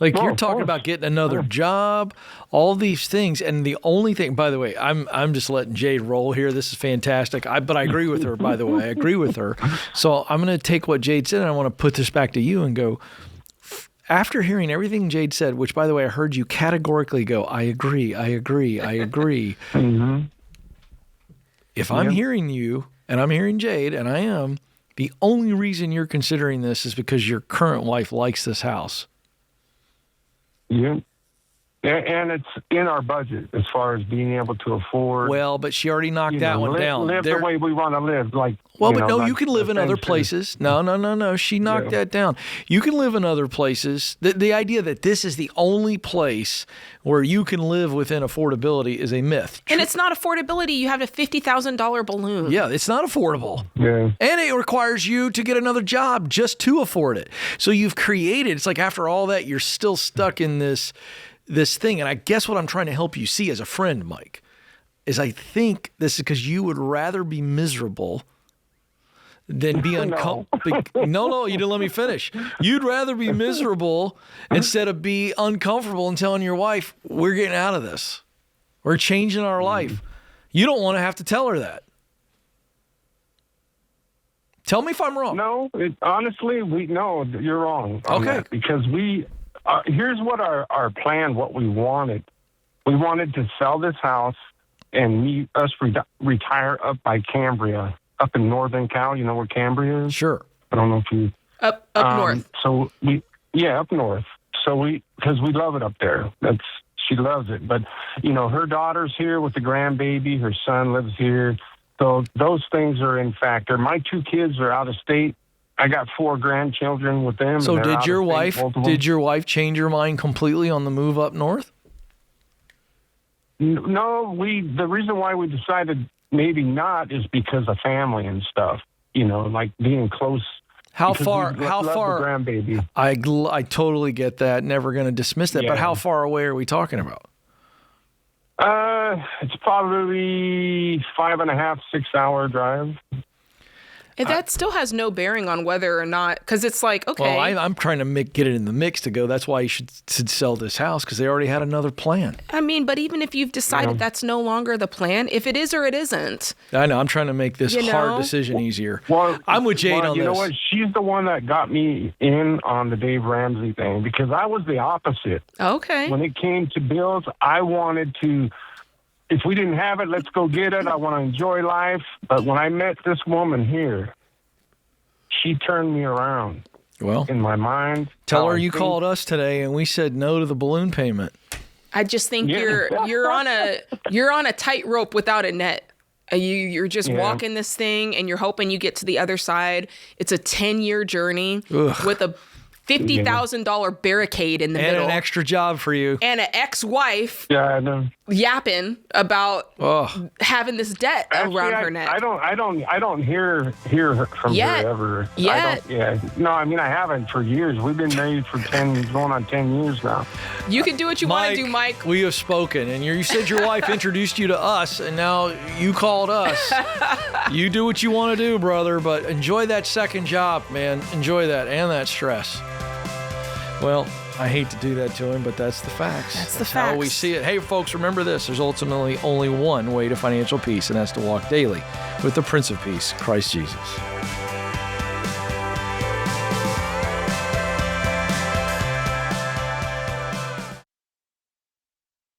Like you're talking about getting another job, all these things, and the only thing. By the way, I'm just letting Jade roll here. This is fantastic. But I agree with her. By the way, I agree with her. So I'm going to take what Jade said, and I want to put this back to you and go. After hearing everything Jade said, which by the way I heard you categorically go, I agree. Mm-hmm. If I'm hearing you and I'm hearing Jade, and I am, the only reason you're considering this is because your current wife likes this house. Yeah. And it's in our budget as far as being able to afford. Well, but she already knocked that one down. Live the way we want to live. You can live in other places. No. She knocked that down. You can live in other places. The idea that this is the only place where you can live within affordability is a myth. And it's not affordability. You have a $50,000 balloon. Yeah, it's not affordable. Yeah. And it requires you to get another job just to afford it. So you've created, it's like after all that, you're still stuck in this thing. And I guess what I'm trying to help you see as a friend, Mike, is I think this is because you would rather be miserable than be uncomfortable. No, you didn't let me finish. You'd rather be miserable instead of be uncomfortable and telling your wife, we're getting out of this. We're changing our life. You don't want to have to tell her that. Tell me if I'm wrong. No, honestly, you're wrong. Okay. Because here's what our plan, what we wanted. We wanted to sell this house and retire up by Cambria, up in northern Cal. You know where Cambria is? Sure. I don't know if you... Up north. So up north. So because we love it up there. She loves it. But, her daughter's here with the grandbaby. Her son lives here. So those things are in factor. My 2 kids are out of state. I got 4 grandchildren with them. So did your wife change her mind completely on the move up north? No, the reason why we decided maybe not is because of family and stuff. Like being close. How far? The grandbaby. I totally get that. Never going to dismiss that. Yeah. But how far away are we talking about? It's probably 5.5, 6 hour drive. That still has no bearing on whether or not, because it's like, okay. Well, I'm trying to get it in the mix to go. That's why you should sell this house, because they already had another plan. I mean, but even if you've decided that's no longer the plan, if it is or it isn't. I know. I'm trying to make this hard decision easier. Well, I'm with Jade on this. You know what? She's the one that got me in on the Dave Ramsey thing, because I was the opposite. Okay. When it came to bills, I wanted to... If we didn't have it, let's go get it. I want to enjoy life. But when I met this woman here, she turned me around. Well, in my mind. Tell her you called us today and we said no to the balloon payment. I just think you're on a tightrope without a net. You're just walking this thing and you're hoping you get to the other side. It's a 10-year journey with a $50,000 barricade in the middle. And an extra job for you. And an ex-wife yapping about having this debt around her neck. I don't hear from her ever. No, I mean I haven't for years. We've been married for going on 10 years now. You can do what you want to do, Mike. We have spoken, and you said your wife introduced you to us, and now you called us. You do what you want to do, brother, but enjoy that second job, man. Enjoy that and that stress. Well, I hate to do that to him, but that's the facts. That's how we see it. Hey, folks, remember this. There's ultimately only one way to financial peace, and that's to walk daily with the Prince of Peace, Christ Jesus.